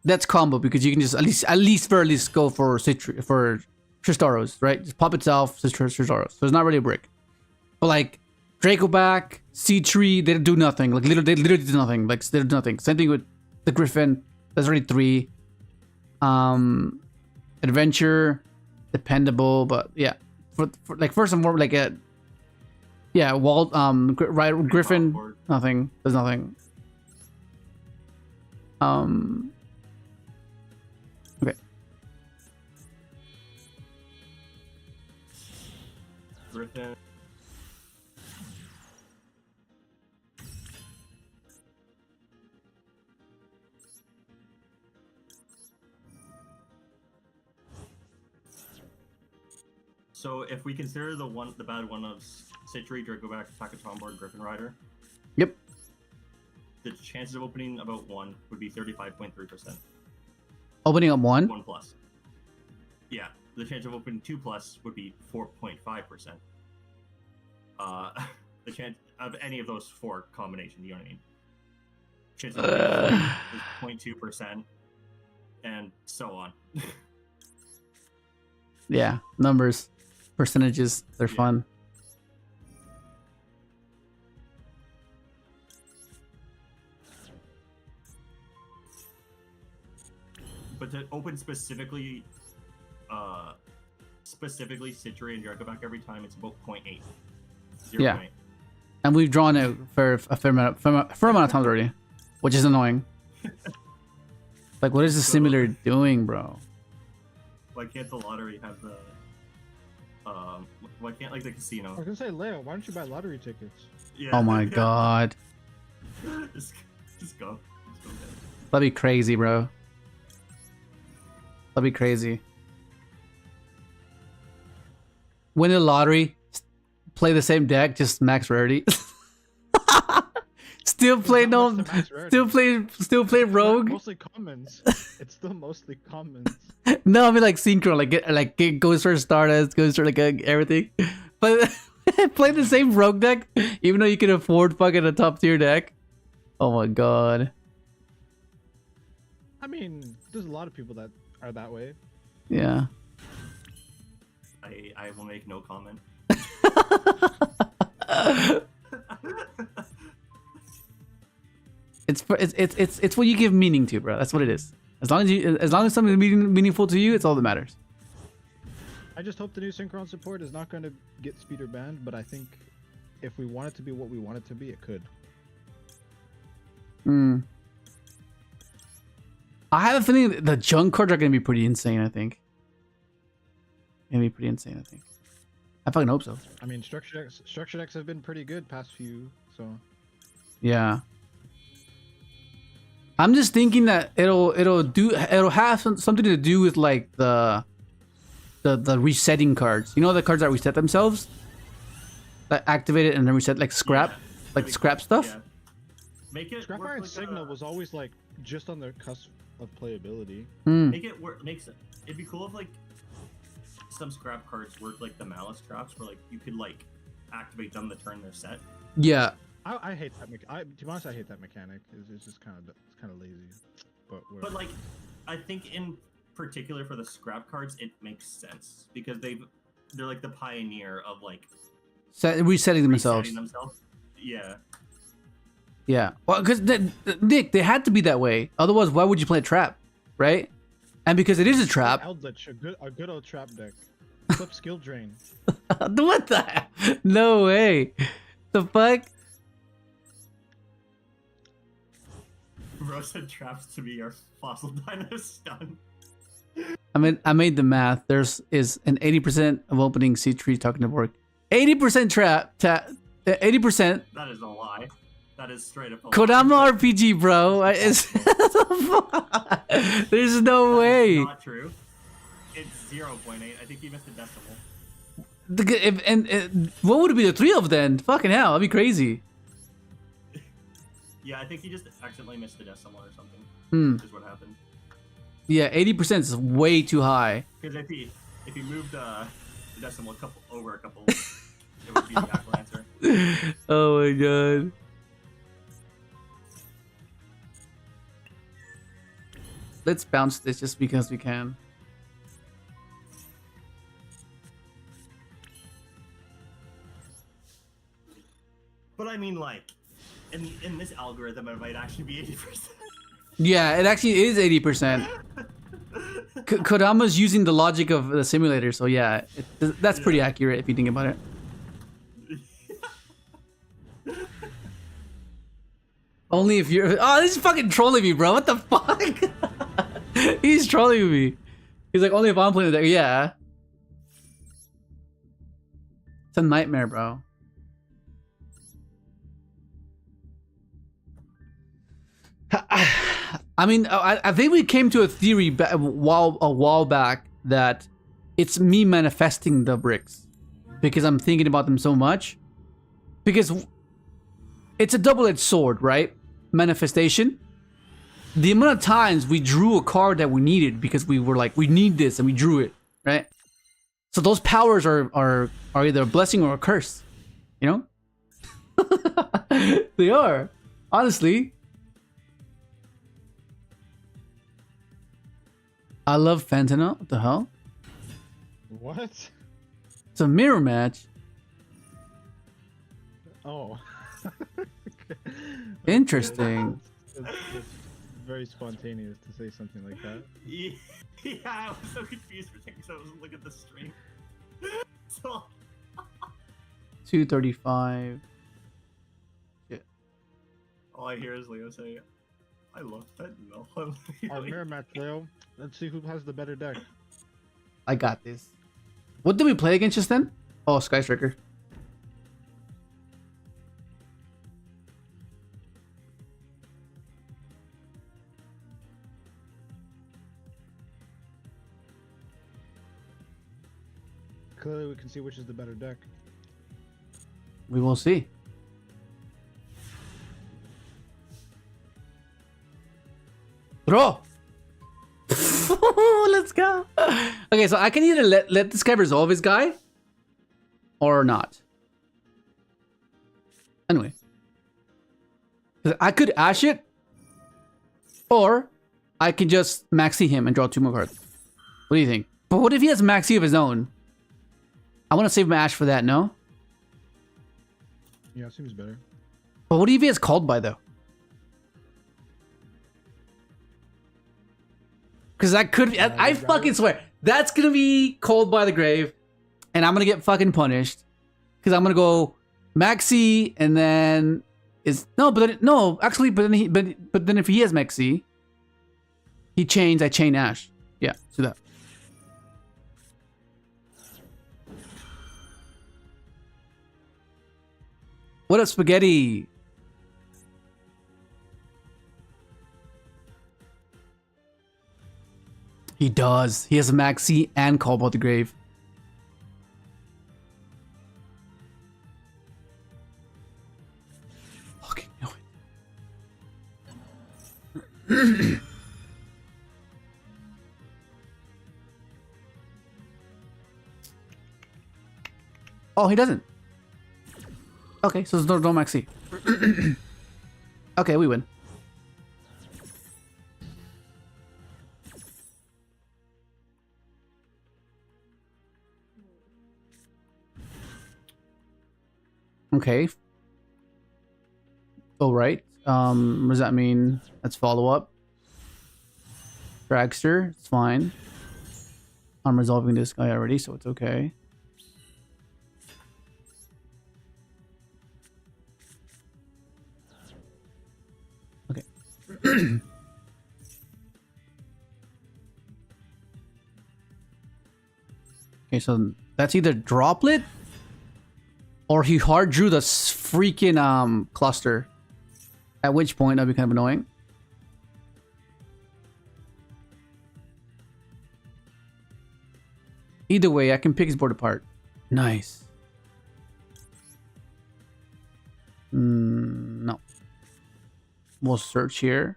that's combo because you can just at least go for Tristaros, right? Just pop itself, Tristaros. So it's not really a brick. But like Draco back, CITREE, they do nothing. Like they literally do nothing. Like they do nothing. Same thing with the Griffin. That's already 3. Adventure, dependable, but yeah. For like first and foremost, like Walt, Griffin, nothing. There's nothing. Okay. Griffin. So if we consider the bad one of CITREE, Dracoback, Takatomboard, Griffin Rider. Yep. The chances of opening about 1 would be 35.3%. Opening up 1? 1 plus. Yeah. The chance of opening 2 plus would be 4.5%. The chance of any of those 4 combination, you know what I mean? Chance of opening is 0.2%, and so on. Yeah, numbers, percentages, they're fun. But to open specifically CITREE and Dracoback every time, it's about 0.8. 0.8. Yeah. And we've drawn it for a fair amount of times already, which is annoying. Like, what is the simulator doing, bro? Why can't the lottery have the why can't like the casino? I was gonna say, Leo, why don't you buy lottery tickets? Yeah. Oh my god. Just go. Just go get it. That'd be crazy, bro. That'd be crazy. Win the lottery, play the same deck, just max rarity. Still play still play rogue. Mostly commons. It's still mostly commons. No, I mean like synchro, like goes for Stardust, goes for like everything. But play the same rogue deck, even though you can afford fucking a top tier deck. Oh my god. I mean, there's a lot of people that are that way. Yeah. I will make no comment. It's what you give meaning to, bro. That's what it is. As long as something is meaningful to you, it's all that matters. I just hope the new Synchron support is not going to get speeder banned, but I think if we want it to be what we want it to be, it could. I have a feeling the junk cards are gonna be pretty insane. I think. Gonna be pretty insane. I think. I fucking hope so. I mean, structure decks have been pretty good past few, so. Yeah. I'm just thinking that it'll have something to do with like the resetting cards. You know, the cards that reset themselves, that activate it and then reset, like scrap, scrap stuff. Yeah. Make it Scrapfire and Signal was always like just on the cusp of playability. Make it work. It'd be cool if like some scrap cards work like the malice traps, where like you could like activate them the turn they're set. Yeah. I hate that to be honest, I hate that mechanic. It's just kind of lazy. But like, I think in particular for the scrap cards, it makes sense because they're like the pioneer of like resetting themselves. Yeah. Yeah. Well, because Nick, they had to be that way. Otherwise, why would you play a trap, right? And because it is a trap. Eldritch, a good old trap deck. Flip skill drain. What the heck? No way. The fuck? Bro said traps to be our fossil dino stun. I made the math. Is an 80% of opening CITREE token to work. 80% trap. 80%. That is a lie. That is straight up a lie. Kodama RPG, bro. There's no way. Not true. It's 0.8. I think you missed a decimal. What would it be the 3 of then? Fucking hell, that'd be crazy. Yeah, I think he just accidentally missed a decimal or something. Is what happened. Yeah, 80% is way too high. Because if he moved the decimal over a couple, it would be the actual answer. Oh my god. Let's bounce this just because we can. But I mean, like, in this algorithm, it might actually be 80%. Yeah, it actually is 80%. Kodama's using the logic of the simulator, so yeah, that's pretty accurate if you think about it. Only if you're... Oh, this is fucking trolling me, bro. What the fuck? He's trolling me. He's like, only if I'm playing the deck. Yeah. It's a nightmare, bro. I mean, I think we came to a theory a while back that it's me manifesting the bricks because I'm thinking about them so much. Because it's a double-edged sword, right? Manifestation. The amount of times we drew a card that we needed because we were like, we need this, and we drew it, right? So those powers are either a blessing or a curse, you know? They are, honestly. I love Fentanyl. What the hell? What? It's a mirror match. Oh. Interesting. It's very spontaneous to say something like that. Yeah, I was so confused for a second, so I wasn't looking at the stream. So 235. Shit. all I hear is Leo say, "I love fentanyl." Our mirror match, Leo. Let's see who has the better deck. I got this. What did we play against just then? Oh, Sky Striker. Clearly, we can see which is the better deck. We will see. Throw! Let's go! Okay, so I can either let this guy resolve his guy or not. Anyway. I could Ash it, or I can just Maxi him and draw 2 more cards. What do you think? But what if he has Maxi of his own? I want to save my Ash for that, no? Yeah, seems better. But what if he has Called By, though? Because that could be... I fucking swear. That's going to be Called By the Grave. And I'm going to get fucking punished. Because I'm going to go Maxi and then... No, but then... No, actually, but then if he has Maxi... He chains, I chain Ash. Yeah, do that. What up, Spaghetti? He does. He has Maxi and Call By the Grave. Fucking knew it. Oh, he doesn't. Okay, so there's no Maxi. Okay, we win. Okay. All right. What does that mean? Let's follow up. Dragster, it's fine. I'm resolving this guy already, so it's okay. Okay. Okay, so that's either droplet or he hard drew the freaking cluster. At which point that'd be kind of annoying. Either way, I can pick his board apart. Nice. No. We'll search here.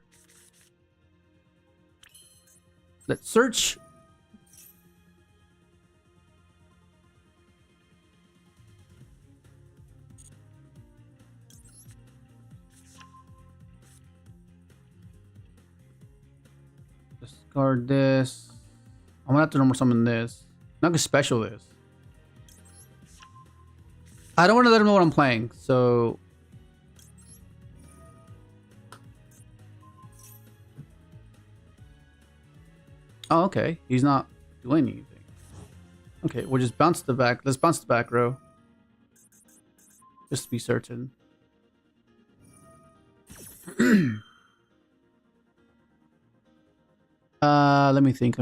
Let's search. Discard this. I'm gonna have to normal summon this. I'm not gonna special this. I don't want to let him know what I'm playing, so. Oh, okay. He's not doing anything. Okay, we'll just bounce the back. Let's bounce the back row. Just to be certain. Let me think.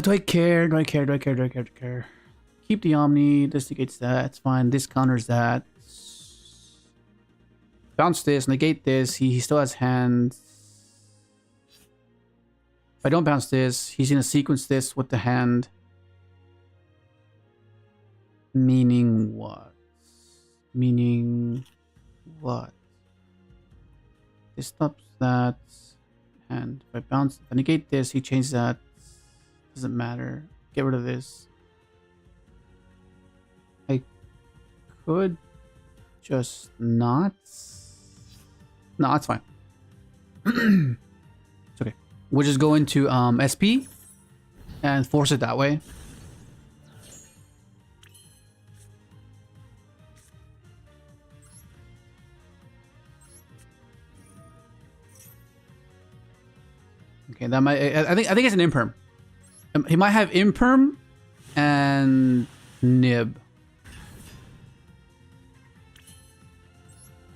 Do I care? Keep the Omni. This negates that. It's fine. This counters that. Bounce this. Negate this. He still has hands. If I don't bounce this, he's gonna sequence this with the hand. Meaning what? This stops that. And if I negate this, he changes that. Doesn't matter. Get rid of this. I could just not. No, it's fine. It's okay. We'll just go into SP and force it that way. Okay, that might. I think it's an imperm. He might have imperm and nib.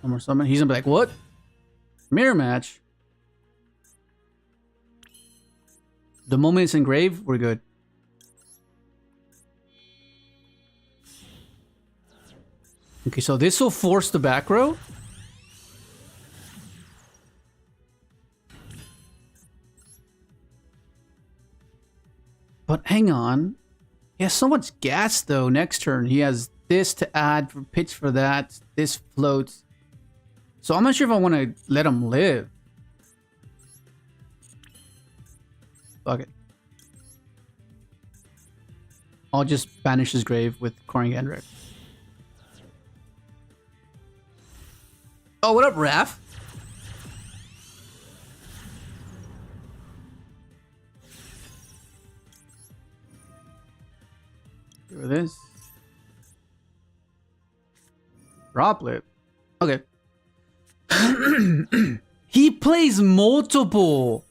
One more summon. He's gonna be like, what? Mirror match. The moment it's engraved, we're good. Okay, so this will force the back row. But hang on. He has so much gas though. Next turn, he has this to add for pitch for that. This floats. So I'm not sure if I want to let him live. Fuck it. I'll just banish his grave with Korrigan. Oh, what up, Raph? Do this. Droplet. Okay. He plays multiple.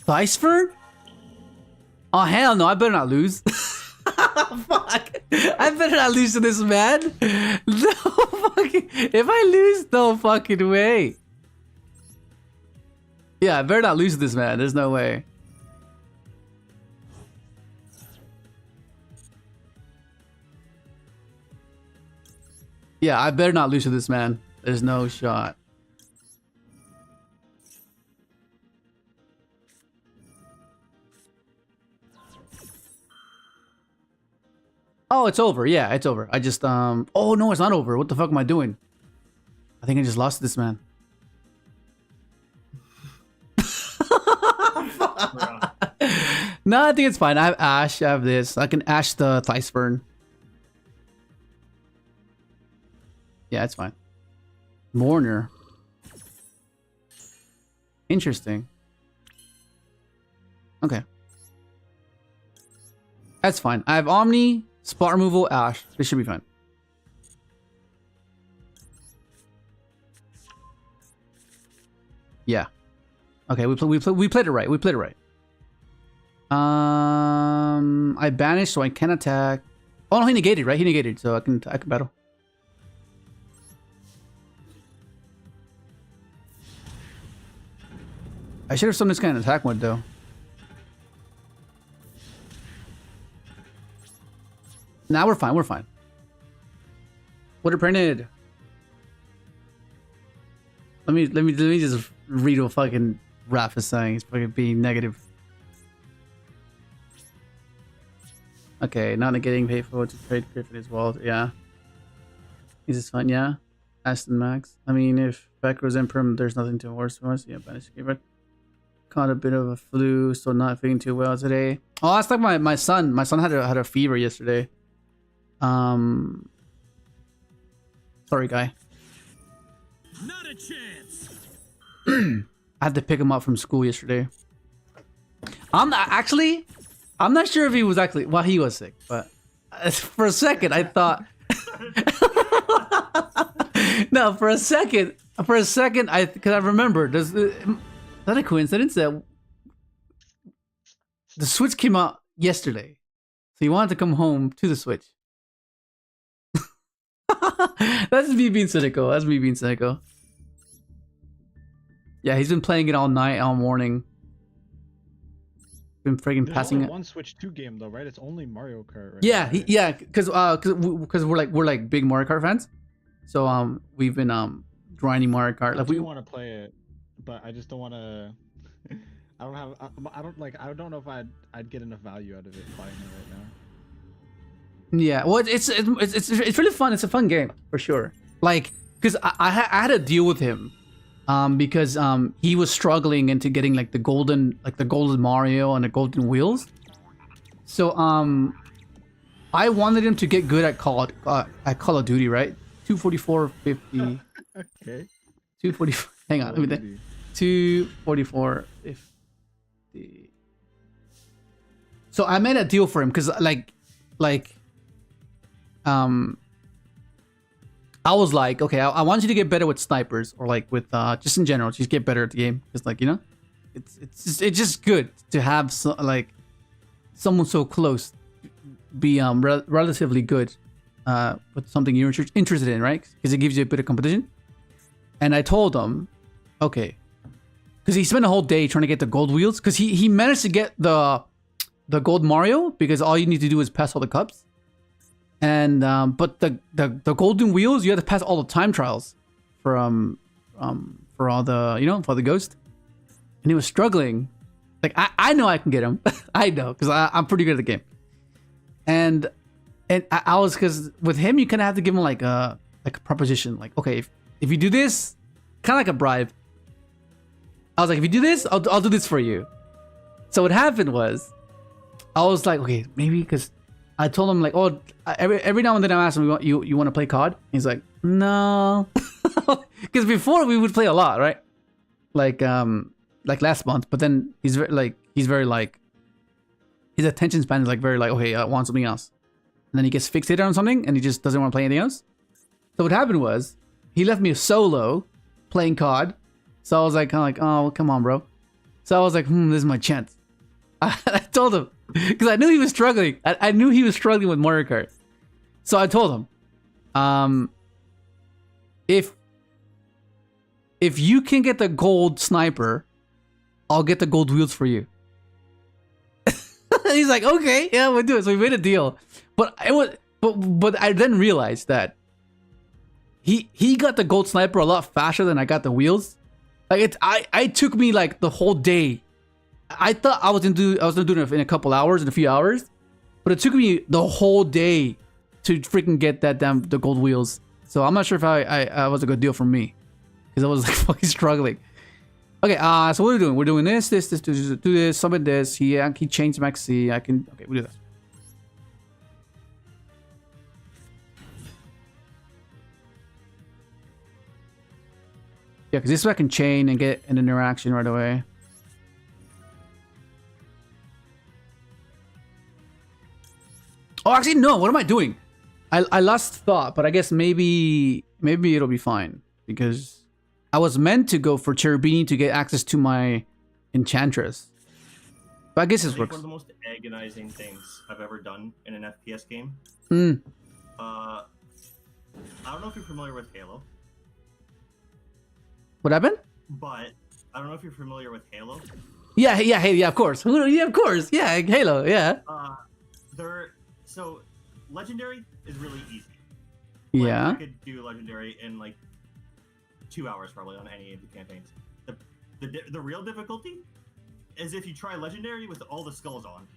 Viceford? Oh hell no, I better not lose. Fuck. I better not lose to this man. No fucking. If I lose, no fucking way. Yeah, I better not lose to this man. There's no way. Yeah, I better not lose to this man. There's no shot. Oh, it's over. Yeah, it's over. I just, oh no, it's not over. What the fuck am I doing? I think I just lost this man. No, I think it's fine. I have Ash. I have this. I can Ash the Thiceburn. Yeah, it's fine. Mourner. Interesting. Okay. That's fine. I have Omni, spot removal, Ash. This should be fine. Yeah. Okay, we played it right. We played it right. I banished, so I can attack. Oh no, he negated, right? He negated, so I can battle. I should have summoned this guy in attack mode though. Now we're fine. We're fine. What are printed? Let me just read what fucking Raph is saying. He's fucking being negative. Okay, not negating faithful to trade Griffin as well. Yeah. Is this fun? Yeah. Aston Max. I mean, if Beck was Imperm, there's nothing to worse for us. Yeah, banish favorite. Caught a bit of a flu, so not feeling too well today. Oh, that's like my son. My son had a fever yesterday. Sorry, guy. Not a chance. I had to pick him up from school yesterday. I'm not sure if he was actually. Well, he was sick, but for a second I thought. No, for a second, because I remembered. Is that a coincidence that the Switch came out yesterday, so he wanted to come home to the Switch. That's me being cynical. That's me being cynical. Yeah, he's been playing it all night, all morning. Been freaking passing only it. one Switch 2 game though, right? It's only Mario Kart, right? Yeah, right? yeah, because we're like big Mario Kart fans, so we've been grinding Mario Kart. Like I we want to play it, but I just don't want to. I don't know if I'd get enough value out of it playing it right now. Yeah, well, it's really fun. It's a fun game for sure. Like, because I had to deal with him, because he was struggling into getting like the golden Mario and the golden wheels. So I wanted him to get good at Call of Duty, right? 244.50. Okay. 244. Hang on, let me think. 244.50. So I made a deal for him because I was like, okay, I want you to get better with snipers, or like with just in general, just get better at the game. Because like, you know, it's just good to have someone so close be relatively good with something you're interested in, right? Because it gives you a bit of competition. And I told him, okay, because he spent a whole day trying to get the gold wheels, because he managed to get the gold Mario, because all you need to do is pass all the cups. And but the golden wheels, you have to pass all the time trials for all the, you know, for the ghost. And he was struggling. Like I know I can get him. I know, because I'm pretty good at the game. And I was, because with him you kind of have to give him like a proposition, like, okay, if you do this, kind of like a bribe. I was like, if you do this, I'll do this for you. So what happened was, I was like, okay, maybe, because I told him like, oh, every now and then I asked him, you want to play COD? He's like, no, because before we would play a lot, right? Like last month, but then he's very his attention span is like very like, okay, I want something else, and then he gets fixated on something and he just doesn't want to play anything else. So what happened was, he left me solo playing COD. So I was like, kind of like, oh, come on, bro. So I was like, this is my chance. I told him, because I knew he was struggling. I knew he was struggling with Mario Kart. So I told him, if you can get the gold sniper, I'll get the gold wheels for you. He's like, okay, yeah, we'll do it. So we made a deal. But I then realized that he got the gold sniper a lot faster than I got the wheels. Like it took me like the whole day. I thought I was gonna do it in a couple hours, in a few hours, but it took me the whole day to freaking get the gold wheels. So I'm not sure if I was a good deal for me, because I was like fucking struggling. Okay, so what are we doing? We're doing this, do this, summon this. He changed MAXX C. Okay, we do this. Yeah, because this way I can chain and get an interaction right away. Oh, actually, no. What am I doing? I lost thought, but I guess maybe it'll be fine because I was meant to go for Cherubini to get access to my Enchantress. But I guess I this think works. one of the most agonizing things I've ever done in an FPS game. Mm. I don't know if you're familiar with Halo, What happened? but I don't know if you're familiar with Halo. Yeah, of course. Yeah, of course. Yeah, Halo, yeah. So legendary is really easy. Like, Yeah. I could do legendary in like 2 hours probably on any of the campaigns. The real difficulty is if you try legendary with all the skulls on,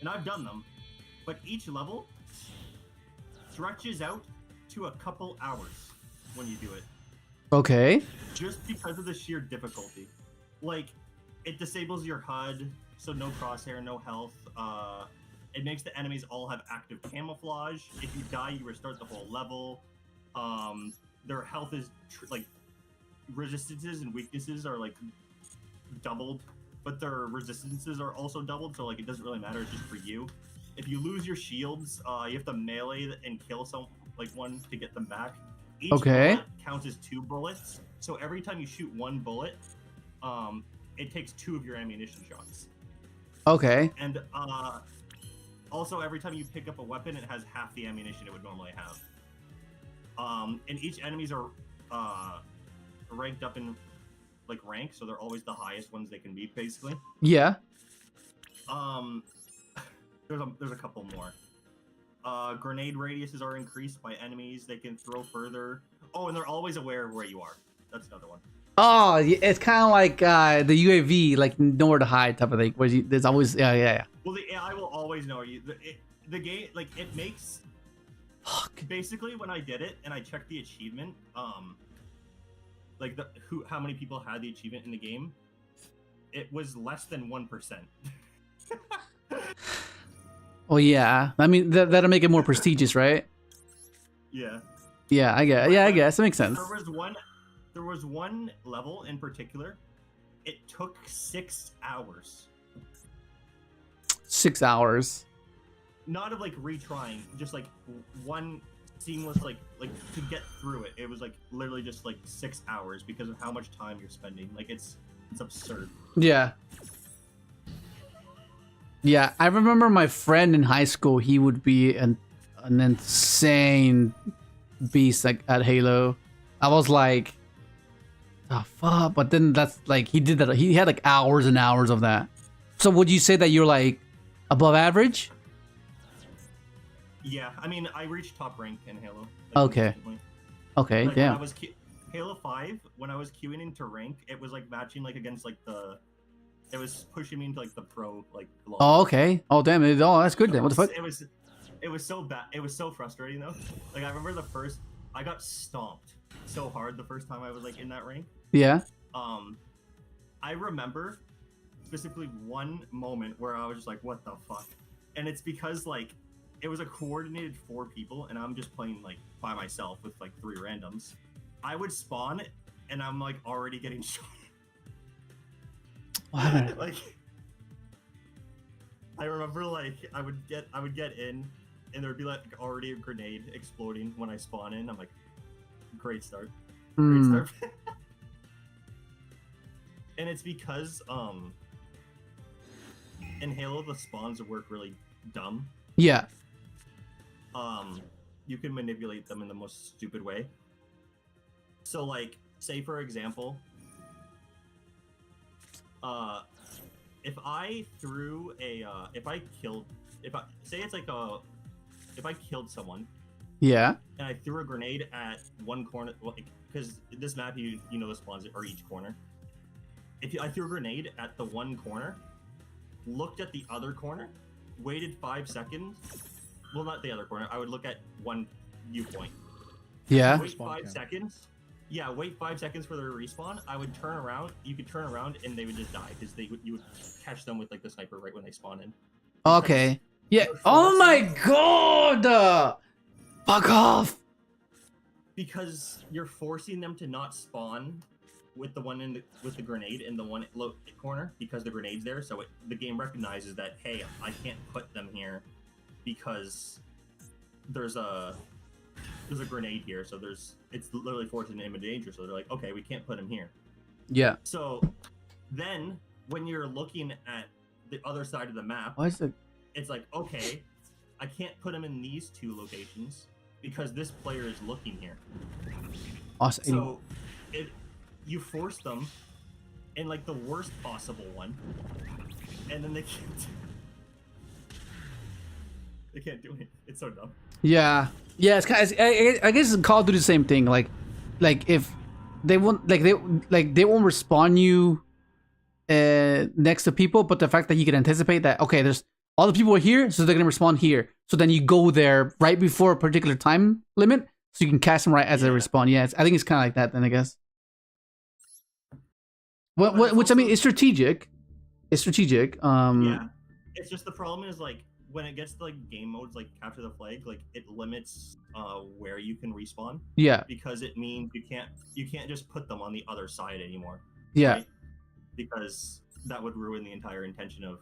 and I've done them, but each level stretches out to a couple hours when you do it, Okay. just because of the sheer difficulty. Like, it disables your HUD, so no crosshair, no health. It makes the enemies all have active camouflage. If you die, you restart the whole level. Their health is like resistances and weaknesses are like doubled, but their resistances are also doubled. So like it doesn't really matter. It's just for you. If you lose your shields, you have to melee and kill one to get them back. Each Okay. bullet counts as 2 bullets. So every time you shoot 1 bullet, it takes 2 of your ammunition shots. Okay. And also, every time you pick up a weapon, it has half the ammunition it would normally have. And each enemies are ranked up in like rank, so they're always the highest ones they can be, basically. Yeah. There's a couple more. Grenade radiuses are increased by enemies. They can throw further. Oh, and they're always aware of where you are. That's another one. Oh, it's kind of like the UAV, like nowhere to hide type of thing. Where there's always yeah. Well, the AI will always know you. The game, like, it makes. Fuck. Basically, when I did it and I checked the achievement, like how many people had the achievement in the game, it was less than 1%. Oh yeah. I mean that'll make it more prestigious, right? Yeah. Yeah, I guess that makes sense. There was one level in particular. It took 6 hours. 6 hours. Not of like retrying, just like one seamless like to get through it. It was like literally just like 6 hours because of how much time you're spending. Like it's absurd. Yeah. Yeah, I remember my friend in high school. He would be an insane beast like at Halo. I was like, oh fuck! But then that's like he did that. He had like hours and hours of that. So would you say that you're like above average? Yeah, I mean, I reached top rank in Halo. Okay. Consistently. Okay, Like, yeah. When I was Halo 5, when I was queuing into rank, it was like matching like against like it was pushing me into like the pro like. Lobby. Oh, okay. Oh, damn it. Oh, that's good then. What the fuck? It was so bad. It was so frustrating though. Like I remember I got stomped so hard the first time I was like in that rank. Yeah. I remember specifically one moment where I was just like, what the fuck? And it's because like it was a coordinated 4 people and I'm just playing like by myself with like 3 randoms. I would spawn and I'm like already getting shot. What? Like I remember like I would get in and there'd be like already a grenade exploding when I spawn in. I'm like, great start. Great start. And it's because in Halo the spawns work really dumb. Yeah. You can manipulate them in the most stupid way. So like, say for example, if I threw if I killed someone. Yeah. And I threw a grenade at one corner, because this map you know the spawns are each corner. I threw a grenade at the one corner, looked at the other corner, waited 5 seconds. Well, not the other corner. I would look at one viewpoint. Yeah. Wait 5 seconds. Yeah, wait 5 seconds for their respawn. I would turn around. You could turn around and they would just die because you would catch them with like the sniper right when they spawn in. Okay. Yeah. Oh my god! Fuck off! Because you're forcing them to not spawn with the one with the grenade in the one corner because the grenade's there. So the game recognizes that, hey, I can't put them here because there's a grenade here, so it's literally forcing him into danger. So they're like, okay, we can't put him here. Yeah. So then when you're looking at the other side of the map, Why is it? it's like, okay, I can't put him in these two locations because this player is looking here. Awesome. So you force them in like the worst possible one, and then they can't do it. It's so dumb. Yeah. Yeah. It's kind of, I guess it's Call of Duty the same thing. Like if they won't they won't respawn you next to people, but the fact that you can anticipate that, okay, there's all the people are here, so they're gonna respawn here. So then you go there right before a particular time limit, so you can cast them right as they respawn. Yeah, I think it's kind of like that then, I guess. Which I mean, it's strategic. It's strategic. Yeah. It's just the problem is like when it gets to like game modes like capture the flag, like it limits where you can respawn. Yeah. Because it means you can't just put them on the other side anymore. Yeah. Right? Because that would ruin the entire intention of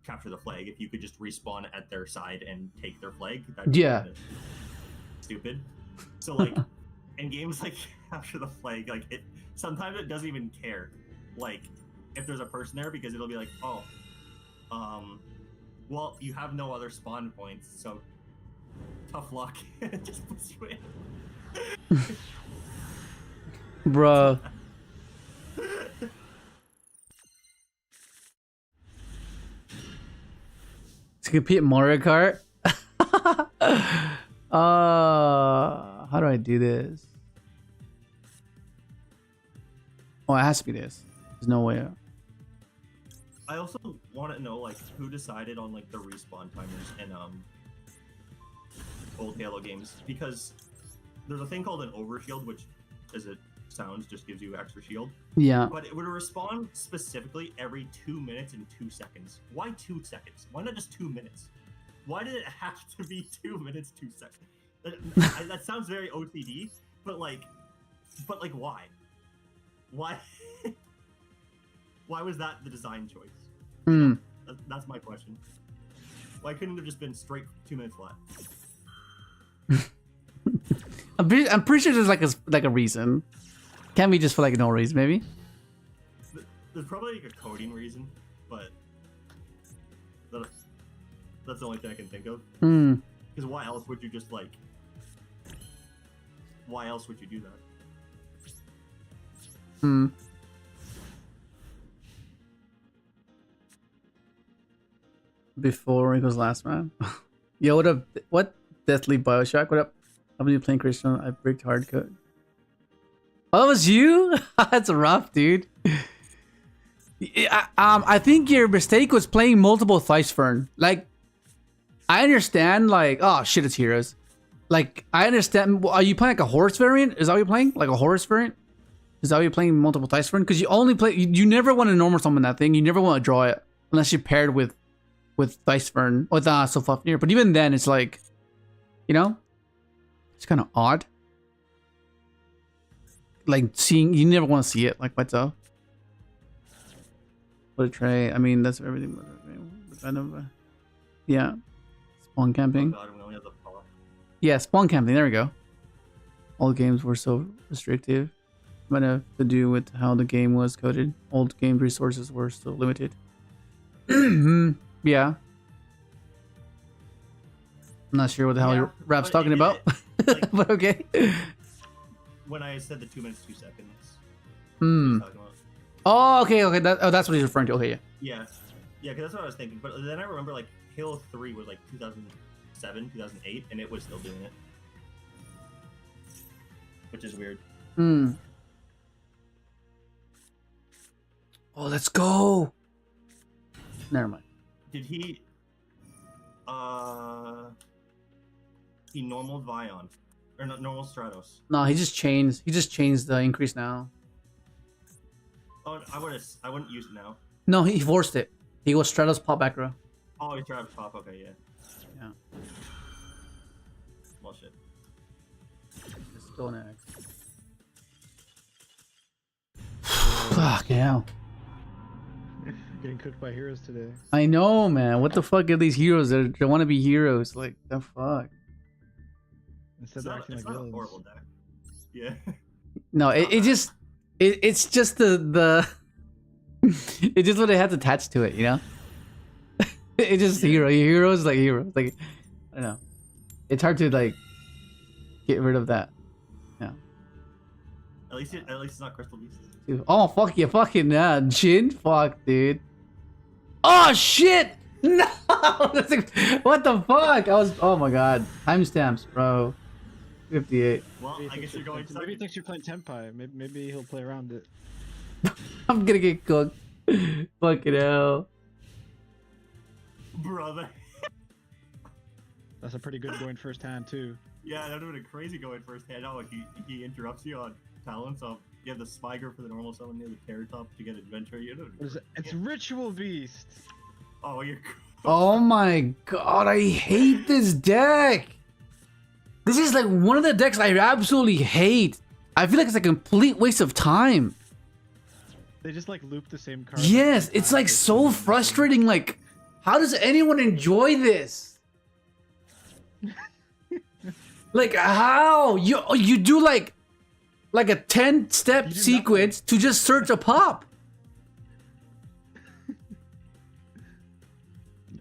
capture the flag. If you could just respawn at their side and take their flag, that'd be kind of stupid. So like in games like capture the flag, like sometimes it doesn't even care like if there's a person there, because it'll be like, oh, well, you have no other spawn points, so tough luck. It just puts you in. Bruh. To compete in Mario Kart? How do I do this? Oh, it has to be this. There's no way. I also want to know like who decided on like the respawn timers in old Halo games, because there's a thing called an overshield, which, as it sounds, just gives you extra shield. Yeah. But it would respawn specifically every 2 minutes and 2 seconds. Why 2 seconds? Why not just 2 minutes? Why did it have to be 2 minutes, 2 seconds? That sounds very OCD, but like why? Why? Why was that the design choice? Hmm. That's my question. Why couldn't it have just been straight 2 minutes flat? I'm pretty sure there's like a reason. Can't be just for like no reason, maybe. There's probably like a coding reason, but that's the only thing I can think of. Hmm. Because why else would you just like? Why else would you do that? Hmm. Before Rico's last man. Yo, what up? What? Deathly Bioshock? What up? I've been playing Crystron. I bricked hard code. Oh, that was you? That's rough, dude. I think your mistake was playing multiple Thicefern. Like, I understand, like, oh shit, it's heroes. Like, I understand. Are you playing like a Horus variant? Is that what you're playing? Like a Horus variant? Is that what you're playing multiple Thicefern? Because you only play, you never want to normal summon that thing. You never want to draw it unless you're paired with Thicefern, with Sylfafnir. But even then, it's like, you know, it's kind of odd. Like seeing, you never want to see it like myself. What a tray. I mean, that's everything. Kind of, yeah. Spawn camping. Oh God, we only have the power. Yeah, spawn camping. There we go. All games were so restrictive. Might have to do with how the game was coded. Old game resources were still limited. Yeah. I'm not sure what the hell your rap's talking about, like, but okay. When I said the 2 minutes, 2 seconds. Hmm. Oh, okay. That's what he's referring to. Okay, yeah. Yeah, because that's what I was thinking. But then I remember like Halo 3 was like 2007, 2008, and it was still doing it, which is weird. Hmm. Oh, let's go. Never mind. Did he? He normal Vion, or not normal Stratos? No, he just changed. He just changed the increase now. Oh, I wouldn't use it now. No, he forced it. He goes Stratos pop back row. Oh, he tried to pop. Okay, yeah. Yeah. Well, shit. Let's go next. Fuck yeah. Getting cooked by heroes today. I know, man. What the fuck are these heroes? They want to be heroes. Like, the fuck? Instead It's of not, acting it's like not a villains. horrible deck. Yeah. No, it's just the it's just what it has attached to it, you know? It's just heroes like heroes. Like, I don't know. It's hard to like get rid of that. Yeah. At least it's not Crystal Beast. Oh fuck you, fucking Jin. Fuck, dude. Oh shit! No! What the fuck? Oh my god. Timestamps, bro. 58. Well, I guess you're going. Maybe he thinks you're playing Tenpai. Maybe he'll play around it. I'm gonna get cooked. Fucking hell. Brother. That's a pretty good going first hand too. Yeah, that would have been a crazy going first hand. Oh, he interrupts you on talent, so you have the Spiger for the normal summon near the Terror Top to get adventure. You know. What is it? It's Ritual Beast. Oh, you're. Oh my god, I hate this deck. This is like one of the decks I absolutely hate. I feel like it's a complete waste of time. They just like loop the same card. Yes, it's like so frustrating. Like, how does anyone enjoy this? Like, how? You do like a 10-step sequence to just search a pop.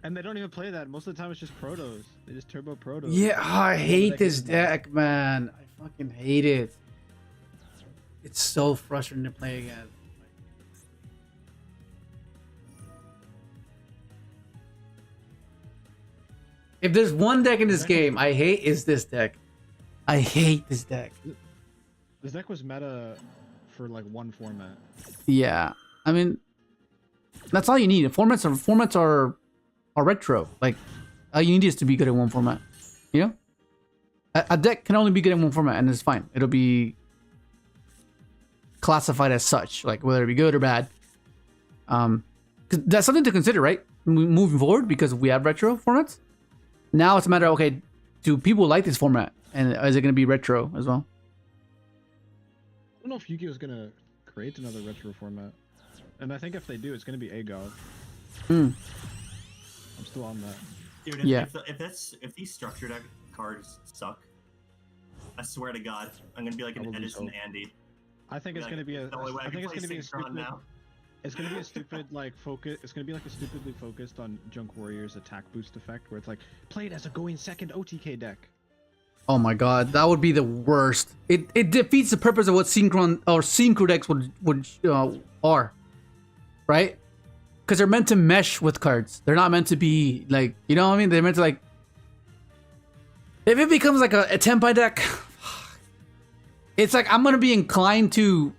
And they don't even play that. Most of the time it's just protos. They just turbo protos. Yeah, I hate this deck, man. I fucking hate it. It's so frustrating to play against. If there's one deck in this game I hate, is this deck. I hate this deck. This deck was meta for like one format. Yeah, I mean, that's all you need. Formats are retro. Like, all you need is to be good at one format. You know, a deck can only be good at one format, and it's fine. It'll be classified as such, like whether it be good or bad. 'Cause that's something to consider, right? Moving forward, because we have retro formats. Now it's a matter of, okay, do people like this format, and is it going to be retro as well? I don't know if Yugioh is gonna create another retro format, and I think if they do, it's gonna be AGOG. Hmm. I'm still on that. Dude, if these structured cards suck, I swear to God, I'm gonna be like an Probably Edison so. Andy. I think it's Like, gonna be a. the only way I I think can it's gonna play be a Synchron stupid. now. It's gonna be a stupid like focus. It's gonna be like a stupidly focused on Junk Warrior's attack boost effect, where it's like played as a going second OTK deck. Oh my god, that would be the worst. It defeats the purpose of what Synchron or Synchro decks are, right? Because they're meant to mesh with cards. They're not meant to be like, you know what I mean? They're meant to like. If it becomes like a Tenpai deck, it's like I'm gonna be inclined to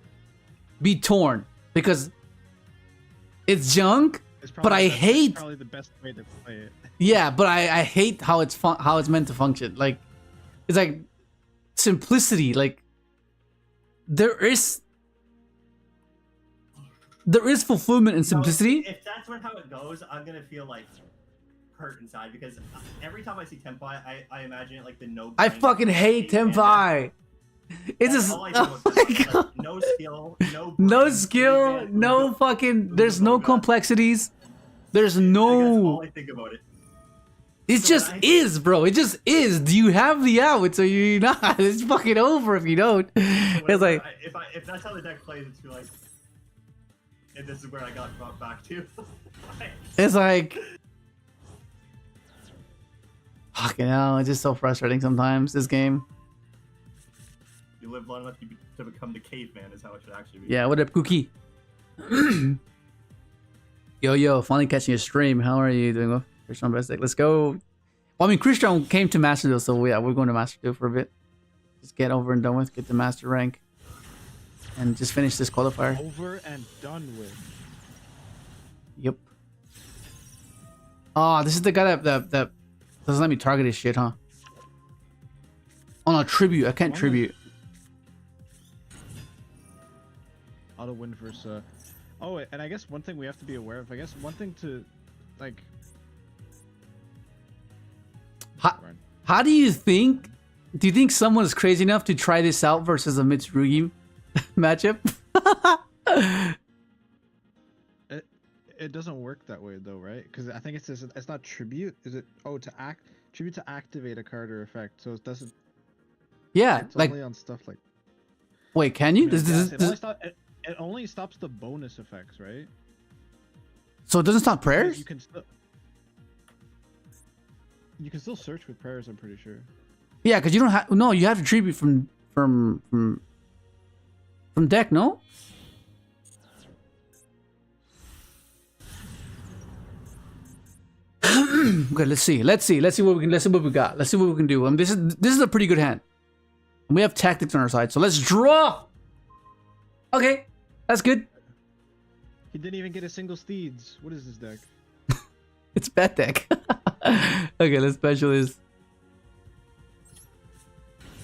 be torn because it's junk. But I hate. Probably the best way to play it. Yeah, but I hate how it's meant to function. Like, it's like simplicity. Like, there is fulfillment in simplicity. So if that's how it goes, I'm gonna feel like hurt inside because every time I see Tenpai, I imagine it like the no. I fucking hate Tenpai. It's just all I do is like, no skill, no skill, no fucking. There's no complexities. There's That's no. all I think about it. It So just when is, bro. It just is. Do you have the out? So you're not. It's fucking over if you don't. It's like if that's how the deck plays, it's like, and this is where I got brought back to. it's like. Fucking hell! It's just so frustrating sometimes. This game. You live long enough to become the caveman is how it should actually be. Yeah. What up, Cookie? Yo, finally catching a stream. How are you doing? Crystron best deck. Let's go. Well, I mean, Crystron came to Master Duel, so yeah, we're going to Master Duel for a bit. Just get over and done with. Get the Master rank. And just finish this qualifier. Over and done with. Yep. Oh, this is the guy that doesn't let me target his shit, huh? Oh no, tribute. I can't tribute. Auto win versus. Oh, and I guess one thing we have to be aware of. I guess one thing to, like. How do you think? Do you think someone is crazy enough to try this out versus a Mitsurugi matchup? it doesn't work that way though, right? Because I think it says it's not tribute. Is it? Oh, tribute to activate a card or effect. So it doesn't. Yeah, It's like only on stuff like. wait, can you? I mean, Does, it only stops the bonus effects, right? so it doesn't stop prayers? You can still. You can still search with prayers. I'm pretty sure. Yeah, because you don't have. No, you have to tribute from deck. No. Okay, let's see what we got. Let's see what we can do. This is a pretty good hand. And we have tactics on our side, so let's draw. Okay, that's good. He didn't even get a single steeds. What is this deck? It's bad deck. Okay, let's special this.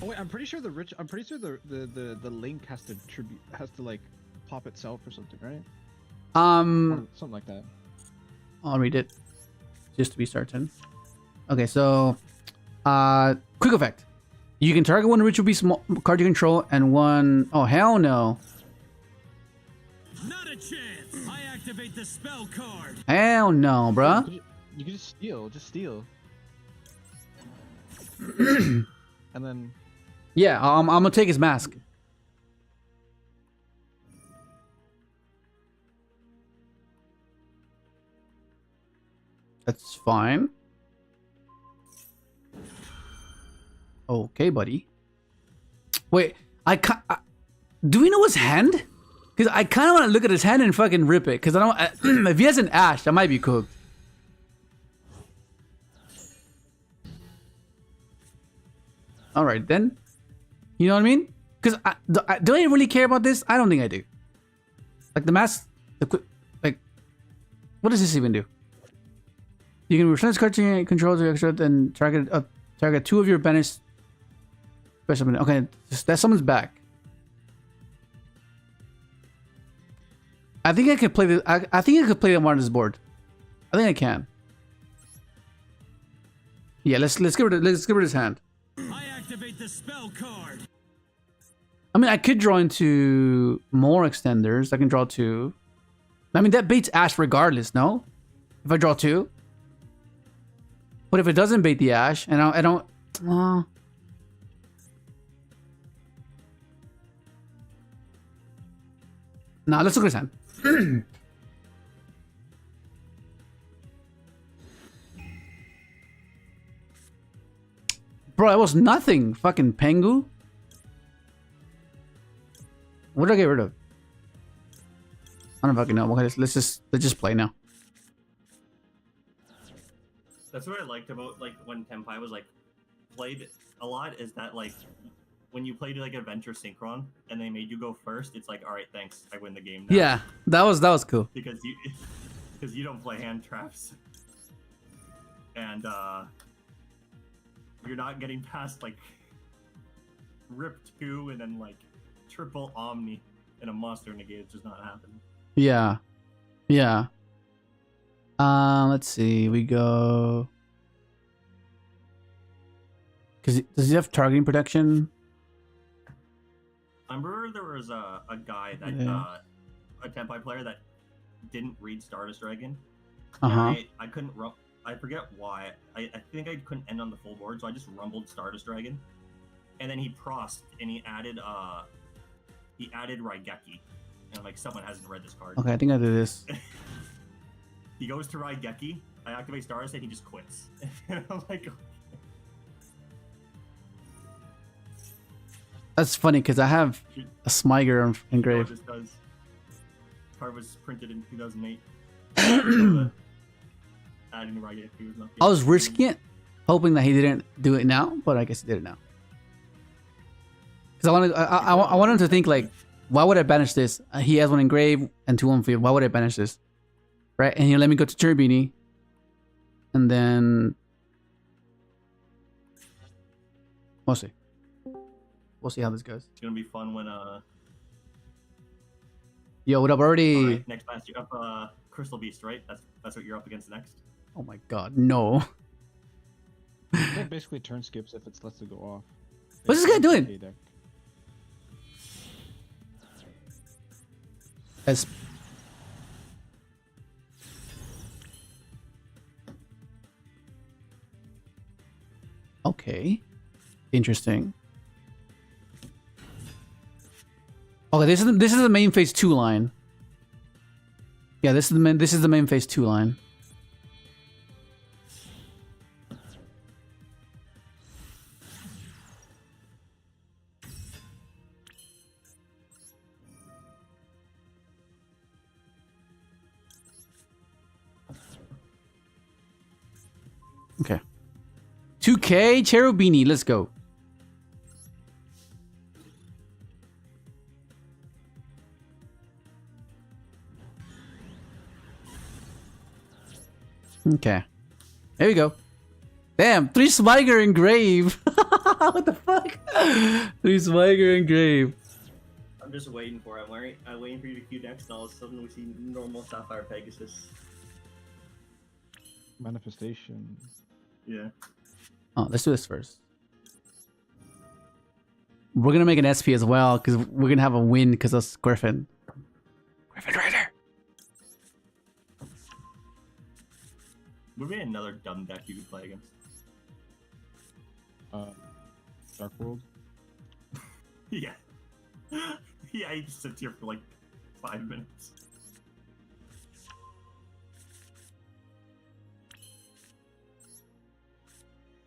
Oh wait, I'm pretty sure the link has to like pop itself or something, right? Something like that. I'll read it just to be certain. Okay, so quick effect. You can target one ritual beast card you control and one. Oh hell no! Not a chance. I activate the spell card. Hell no, bruh. You can just steal. And then. Yeah, I'm gonna take his mask. That's fine. Okay, buddy. Wait, do we know his hand? Because I kind of want to look at his hand and fucking rip it. Because I don't. If he has an ash, I might be cooked. All right then. You know what I mean? Because do I really care about this? I don't think I do. Like the mask, like, what does this even do? You can return this card to your control to extra, then target 2 of your banished special. Okay, that summons back. I think I can play this. I think I could play them on this board. I think I can. Yeah, let's get rid of his hand. I activate the spell card. I mean, I could draw into more extenders. I can draw 2. I mean, that baits Ash regardless, no? If I draw 2. But if it doesn't bait the Ash, and I don't... Nah, let's look at his hand. Bro, it was nothing. Fucking Pengu. What did I get rid of? I don't fucking know. Okay, let's just play now. That's what I liked about like when Tenpai was like played a lot is that like when you played like Adventure Synchron and they made you go first, it's like, all right, thanks, I win the game now. Yeah, that was cool. Because you don't play hand traps. And you're not getting past like Rip 2 and then like triple Omni and a monster negate. It's just not happening. Yeah. Yeah. Let's see. We go. Does he have targeting protection? I remember there was a guy that a Tenpai player that didn't read Stardust Dragon. I couldn't. I forget why. I think I couldn't end on the full board, so I just rumbled Stardust Dragon, and then he prossed and he added Raigeki, and I'm like, someone hasn't read this card. Okay, I think I did this. He goes to Raigeki, I activate Stardust, and he just quits. And I'm like, that's funny because I have a Smiger engraved. This does. Card was printed in 2008. Adding Raigeki was not. I was risking it, hoping that he didn't do it now, but I guess he did it now. Because I wanted him to think like, why would I banish this? He has one engraved and 2 on field. Why would I banish this? Right, and he'll let me go to Turbini, and then we'll see. We'll see how this goes. It's gonna be fun when Yo, what up? Already. Right, next match you're up Crystal Beast, right? That's what you're up against next. Oh my god, no. It basically turn skips if it's lets it go off. What's this guy doing? Okay. Interesting. Okay, this is the main phase 2 line. Yeah, this is the main phase 2 line. Okay. 2K Cherubini, let's go. Okay. There we go. Damn, 3 Smiger in grave. What the fuck? 3 Smiger in grave. I'm just waiting for it. I'm waiting for you to queue next, and all of a sudden we see normal Sapphire Pegasus. Manifestation. Yeah. Oh, let's do this first. We're gonna make an SP as well, because we're gonna have a win because of Griffin. Griffin Rider. Would be another dumb deck you could play against. Dark World. Yeah. Yeah, he just sits here for like 5 minutes.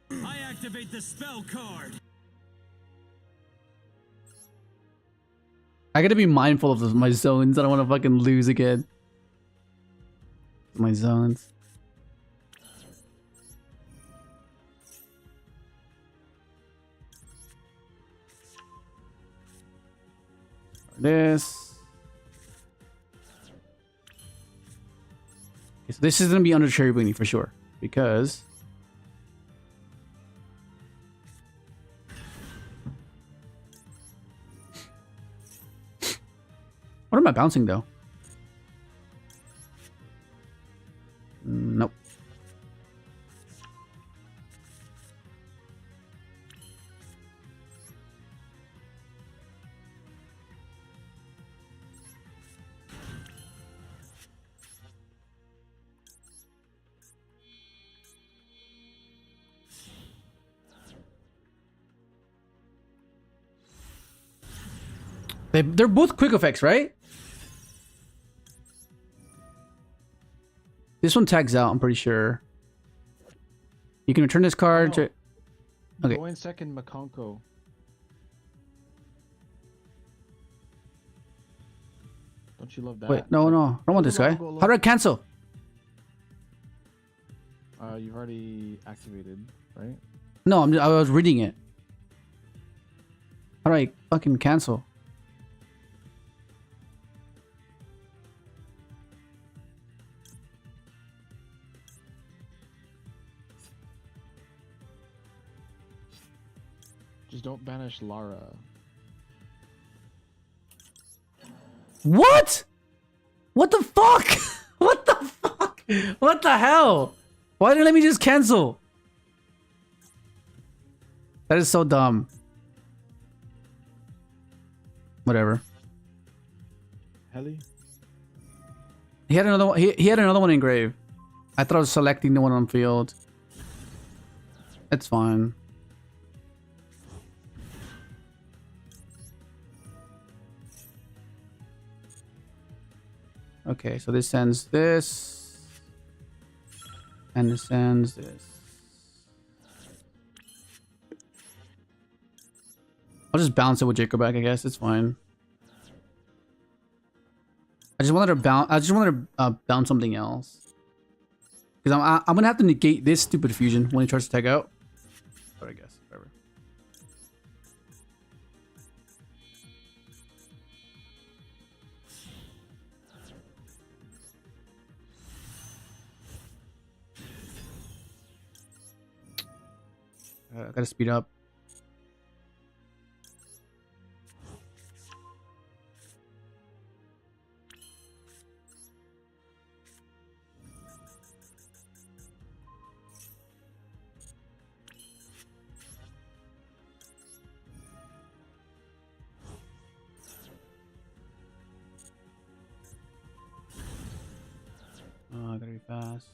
I activate the spell card. I gotta be mindful of my zones. I don't want to fucking lose again. My zones. This. Okay, so this is gonna be under Cherry Boonie for sure, because what am I bouncing though? Nope. They're both quick effects, right? This one tags out, I'm pretty sure. You can return this card to... Okay. Go in second, Makonko. Don't you love that? Wait, no, no. I don't want this guy. Go How do I cancel? You've already activated, right? No, I was reading it. How do I fucking cancel? Just don't banish Lara. What? What the fuck? What the fuck? What the hell? Why didn't let me just cancel? That is so dumb. Whatever. Heli? He had another one. He had another one in grave. I thought I was selecting the one on field. It's fine. Okay, so this sends this. And this sends this. I'll just bounce it with Jacob back, I guess. It's fine. I just wanted to bounce something else. Because I'm gonna have to negate this stupid fusion when he tries to tag out. But I guess, whatever. I gotta speed up. Oh, I gotta be fast.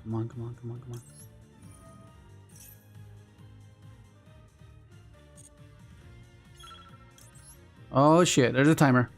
Come on, come on, come on, come on. Oh shit, there's a timer.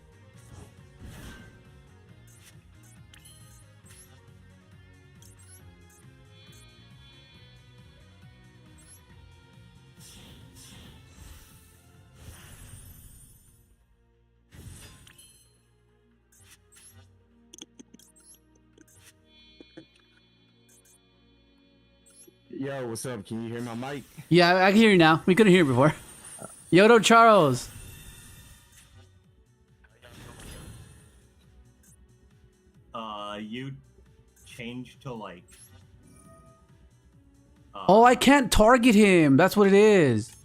Yo, what's up? Can you hear my mic? Yeah, I can hear you now. We couldn't hear you before. Yodo Charles. You change to like. Oh, I can't target him. That's what it is.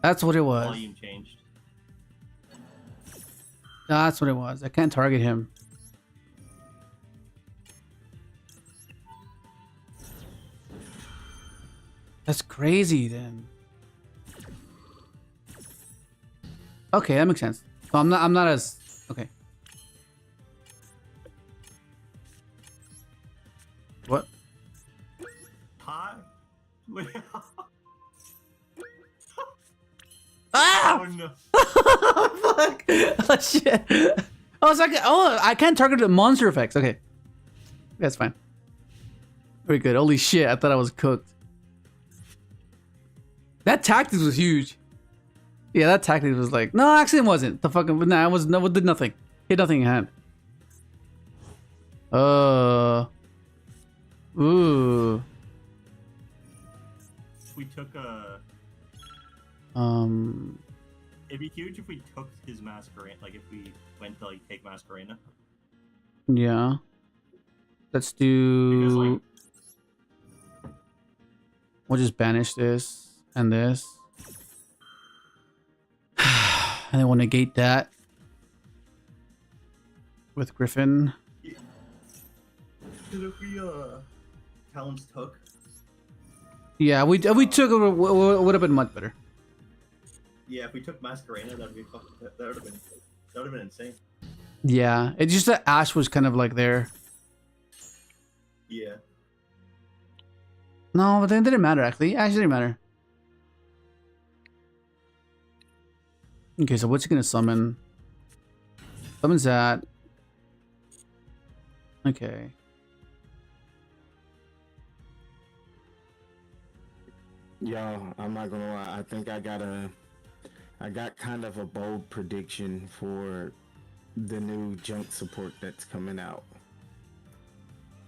That's what it was. Volume changed. That's what it was. I can't target him. That's crazy then. Okay, that makes sense. So I'm not as okay. What? Huh? Ah! Oh no. Fuck! Oh shit! I was like, oh, I can't target the monster effects. Okay, that's fine. Very good. Holy shit! I thought I was cooked. That tactics was huge. Yeah, that tactics was like, no, actually it wasn't. The fucking nah, it was no, it did nothing. Hit nothing in hand. Ooh. If we took a. It'd be huge if we took his Masquerade. Like if we went to like take Masquerena. Yeah. Let's do. Because like. We'll just banish this and this. And then we'll negate that with Griffin. Because if we talents took. Yeah, we took it would have been much better. Yeah, if we took Masquerena, that would have been insane. Yeah, it's just that Ash was kind of like there. Yeah. No, but then it didn't matter actually. Ash didn't matter. Okay, so what's he gonna summon? Summons that. Okay. Yo, I'm not gonna lie. I think I got kind of a bold prediction for the new junk support that's coming out.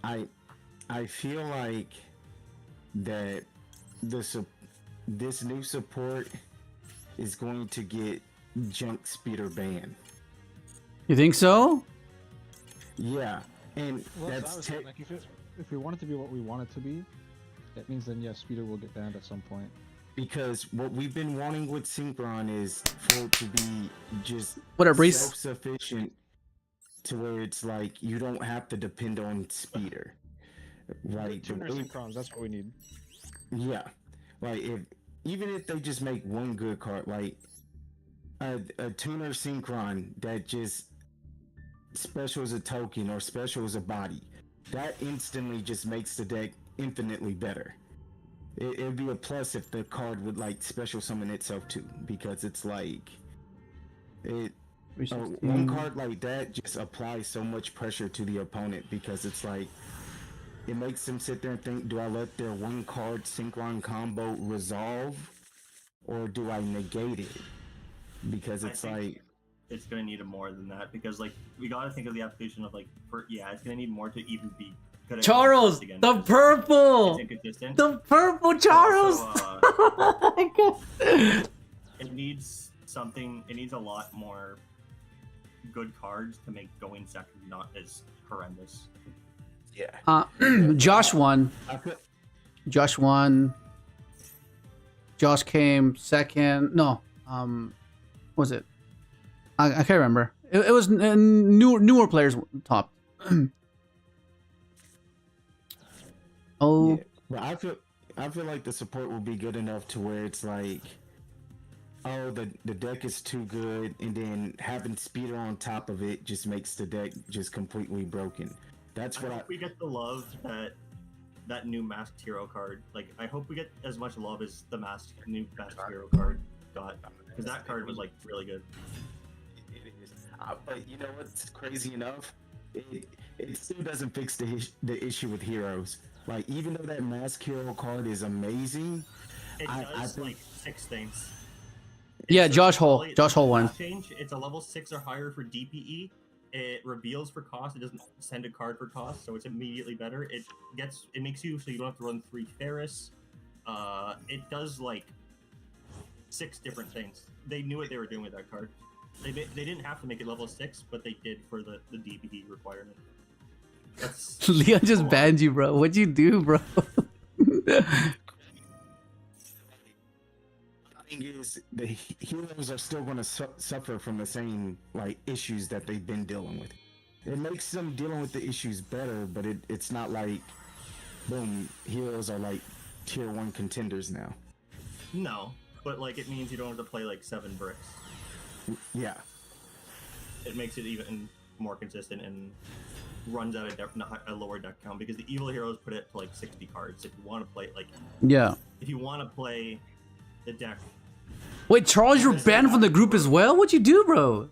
I feel like that this new support is going to get junk speeder banned. You think so? Yeah, and Well, that's obviously, like if we want it to be what we want it to be, that means then yes, speeder will get banned at some point. because what we've been wanting with Synchron is for it to be just What up, Reese? self-sufficient to where it's like you don't have to depend on speeder. Like the Tuner way- synchrons, that's what we need. yeah, like even if they just make one good card, like a tuner synchron that just special as a token or special as a body, that instantly just makes the deck infinitely better. It'd be a plus if the card would like special summon itself too, because it's like one card like that just applies so much pressure to the opponent, because it's like it makes them sit there and think, do I let their one card synchron combo resolve or do I negate it? Because it's like it's gonna need more than that, because like we gotta think of the application of like it's gonna need more to even be good at Charles, again, the because purple, it's inconsistent. the purple Charles. Also, Oh my God. it needs something. It needs a lot more good cards to make going second not as horrendous. yeah. Josh won. I feel, Josh won. Josh came second. No, was it? I can't remember. It was newer players top. Oh, yeah. But I feel like the support will be good enough to where it's like, oh, the deck is too good, and then having speeder on top of it just makes the deck just completely broken. That's I what hope we get the love that new masked hero card. Like, I hope we get as much love as the new masked hero card got, because that card was like really good. It is. But you know what's crazy enough? It still doesn't fix the issue with heroes. Like, even though that mask hero card is amazing, It I does think like 6 things. Yeah, It's Josh a Hole. poly- Josh Hole one. Change. It's a level 6 or higher for DPE. It reveals for cost. It doesn't send a card for cost, so it's immediately better. It makes you so you don't have to run 3 Ferris. It does like 6 different things. They knew what they were doing with that card. They didn't have to make it level 6, but they did for the DPE requirement. That's Leon just a lot. banned you, bro. What'd you do, bro? the thing is, the heroes are still going to suffer from the same like issues that they've been dealing with. It makes them dealing with the issues better, but it's not like, boom, heroes are like tier 1 contenders now. No, but like it means you don't have to play like 7 bricks. Yeah. It makes it even more consistent and runs out of a lower deck count, because the evil heroes put it to like 60 cards. If you want to play like, Yeah. if you want to play the deck. Wait, Charles, you're banned from the group as well? What'd you do, bro?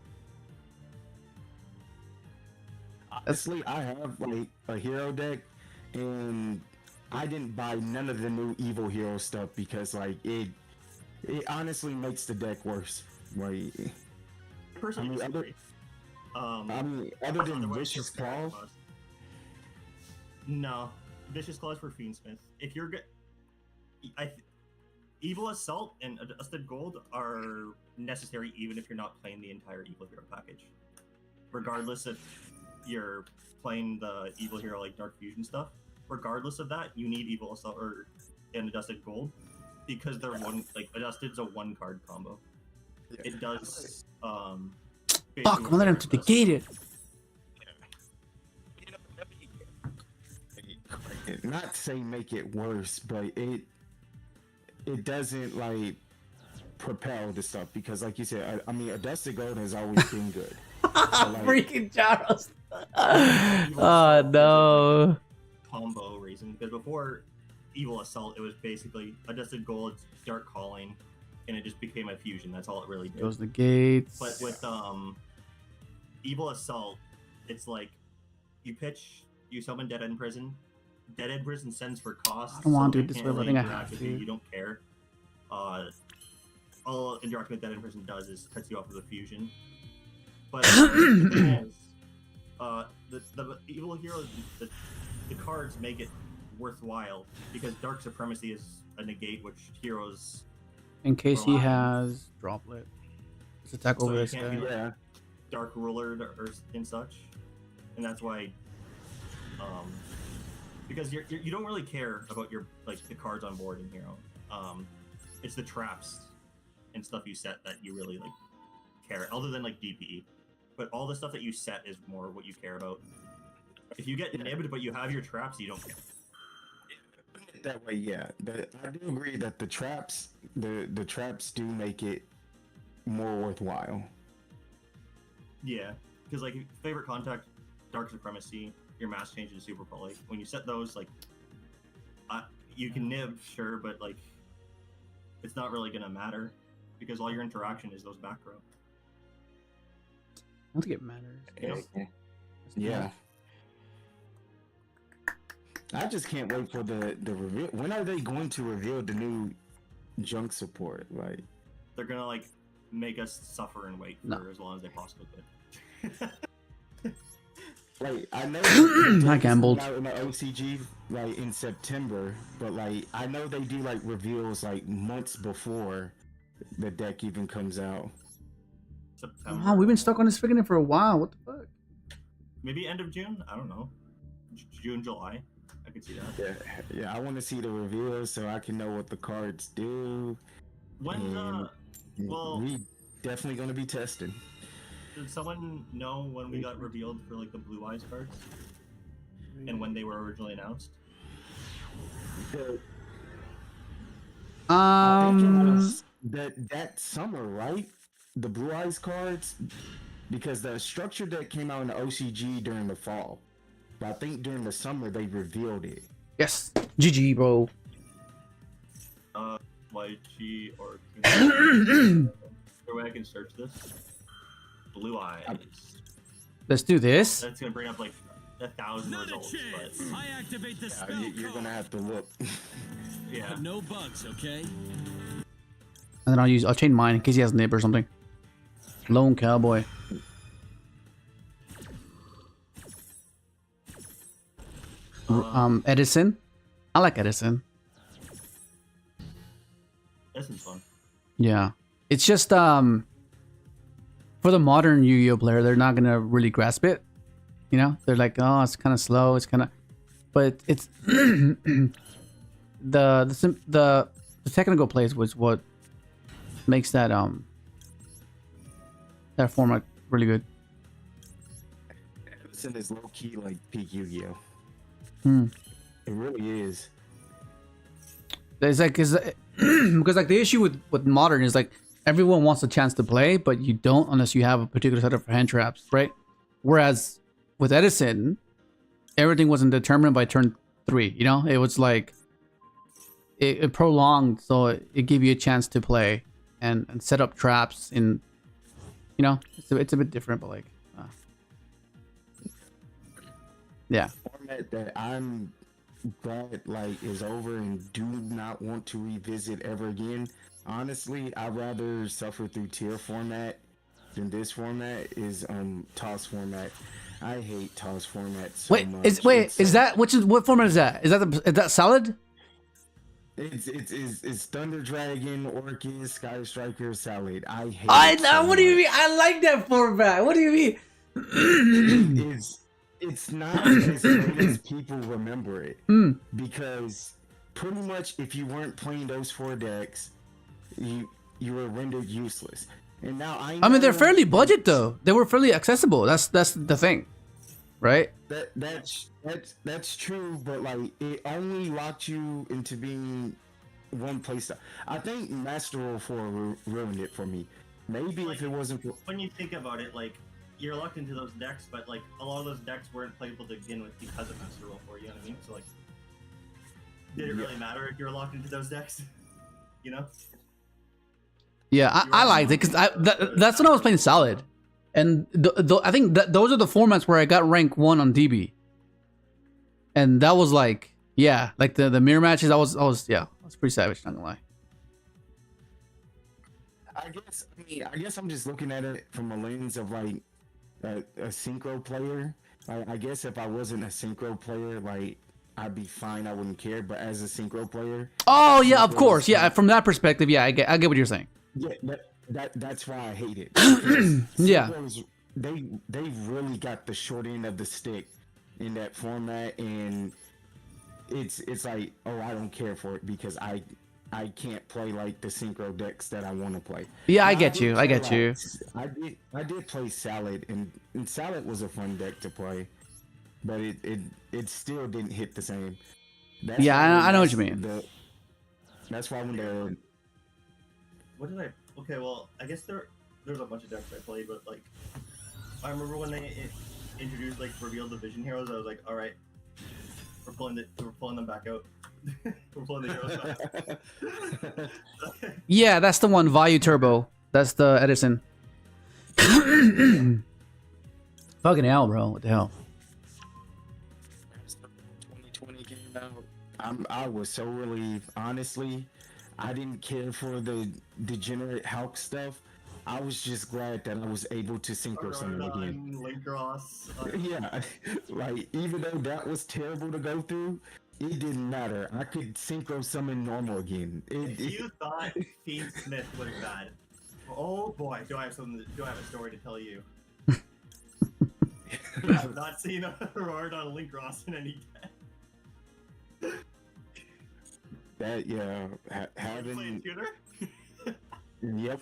Honestly, I have like a hero deck, and I didn't buy none of the new evil hero stuff because like it honestly makes the deck worse. Like, Personally, I mean, disagree. other than Otherwise, Vicious you're fair Claw, clause. No, Vicious Claws for Fiendsmith. If you're good, Evil Assault and Adjusted Gold are necessary even if you're not playing the entire Evil Hero package. Regardless if you're playing the Evil Hero like Dark Fusion stuff, regardless of that, you need Evil Assault and Adjusted Gold, because they're Adjusted's a 1-card combo. Yeah. It does Fuck, I'm let him to negate it. not to say make it worse, but it doesn't like propel the stuff, because like you said, I mean, Adjusted Gold has always been good. Freaking Charles. Oh no. Combo reason, because before Evil Assault, it was basically Adjusted Gold, Dark Calling, and it just became a fusion. That's all it really did. Goes the gates. But with Evil Assault, it's like you pitch, you summon Dead End Prison. Dead End Prison sends for cost. I don't want to do they it this can't way, but I really think I interact have with you. to. You don't care. All interacting with Dead End Prison does is cuts you off with a fusion. But the thing is, the evil heroes, the cards make it worthwhile, because Dark Supremacy is a negate, which heroes. In case he rely on. has droplet. Let's attack So over you this can't guy. be like Yeah. Dark Ruler or and such, and that's why, because you don't really care about your the cards on board in Hero. It's the traps and stuff you set that you really care, other than DPE. But all the stuff that you set is more what you care about. If you get nibbed but you have your traps, you don't care. That way, yeah. I do agree that the traps do make it more worthwhile. Yeah, because favorite contact, Dark Supremacy, your mass change, and Super Poly. When you set those, you can nib, sure, but it's not really gonna matter, because all your interaction is those back row. I don't think it matters. Yeah. I just can't wait for the reveal. When are they going to reveal the new junk support? They're gonna make us suffer and wait for as long as they possibly could. I know I gambled. out in the OCG in September, but I know they do reveals months before the deck even comes out. September. Wow, we've been stuck on this figuring for a while. What the fuck? Maybe end of June. I don't know. June, July. I could see that. Yeah. I want to see the reveals so I can know what the cards do. When We definitely going to be testing. did someone know when we got revealed for the Blue Eyes cards, and when they were originally announced? I think it was that summer, right? The Blue Eyes cards, because the structure deck came out in the OCG during the fall. But I think during the summer they revealed it. Yes. GG, bro. YG or is there a way I can search this? Blue eyes. Let's do this. That's gonna bring up like 1,000 Not a results. chance. But I activate the spell. You're gonna have to look. yeah. No bugs, okay? And then I'll chain mine in case he has nib or something. Lone cowboy. Edison. I like Edison. This is fun. Yeah. It's just for the modern Yu-Gi-Oh player, they're not gonna really grasp it. You know? They're like, oh, it's kinda slow, it's kinda, but it's the technical plays was what makes that that format really good. Edison is low key like peak Yu-Gi-Oh. It really is. It's like because like the issue with modern is like everyone wants a chance to play, but you don't unless you have a particular set of hand traps, right? Whereas with Edison, everything wasn't determined by turn 3. You know, it was like it prolonged, so it gave you a chance to play and set up traps. In, you know, it's a bit different, but like, yeah. Format that I'm glad like is over and do not want to revisit ever again. Honestly, I'd rather suffer through tier format than this format is toss format. I hate toss format so much. What format is that? Is that solid? It's Thunder Dragon, Orchid, Sky Striker, Salad. I hate What do you mean? I like that format. What do you mean? It's not as great as people remember it. Because pretty much if you weren't playing those 4 decks, you were rendered useless. And now I mean, they're fairly budget though. They were fairly accessible. That's the thing, right? That's true, but like it only locked you into being one playstyle. I think Master Duel 4 ruined it for me. Maybe like, if it wasn't for... When you think about it, like you're locked into those decks, but like a lot of those decks weren't playable to begin with because of Master Duel 4. You know what I mean? So like, did it really matter if you're locked into those decks? You know? Yeah, I liked it because that's when I was playing Solid, and I think those are the formats where I got rank 1 on DB, and that was like, yeah, like the mirror matches. I was pretty savage, not gonna lie. I guess I'm just looking at it from a lens of like a synchro player. I guess if I wasn't a synchro player, like I'd be fine. I wouldn't care. But as a synchro player, oh yeah, of course, yeah. From that perspective, yeah, I get what you're saying. Yeah, that's why I hate it. Yeah, they really got the short end of the stick in that format, and it's like, oh, I don't care for it because I can't play like the synchro decks that I want to play. Yeah, now, I get you. I did play Salad, and Salad was a fun deck to play, but it still didn't hit the same. I know what you mean. That's why when the... What did I... Okay, well, I guess there's a bunch of decks I played, but like, I remember when they introduced, like, revealed the Vision Heroes, I was like, alright, we're pulling them back out. We're pulling the heroes back. Yeah, that's the one, Vayu Turbo. That's the Edison. Fucking hell, bro. What the hell? 2020 came out. I was so relieved. Honestly, I didn't care for the degenerate Hulk stuff. I was just glad that I was able to synchro summon again. Linkross. Yeah, like even though that was terrible to go through, it didn't matter. I could synchro summon normal again. If you thought fiendsmith was bad, oh boy, do I have a story to tell you. I've not seen a Horus on Linkross in any deck. That having tuner? Yep,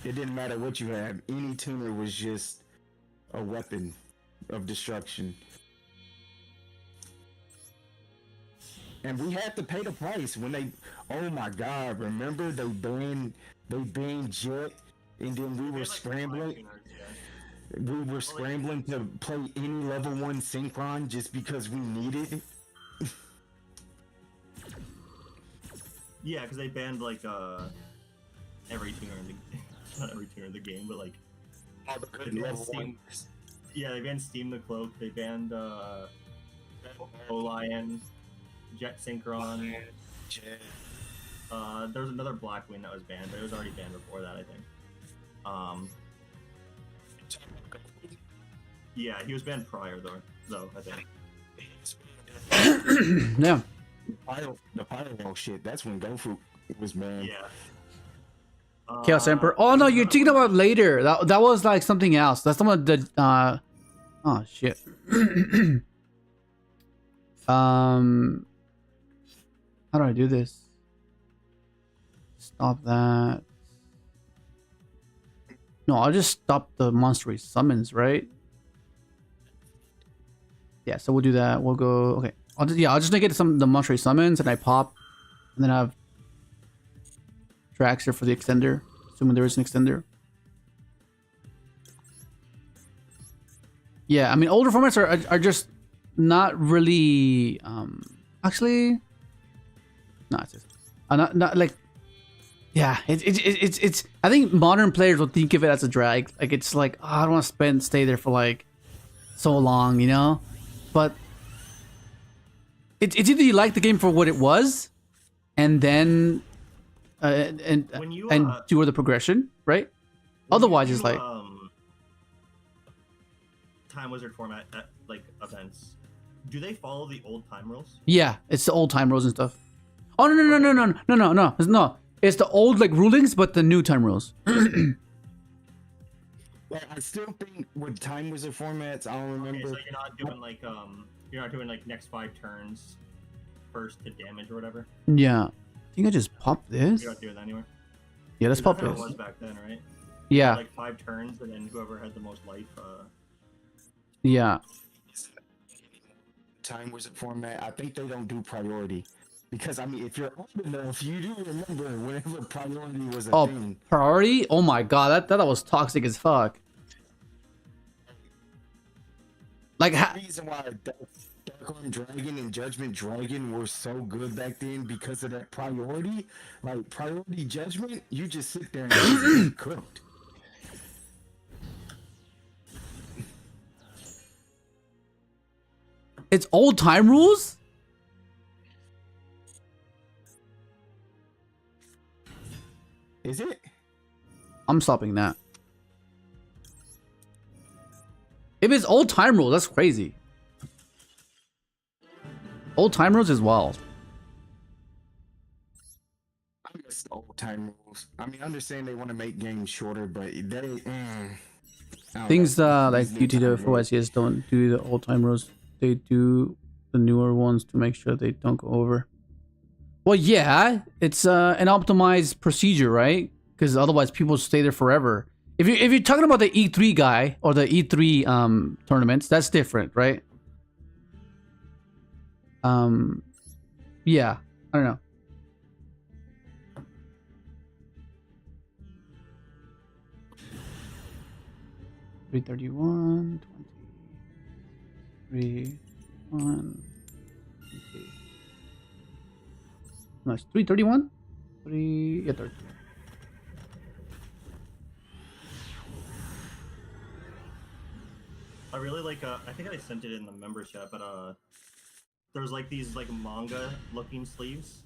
it didn't matter what you had. Any tuner was just a weapon of destruction, and we had to pay the price when they. Oh my God! Remember they banned Jet, and then we were scrambling. We were scrambling to play any level 1 synchron just because we needed it. Yeah, because they banned like every tuner in the not every tuner in the game, but like All the they good banned level Steam. 1s. Yeah, they banned Steam the Cloak. They banned Olion, Jet Synchron. There was another Blackwing that was banned, but it was already banned before that, I think. Yeah, he was banned prior though I think. Yeah. The Pyro shit, that's when Gofu was banned. Yeah. Chaos Emperor. Oh no, you're thinking about later. That was like something else. That's the one that oh shit. How do I do this? Stop that. No, I'll just stop the monster summons, right? Yeah, so we'll do that. We'll go. Okay, I'll just negate the monster summons, and I pop, and then I have Draxter for the extender, assuming there is an extender. Yeah, I mean older formats are just not really. Actually, no, it's just not like. Yeah, it's. I think modern players will think of it as a drag. Like it's like, oh, I don't want to stay there for like so long, you know. But it's either you like the game for what it was, and then and do the progression, right? Otherwise, it's like Time Wizard format at like events. Do they follow the old time rules? Yeah, it's the old time rules and stuff. Oh no! It's the old like rulings, but the new time rules. Well, I still think with Time Wizard formats, I don't remember. Okay, so you're not doing like next 5 turns first to damage or whatever. Yeah, I think I just popped this. You're not doing that anywhere. Yeah, let's pop That's this. how it was back then, right? Yeah. Like 5 turns, and then whoever had the most life. Yeah. Time Wizard format, I think they don't do priority. Because, I mean, if you're old enough, you do remember whenever priority was a thing. Priority? Oh my god, that was toxic as fuck. Like, the reason why Dark Dragon and Judgment Dragon were so good back then because of that priority. Like, priority judgment, you just sit there and just get cooked. It's old time rules? Is it? I'm stopping that. If it's old time rules, that's crazy. Old time rules as well. I guess the old time rules. I mean, I understand they want to make games shorter, but they things like Yugioh for SES don't do the old time rules. They do the newer ones to make sure they don't go over. Well, yeah, it's an optimized procedure, right? Because otherwise people stay there forever. If you're talking about the E3 guy or the E3 tournaments, that's different, right? Yeah, I don't know. $331, 20, 1. Okay. Nice. 331? 30. I really like. I think I sent it in the member chat, but there's like these like manga looking sleeves,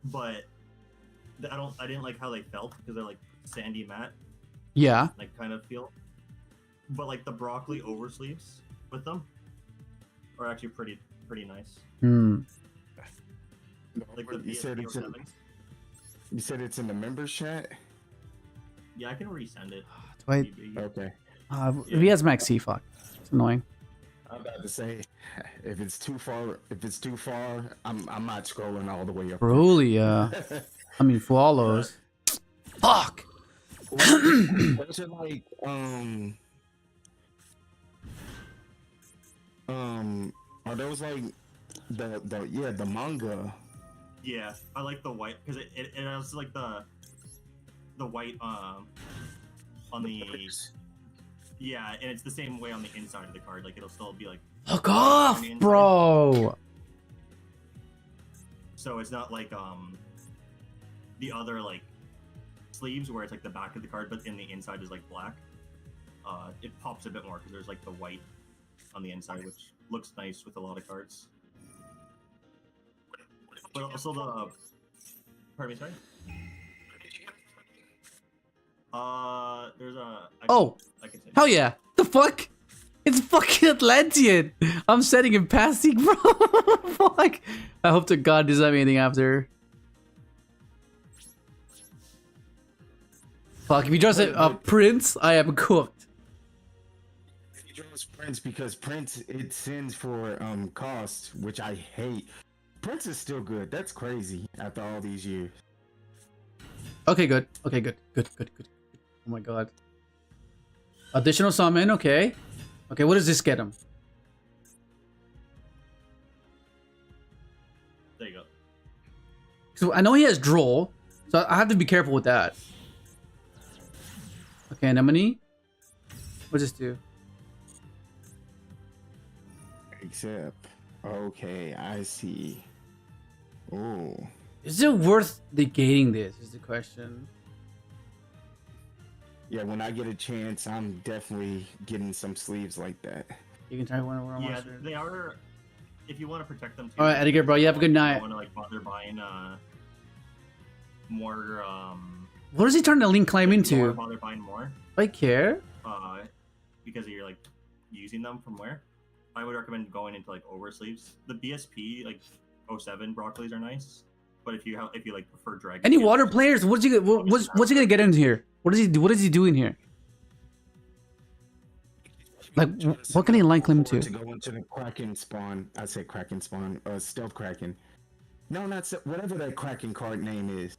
but I didn't like how they felt because they're like sandy matte. Yeah. Like kind of feel, but like the broccoli over sleeves with them are actually pretty nice. Hmm. Like the you said it's in the members chat. Yeah, I can resend it. Wait. Okay. If he has MAXX, fuck. It's annoying. I'm about to say, if it's too far, I'm not scrolling all the way up. Really, I mean, follows. Fuck. Those are like, are those like the manga? Yeah, I like the white because it has like the white on the Yeah, and it's the same way on the inside of the card. Like it'll still be like. Fuck on off, the inside. bro. So it's not like the other like sleeves where it's like the back of the card, but in the inside is like black. It pops a bit more because there's like the white on the inside, which looks nice with a lot of cards. But also the. Pardon me, sorry. There's a. I can say. Hell yeah. The fuck? It's fucking Atlantean. I'm setting him passing, bro. Fuck. I hope to God does have anything after. Fuck, if he draws a Prince, I am cooked. He draws Prince because Prince, it sends for cost, which I hate. Prince is still good. That's crazy after all these years. Okay, good. Okay, good. Good. Oh my God. Additional summon, okay. Okay, what does this get him? There you go. So I know he has Droll, so I have to be careful with that. Okay, Anemone. What does this do? Except, okay, I see. Oh. Is it worth negating this? Is the question. Yeah, when I get a chance, I'm definitely getting some sleeves like that. You can try one of them. Yeah, they are. If you want to protect them too. All right, Edgar, bro. You have a good night. I want to like bother buying more. What does he turn the link climb into? Bother buying more. I care. Because you're like using them from where? I would recommend going into like over sleeves. The BSP like 07 broccolis are nice, but if you like prefer dragon. Any water players? What's he gonna get into here? What does he do? What is he doing here? Like, what can he link climb to? To go into the Kraken spawn. I said Kraken spawn. Stealth Kraken. No, not whatever that Kraken card name is.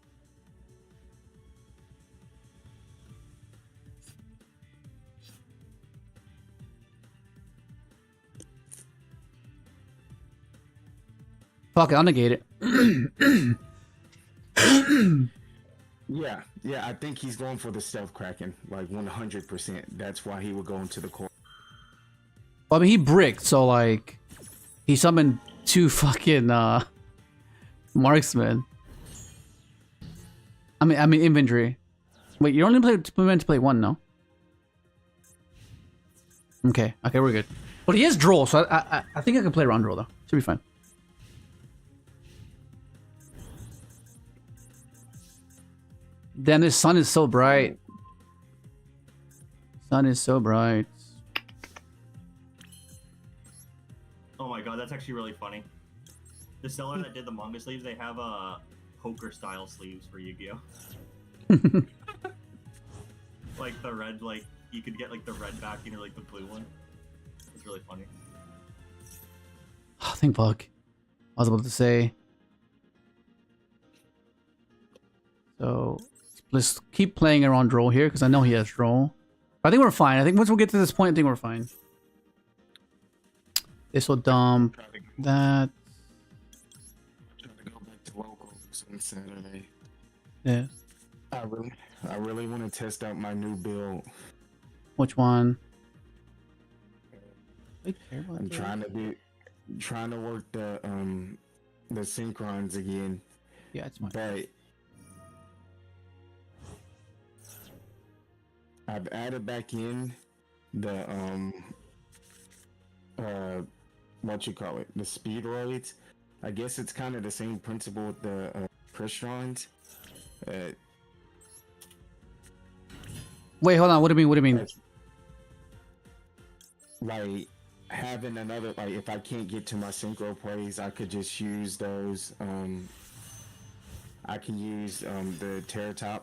Fuck it, I'll negate it. Yeah, I think he's going for the Stealth Kraken, like 100%. That's why he would go into the core. Well, I mean, he bricked, so like, he summoned 2 fucking marksmen. I mean inventory. Wait, you're only meant to play 1, no? Okay, we're good. But he has Droll, so I think I can play around Droll though. Should be fine. Damn, this sun is so bright. Sun is so bright. Oh my god, that's actually really funny. The seller that did the manga sleeves, they have poker style sleeves for Yugioh. Like the red, like you could get like the red backing or like the blue one. It's really funny. Oh, thank fuck. I was about to say. So let's keep playing around Droll here because I know he has Droll. I think we're fine. I think once we get to this point, I think we're fine. This will dump that. Trying to go back to locals on Saturday. Yeah. I really want to test out my new build. Which one? I'm trying to work the synchrons again. Yeah, it's mine. But I've added back in the what you call it, the speedroids. I guess it's kind of the same principle with the Crystrons. Wait, hold on. What do you mean? Like having another, like if I can't get to my synchro plays, I could just use those. I can use the Terratop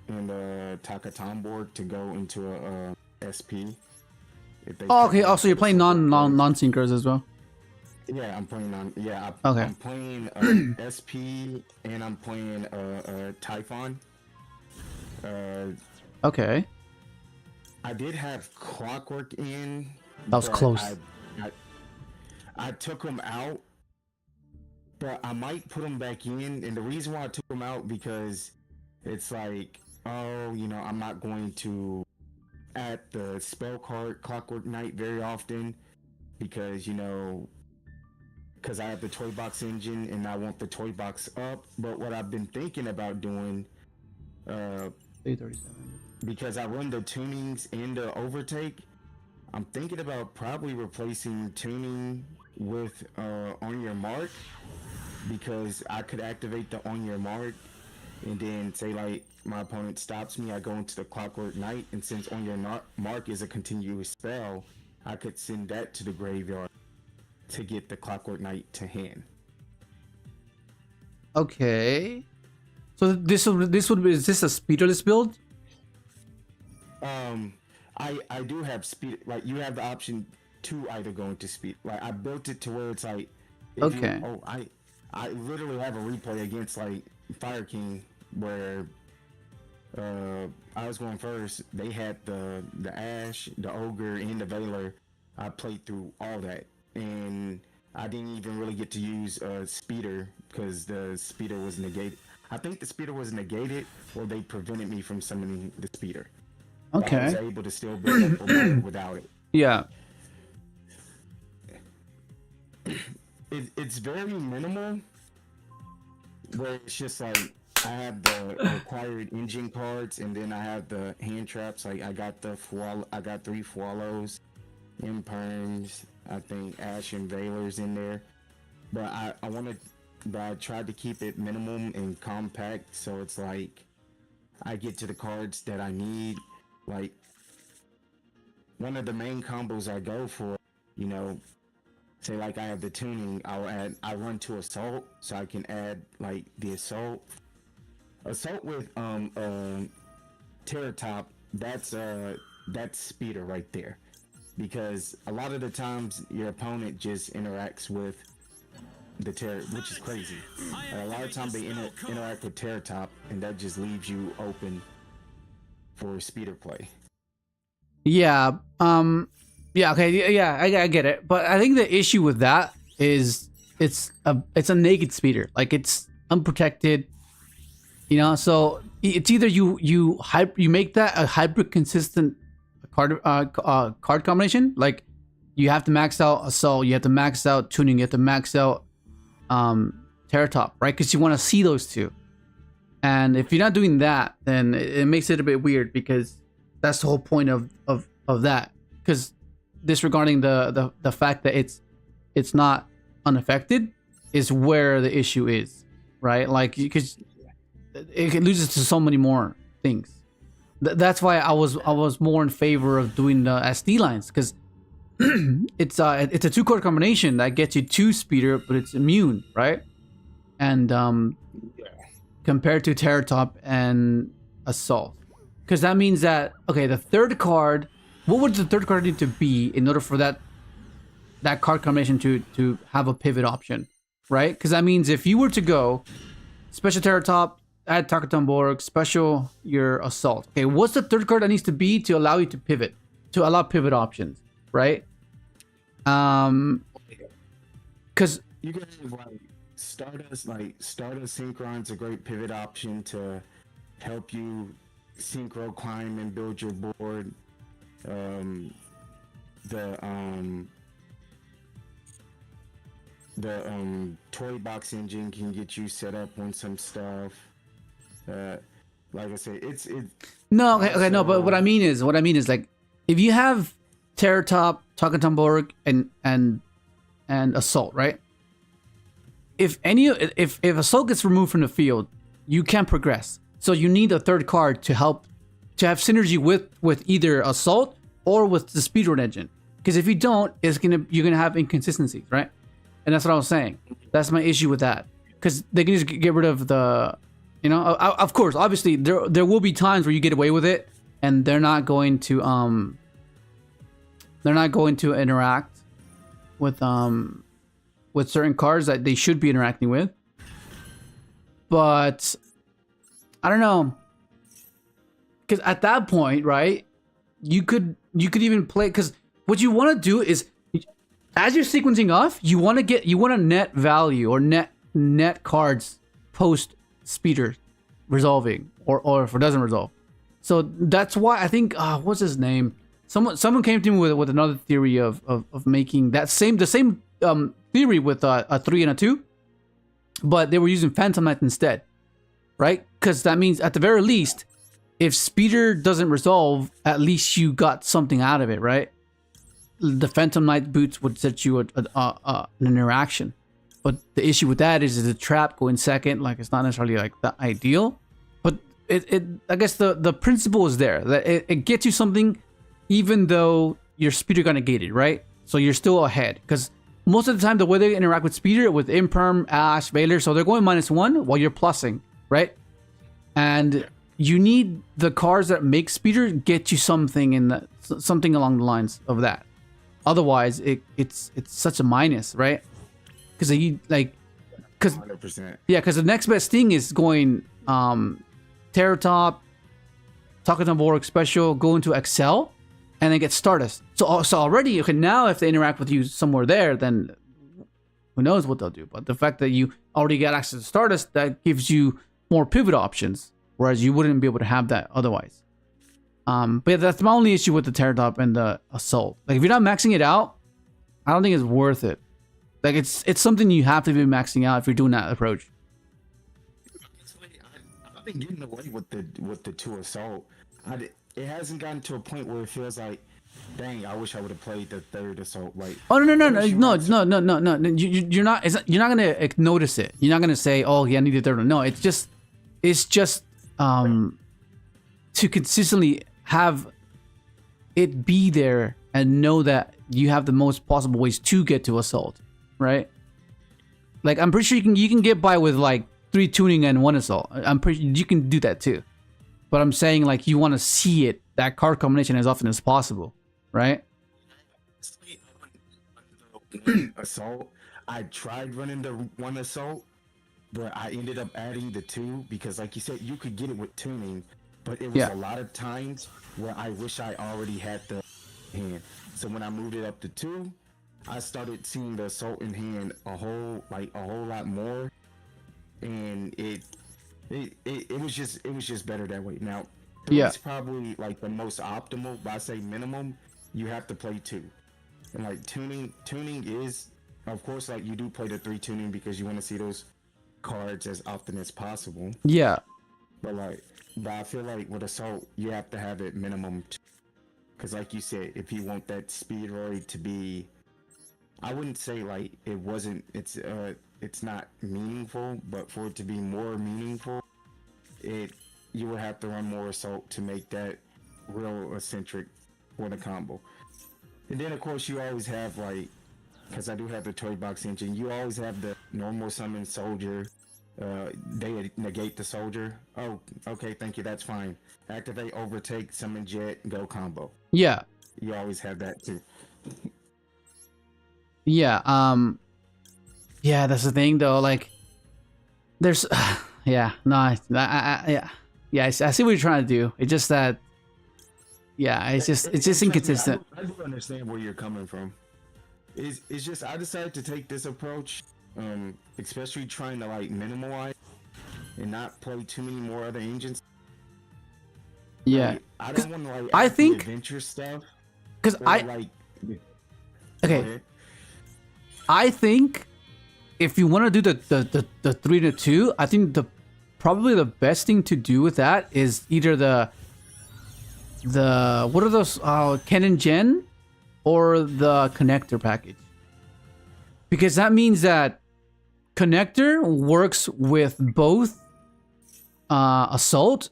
and the Takaton board to go into a SP. Oh, okay. Also, you're playing non-synchros as well. Yeah, I'm playing on. Yeah, okay. I'm playing SP and I'm playing Typhon. Okay. I did have Clockwork in. That was close. I took him out, but I might put him back in. And the reason why I took him out because it's like, oh, you know, I'm not going to at the spell card Clockwork Knight very often because, you know, because I have the toy box engine and I want the toy box up. But what I've been thinking about doing, 337. because I run the tunings and the overtake, I'm thinking about probably replacing tuning with on your mark, because I could activate the on your mark and then say like my opponent stops me, I go into the Clockwork Knight, and since on your mark is a continuous spell, I could send that to the graveyard to get the Clockwork Knight to hand. Okay. So this would be, is this a speederless build? I do have speed, like you have the option to either go into speed. Like I built it to where it's like, okay. I literally have a replay against like Fire King where I was going first. They had the Ash, the Ogre, and the Veiler. I played through all that, and I didn't even really get to use Speeder because the Speeder was negated. I think the Speeder was negated, or they prevented me from summoning the Speeder. Okay. I was able to still build up without it. Yeah. It's very minimal, where it's just like I have the required engine cards, and then I have the hand traps. Like I got the I got 3 Fualos, Imperms, I think Ash and Veilers in there. But I tried to keep it minimum and compact, so it's like I get to the cards that I need. Like one of the main combos I go for, you know, say like I have the tuning, I run to assault, so I can add like the assault with Terror Top. That's speeder right there, because a lot of the times your opponent just interacts with the Terror, which is crazy. A lot of times they interact with Terror Top, and that just leaves you open for speeder play. Yeah. Yeah. Okay. Yeah. I get it. But I think the issue with that is it's a naked speeder. Like it's unprotected. You know. So it's either you make that a hyper consistent card combination. Like you have to max out assault. You have to max out tuning. You have to max out Terror Top, right? Because you want to see those two. And if you're not doing that, then it makes it a bit weird, because that's the whole point of that. Because disregarding the fact that it's not unaffected is where the issue is, right? Like because it loses to so many more things. That's why I was more in favor of doing the SD lines, because it's a 2-card combination that gets you 2 speeder, but it's immune, right? And compared to Terror Top and Assault. Because that means that, okay, the third card, what would the third card need to be in order for that card combination to have a pivot option, right? Because that means if you were to go special Terror Top, add Takatomborg, special your Assault. Okay, what's the third card that needs to be to allow you to pivot, to allow pivot options, right? Because you can have like Stardust Synchron's a great pivot option to help you synchro climb and build your board. The toy box engine can get you set up on some stuff. Like I said, it's no, okay, no, but what I mean is like if you have Terror Top, Takatomborg, and Assault, right? If Assault gets removed from the field, you can't progress. So you need a third card to help to have synergy with either Assault or with the speedrun engine. Because if you don't, you're gonna have inconsistencies, right? And that's what I was saying. That's my issue with that. Because they can just get rid of the, you know, of course, obviously there will be times where you get away with it, and they're not going to interact with certain cards that they should be interacting with. But I don't know, because at that point, right, you could even play, because what you want to do is, as you're sequencing off, you want to net value or net cards post speeder resolving, or if it doesn't resolve. So that's why I think what's his name? Someone came to me with another theory of making the same theory with a 3 and a 2, but they were using Phantom Knight instead, right? Because that means at the very least, if Speeder doesn't resolve, at least you got something out of it, right? The Phantom Knight boots would set you an interaction, but the issue with that is the trap going second. Like it's not necessarily like the ideal, but I guess the principle is there that it gets you something, even though your Speeder got negated, right? So you're still ahead because most of the time the way they interact with Speeder with Imperm, Ash, Veiler, so they're going -1 while you're plussing, right? And you need the cards that make Speeder get you something something along the lines of that. Otherwise, it's such a minus, right? Because because 100%. yeah, because the next best thing is going Terratop, Talkative Warwick Special, go into Excel, and then get Stardust. So already, okay, now if they interact with you somewhere there, then who knows what they'll do. But the fact that you already got access to Stardust, that gives you more pivot options, whereas you wouldn't be able to have that otherwise. But yeah, that's my only issue with the Terratop and the Assault. Like if you're not maxing it out, I don't think it's worth it. Like it's something you have to be maxing out if you're doing that approach. I've been getting away with the 2 Assault. It hasn't gotten to a point where it feels like, dang, I wish I would have played the 3rd Assault. Like, oh no. You're not gonna notice it. You're not gonna say, oh yeah, I need the 3rd. No, it's just to consistently have it be there and know that you have the most possible ways to get to Assault, right? Like I'm pretty sure you can get by with like 3 tuning and 1 Assault. I'm pretty you can do that too. But I'm saying like you want to see that card combination as often as possible, right? Assault. I tried running the 1 Assault, but I ended up adding the 2 because, like you said, you could get it with tuning, but it was a lot of times where I wish I already had the hand. So when I moved it up to 2, I started seeing the Assault in hand a whole lot more, and it was just better that way. Now, 3 is probably like the most optimal, but I say minimum, you have to play 2. And like tuning is, of course, like you do play the 3 tuning because you want to see those cards as often as possible. Yeah. But I feel like with Assault, you have to have it minimum. Because like you said, if you want that speed roid to be, I wouldn't say like it's not meaningful, but for it to be more meaningful, you would have to run more Assault to make that real eccentric for the combo. And then of course you always have like, because I do have the toy box engine, you always have the normal summon soldier. They negate the soldier. Oh, okay, thank you, that's fine. Activate, overtake, summon jet, go combo. Yeah. You always have that too. Yeah, yeah, that's the thing though, like there's yeah, no, I see what you're trying to do. It's just that it's just inconsistent. I do understand where you're coming from. It's just I decided to take this approach, especially trying to like minimalize and not play too many more other engines. Yeah, like, I don't want to like I think adventure stuff. Because I think if you want to do the 3 to 2, I think probably the best thing to do with that is either the what are those Ken and Gen or the connector package, because that means that connector works with both Assault,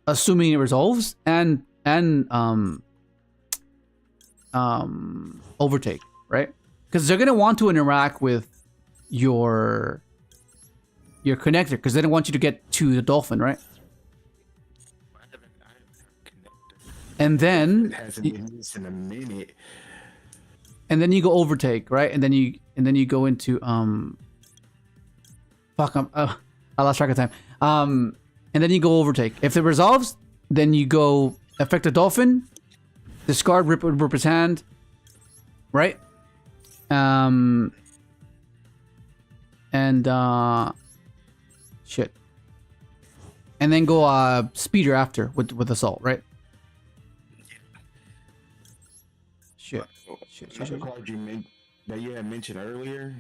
assuming it resolves, and overtake, right? Because they're gonna want to interact with your connector, because they don't want you to get to the dolphin, right? And then It hasn't been used in a minute. And then you go overtake, right? And then you go into I lost track of time. And then you go overtake. If it resolves, then you go affect the dolphin, discard rip his hand, right? Shit. And then go speeder after with assault, right? Shit. Another card that you had mentioned earlier,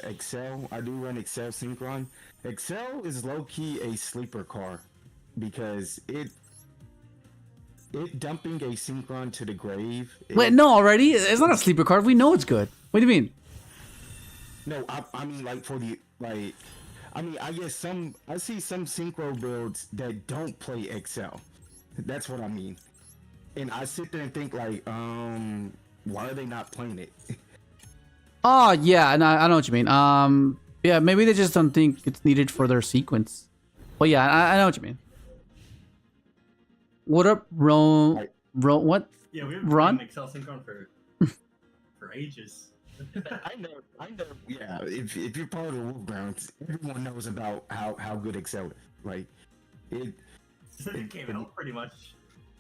Excel. I do run Excel Synchron. Excel is low-key a sleeper card because it dumping a Synchron to the grave. Wait, no, already? It's not a sleeper card. We know it's good. What do you mean? No, I mean like for the like. I mean, I guess I see some synchro builds that don't play Excel. That's what I mean. And I sit there and think like, why are they not playing it? Oh, yeah, and I know what you mean. Yeah, maybe they just don't think it's needed for their sequence. But yeah, I know what you mean. What up, Ron? What? Yeah, we've been Ron? playing Excel Synchron for ages. I know. Yeah, if you're part of the Wolf Grounds, everyone knows about how good Excel is. Like, it came out pretty much.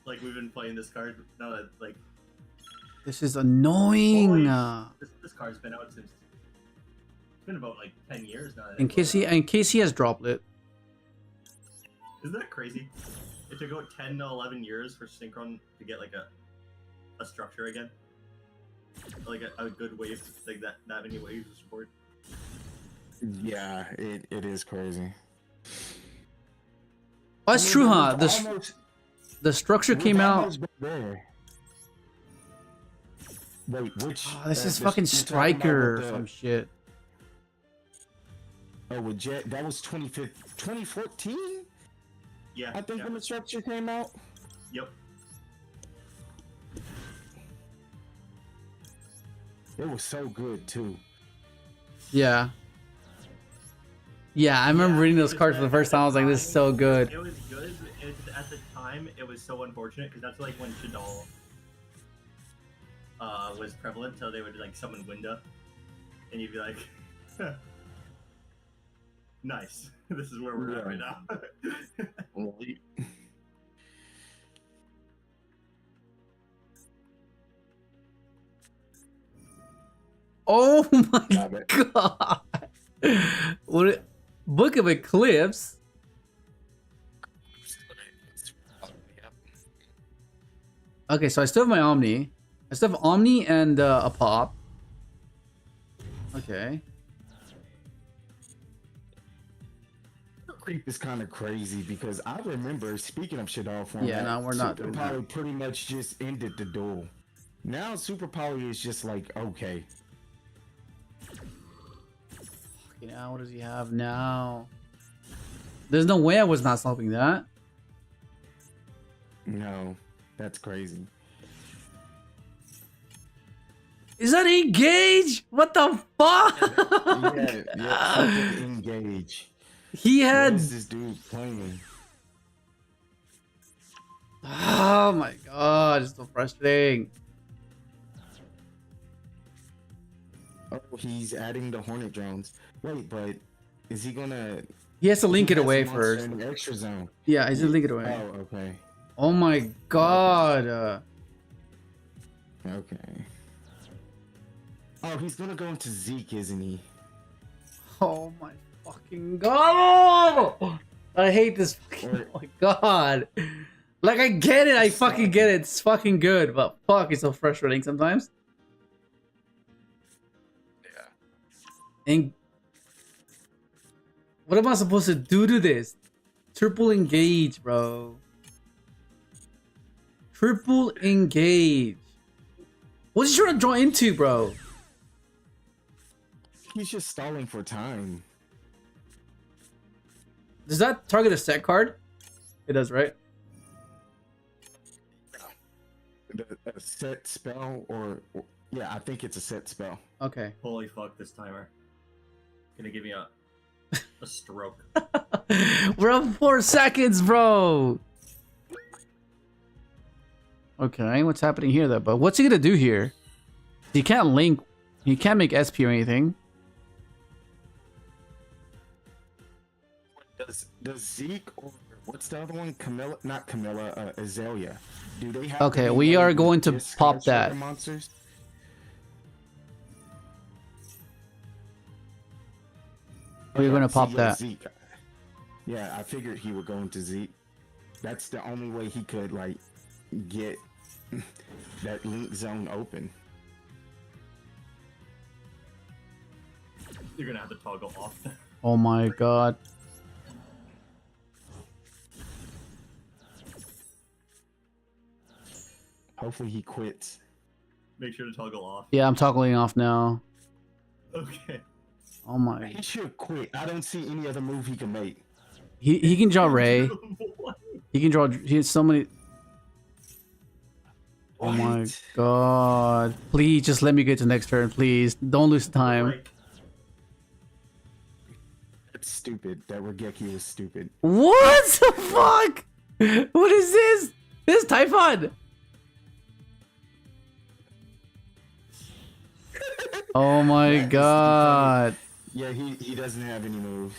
Like we've been playing this card now that like. This is annoying. This card's been out since. It's been about like 10 years now. In case he has droplet. Isn't that crazy? It took about 10 to 11 years for Synchron to get like a structure again. Like a good wave, like that many waves of support. Yeah, it is crazy. Oh, that's true, huh? The structure came out. Wait, which? Oh, this is fucking Striker or some shit. Oh, with Jet, that was 2014? Yeah. I think when the structure came out. Yep. It was so good too. Yeah. Yeah, I remember reading those cards for the first time. I was like, this is so good. It was good. At the time, it was so unfortunate because that's like when Shadal was prevalent, so they would like summon Winda, and you'd be like, nice. This is where we're at right now. Oh my god! What? Book of Eclipse? Okay, so I still have my Omni. I still have Omni and a Pop. Okay. Creep is kind of crazy because I remember, speaking of Shadal format, Yeah, no, we're not Super doing Poly that. pretty much just ended the duel. Now Super Poly is just like, okay. Fucking hell, what does he have now? There's no way I was not sloping that. No, that's crazy. Is that engage? What the fuck? Yeah, fucking engage. He had. What is this dude playing? Oh my god, it's so frustrating. Oh, he's adding the Hornet drones. Wait, but is he gonna? He has to link it has away a monster first. in the extra zone. Yeah, he's gonna link it away. Oh, okay. Oh my god. Okay. Oh, he's gonna go into Zeke, isn't he? Oh my fucking god. I hate this. Fucking, oh my god. Like, I get it. I fucking get it. It's fucking good. But fuck, it's so frustrating sometimes. Yeah. And what am I supposed to do to this? Triple engage, bro. Triple engage. What's he trying to draw into, bro? He's just stalling for time. Does that target a set card? It does, right? A set spell or yeah, I think it's a set spell. Okay. Holy fuck, this timer. Gonna give me a stroke. We're up 4 seconds, bro. Okay, what's happening here though? But what's he gonna do here? He can't link. He can't make SP or anything. Does Zeke or what's the other one? Camilla, not Camilla, Azalea. Do they have? Okay, to be we made are with going to discard pop that. trigger monsters? We're gonna pop See, that. Zeke. Yeah, I figured he would go into Zeke. That's the only way he could like get that link zone open. You're gonna have to toggle off. Oh my god. Hopefully he quits. Make sure to toggle off. Yeah, I'm toggling off now. Okay. Oh my. He should quit. I don't see any other move he can make. He can draw Ray. He can draw. He has so many. Oh my What? god. Please just let me get to next turn, please. Don't lose time. Right. That's stupid. That Regeki was stupid. What the fuck? What is this? This is Typhon. Oh my god. Yeah, he doesn't have any moves.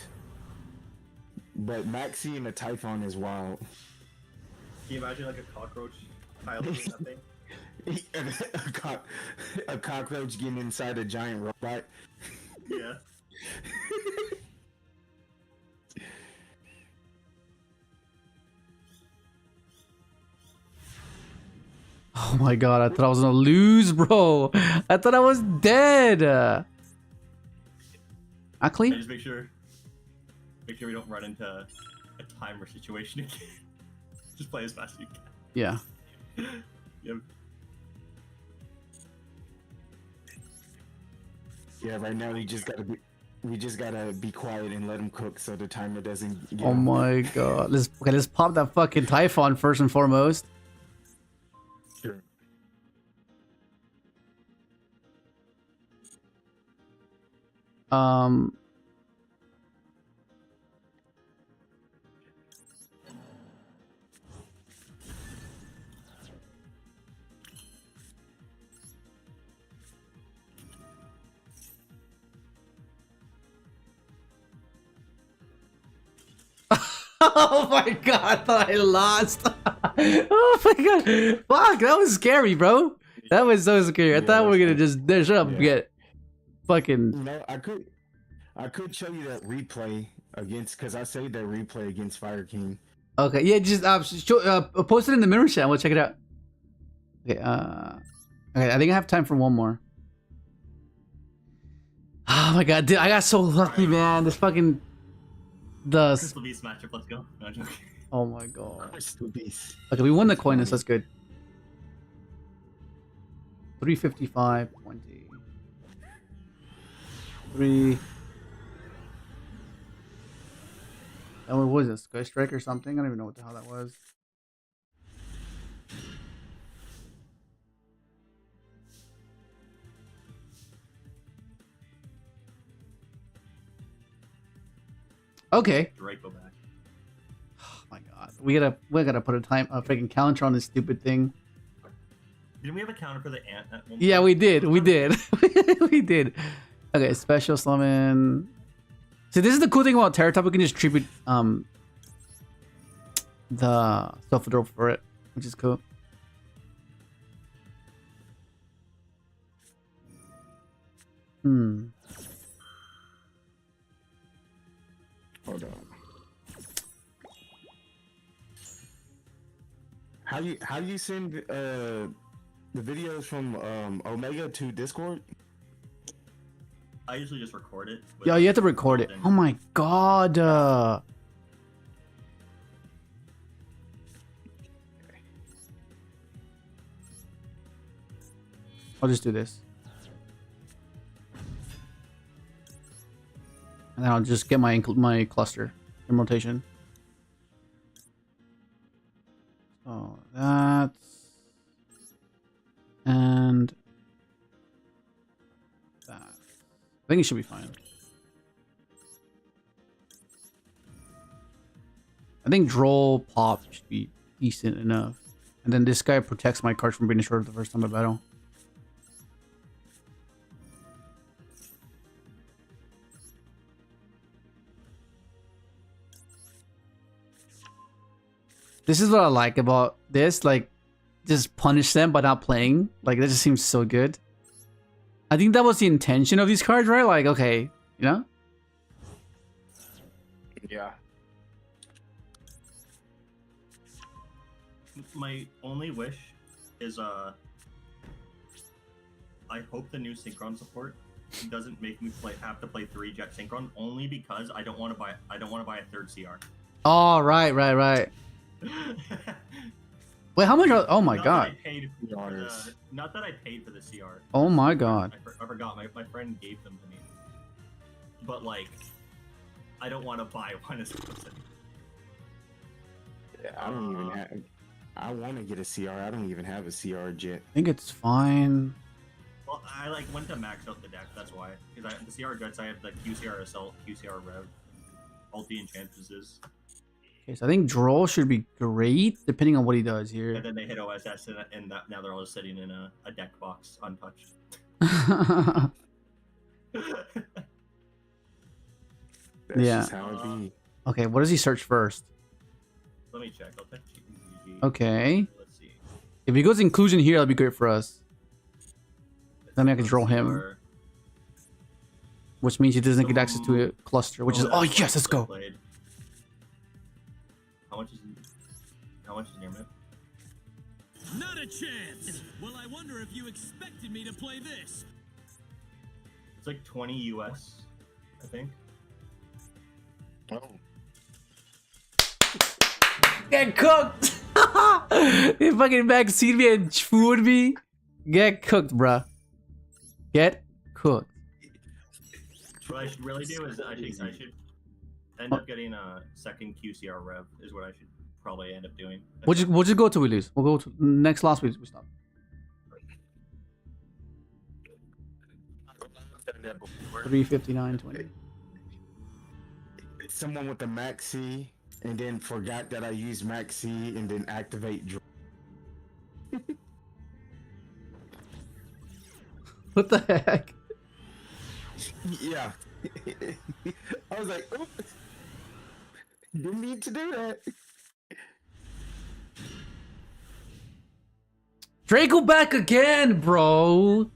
But Maxi and the Typhon is wild. Can you imagine like a cockroach piloting that thing? A cockroach getting inside a giant robot. Yeah. Oh my god, I thought I was gonna lose, bro. I thought I was dead. Actually? Just make sure we don't run into a timer situation again. Just play as fast as you can. Yeah. Yep. Yeah, right now we just gotta be quiet and let him cook so the timer doesn't get Oh him. my god. Let's pop that fucking Typhon first and foremost. Sure. Oh my god, I thought I lost. Oh my god. Fuck, that was scary, bro. That was so scary. I thought we were gonna just shut up and get fucking. You know, I could show you that replay against, because I saved that replay against Fire King. Okay, yeah, just post it in the mirror chat. We'll check it out. Okay, okay, I think I have time for one more. Oh my god, dude, I got so lucky, man. This fucking Crystal Beast matchup, let's go. No, I'm joking. Oh my god. Crystal Beast. Okay, we won the coinless. That's good. 355, 20. 3. And what was it? Sky Strike or something? I don't even know what the hell that was. Okay. Draco back. Oh my god. We gotta put a freaking counter on this stupid thing. Didn't we have a counter for the ant at one Yeah, point? we did. We did. Okay, special summon. See, this is the cool thing about Terratop. We can just tribute the self drop for it, which is cool. Hold on. How do you send the videos from Omega to Discord? I usually just record it. with- Yo, you have to record it. Oh my god. I'll just do this. And then I'll just get my cluster in rotation. So that's and that. I think it should be fine. I think Droll Pop should be decent enough. And then this guy protects my cards from being destroyed the first time I battle. This is what I like about this, like, just punish them by not playing. Like, that just seems so good. I think that was the intention of these cards, right? Like, okay, you know? Yeah. my only wish is I hope the new synchron support doesn't make me have to play 3 jet synchron, only because I don't want to buy a third CR. Oh, right. Wait, how much? Oh my Not god. That I paid for not that I paid for the CR. Oh my god. I forgot. My friend gave them to me. But like, I don't want to buy one as a person. Yeah, I don't even have. I want to get a CR. I don't even have a CR jet. I think it's fine. Well, I like went to max out the deck. That's why. Because the CR jets, I have the QCR assault, QCR rev, ulti enchantresses, Okay, so I think Droll should be great, depending on what he does and here. then they hit OSS, and now they're all just sitting in a deck box untouched. That's Yeah. just how it be. Okay, what does he search first? Let me check. I'll check GG. Okay. Let's see. If he goes inclusion here, that'd be great for us. Then I can draw him, CR. which means he doesn't get access to a cluster, which is that's oh why yes, let's it's go. played. How much is near mid? Not a chance! Well, I wonder if you expected me to play this. It's like 20 US, I think. Oh. Get cooked! They fucking backseat me and food me. Get cooked, bruh. Get cooked. What I should really do is I should end up getting a second QCR rev is what I should probably end up doing. We'll just go till we lose. We'll go to next last we stop. 359.20. Someone with the maxi and then forgot that I used maxi and then activate. What the heck? Yeah. I was like, oops. Didn't need to do that. Draco back again, bro.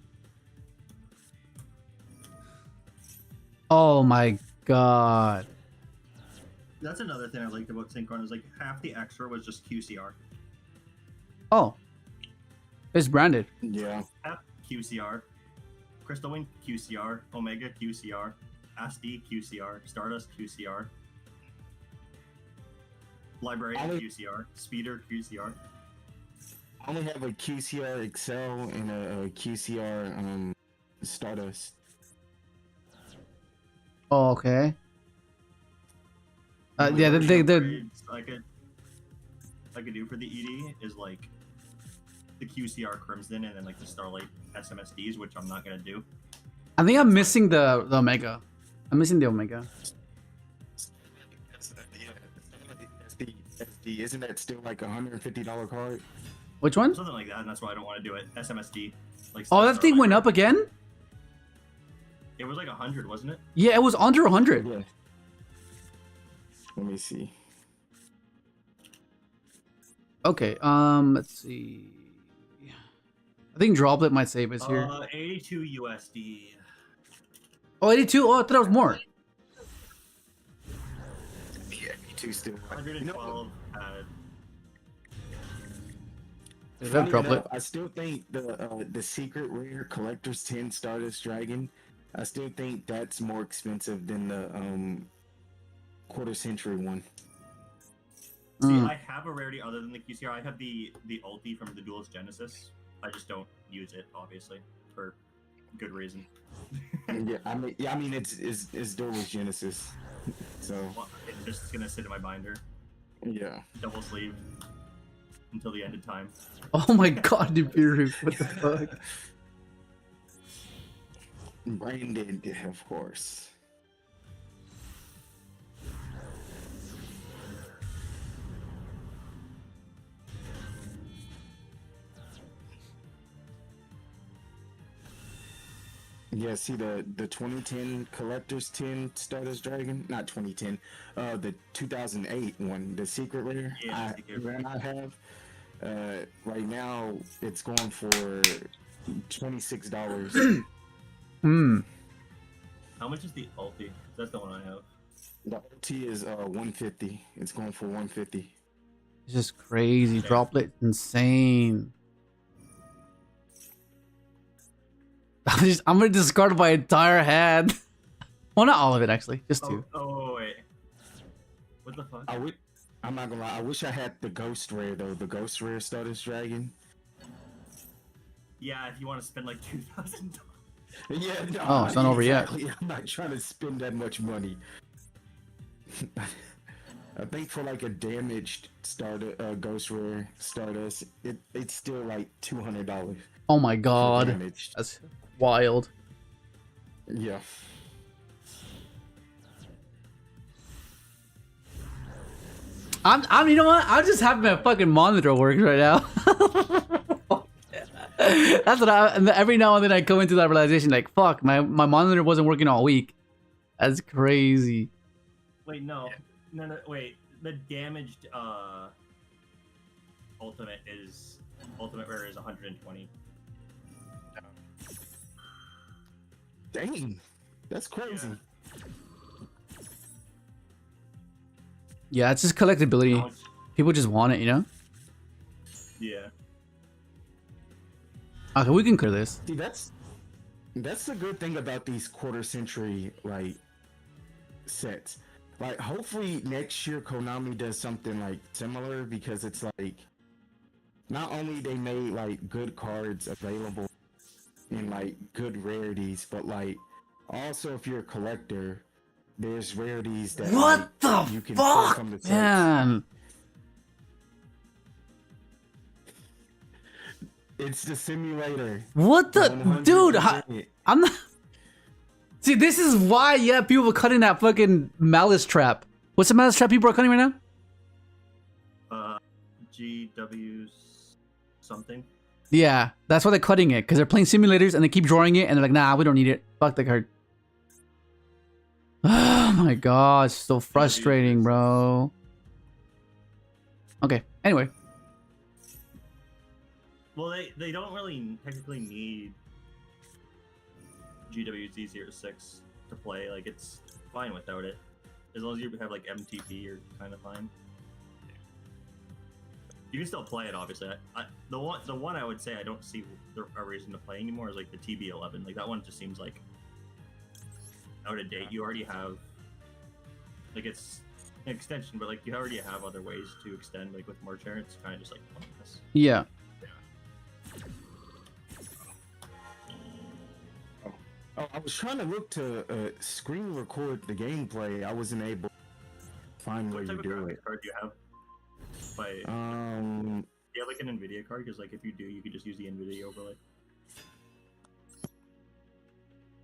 Oh my god. That's another thing I liked about Synchron is like half the extra was just QCR. Oh. It's branded. Yeah. Half QCR. Crystal Wing QCR. Omega QCR. Asti QCR. Stardust QCR. Librarian QCR. Speeder QCR. I only have a QCR Excel and a QCR Stardust. Oh, okay. The Yeah, only the upgrades I could do for the ED is like the QCR Crimson and then like the Starlight SMSDs, which I'm not gonna do. I think I'm missing the Omega. I'm missing the Omega. SD, isn't that still like $150 card? Which one? Something like that, and that's why I don't want to do it. SMSD. Like Oh, that thing went up again? It was like 100, wasn't it? Yeah, it was under 100. Yeah. Let me see. Okay, let's see. I think Droplet might save us here. 82 USD. Oh, 82? Oh, I thought it was more. Yeah, me too still. 112 Is that Funny Droplet? enough, I still think the secret rare collector's 10 Stardust Dragon, I still think that's more expensive than the quarter century one. See, I have a rarity other than the QCR. I have the ulti from the Duelist Genesis. I just don't use it, obviously, for good reason. Yeah, I mean it's Duelist Genesis, so Well, it's just gonna sit in my binder, yeah. double sleeve, until the end of time. Oh my god, Nibiru, what the fuck? Branded, of course. Yeah, see the 2010 Collector's 10 Stardust Dragon? Not 2010, the 2008 one, the Secret Rare. Yeah, I have. Right now, it's going for $26. How much is the ulti? That's the one I have. The OT is 150. It's going for 150. It's just crazy. Droplet insane. I'm gonna discard my entire hand. Well, not all of it actually, just two. Oh wait. What the fuck? I'm not gonna lie. I wish I had the ghost rare though. The ghost rare Stardust Dragon. Yeah, if you want to spend like $2,000. Yeah. No, Oh, it's not over yet. I'm not trying to spend that much money. I think for like a damaged ghost rare Stardust, it's still like $200. Oh my god, damaged. that's wild. Yeah. You know what? I'm just happy my fucking monitor works right now. That's what every now and then I come into that realization, like, fuck, my monitor wasn't working all week. That's crazy. Wait, no, wait. The damaged ultimate rare is 120. Dang, that's crazy. Yeah, it's just collectability. No, People just want it, you know? yeah. Okay, we can clear this. See, that's the good thing about these quarter century like sets. Like, hopefully next year Konami does something like similar, because it's like not only they made like good cards available in like good rarities, but like also if you're a collector, there's rarities that What like, the you can pull fuck, from the sets. man? It's the simulator. What the 100%. dude? I'm not. See, this is why people are cutting that fucking malice trap. What's the malice trap people are cutting right now? GW something. Yeah, that's why they're cutting it, because they're playing simulators and they keep drawing it and they're like, nah, we don't need it. Fuck the card. Oh my god, it's so frustrating, bro. Okay, anyway. Well, they don't really technically need GWZ06 to play. Like, it's fine without it. As long as you have like MTP, you're kind of fine. You can still play it, obviously. The one I would say I don't see a reason to play anymore is like the TB11. Like, that one just seems like out of date. You already have, like, it's an extension, but like you already have other ways to extend. Like with Marcher, it's kind of just like pointless. Yeah. Oh, I was trying to look to screen record the gameplay. I wasn't able to find where What you type of do graphics it. card do you have? Do you have like an NVIDIA card? Because like if you do, you could just use the NVIDIA overlay.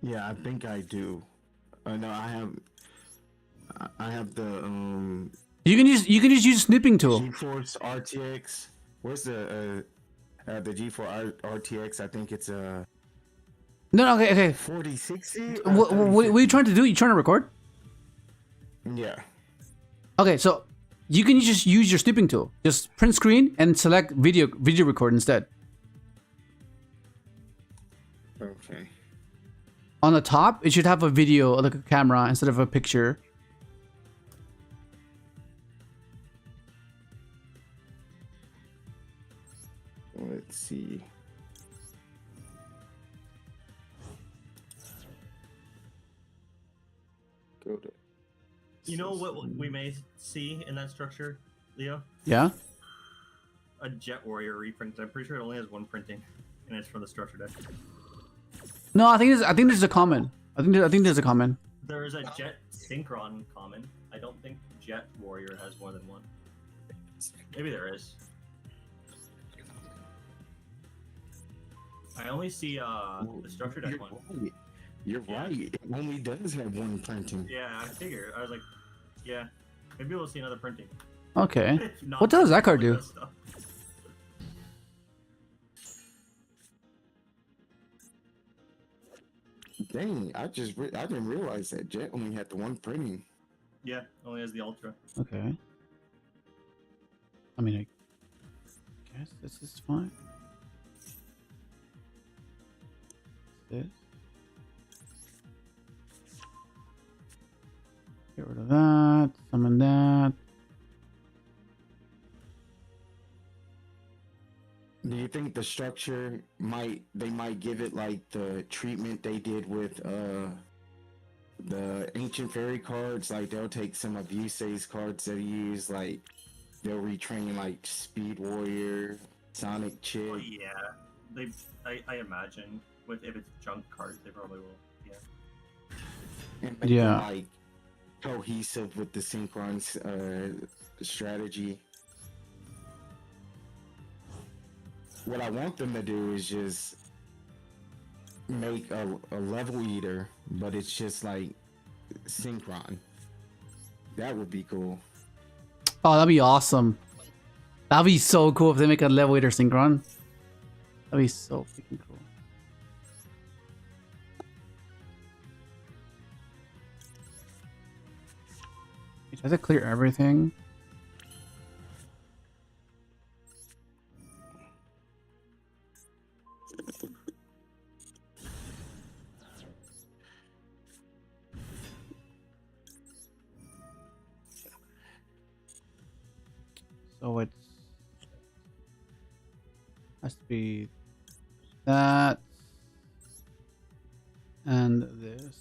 Yeah, I think I do. No, I have the You can just use a snipping tool. GeForce RTX. Where's the GeForce RTX? I think it's a No, okay. 4060. What are you trying to do? You trying to record? Yeah. Okay, so you can just use your snipping tool. Just print screen and select video record instead. Okay. On the top, it should have a video, like a camera, instead of a picture. Let's see. Go to. You know what we may see in that structure, Leo? Yeah? A Jet Warrior reprint. I'm pretty sure it only has one printing, and it's from the structure deck. No, I think there's a common. I think there's a common. There is a Jet Synchron common. I don't think Jet Warrior has more than one. Maybe there is. I only see the structure deck one. Right. You're right. It only does have one printing. Yeah, I figured. I was like, yeah, maybe we'll see another printing. Okay. If not, What does that card with do? that stuff. Dang, I didn't realize that Jet only had the one printing. Yeah, only has the Ultra. Okay. I mean, I guess this is fine. This. Get rid of that. Summon that. think the structure they might give it like the treatment they did with the ancient fairy cards. Like they'll take some of Yusei's cards that he used, like they'll retrain like Speed Warrior, Sonic Chick. Oh, yeah, I imagine if it's junk cards, they probably will. Yeah. And make them, like cohesive with the Synchron strategy. What I want them to do is just make a level eater, but it's just like Synchron. That would be cool. Oh, that'd be awesome. That'd be so cool if they make a level 8 synchron. That'd be so freaking cool. Does it clear everything? So it's has to be that and this.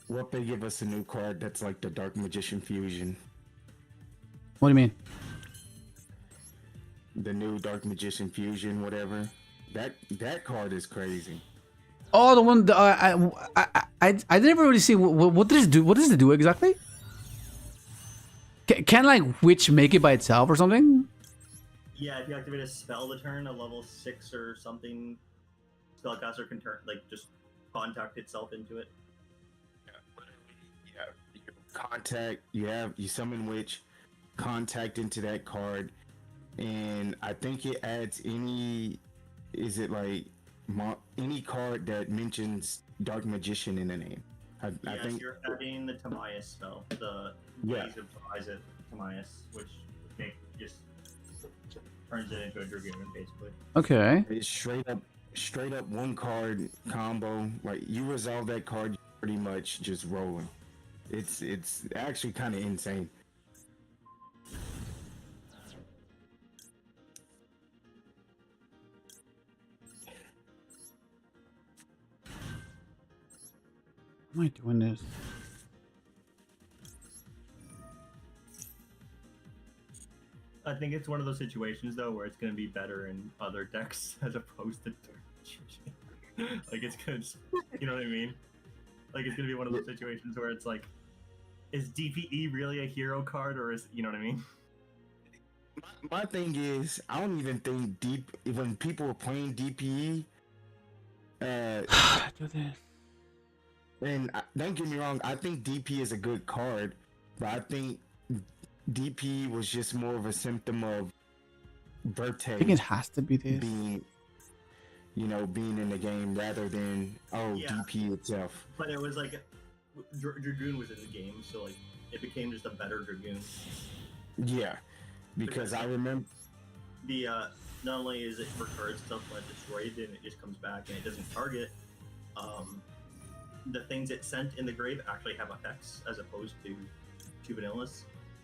What if they give us a new card that's like the Dark Magician Fusion? What do you mean? The new Dark Magician Fusion, whatever. That card is crazy. Oh, the one I never really see what does it do. What does it do exactly? Can like witch make it by itself or something? Yeah, if you activate a spell to turn a level 6 or something, spellcaster can turn just contact itself into it. Yeah, you summon witch, contact into that card, and I think it adds any. Is it like any card that mentions Dark Magician in the name? I think you're adding the Tamias spell, the Blaze of Isaac Tamias, which just turns it into a Dragoon, basically. Okay. It's straight up one card combo. Like you resolve that card, you're pretty much just rolling. It's actually kind of insane. How am I doing this? I think it's one of those situations though where it's going to be better in other decks as opposed to like it's gonna, you know what I mean? Like it's gonna be one of those situations where it's like, is DPE really a hero card, or is, you know what I mean? My thing is, I don't even think when people are playing DPE, Do this. and don't get me wrong, I think DP is a good card, but I think DP was just more of a symptom of Verte I think it has to be this. being in the game rather than DP itself. But it was like Dragoon was in the game, so like it became just a better Dragoon. Yeah, because I remember the not only is it for cards stuff when destroyed and it just comes back and it doesn't target, the things it sent in the grave actually have effects as opposed to vanillas.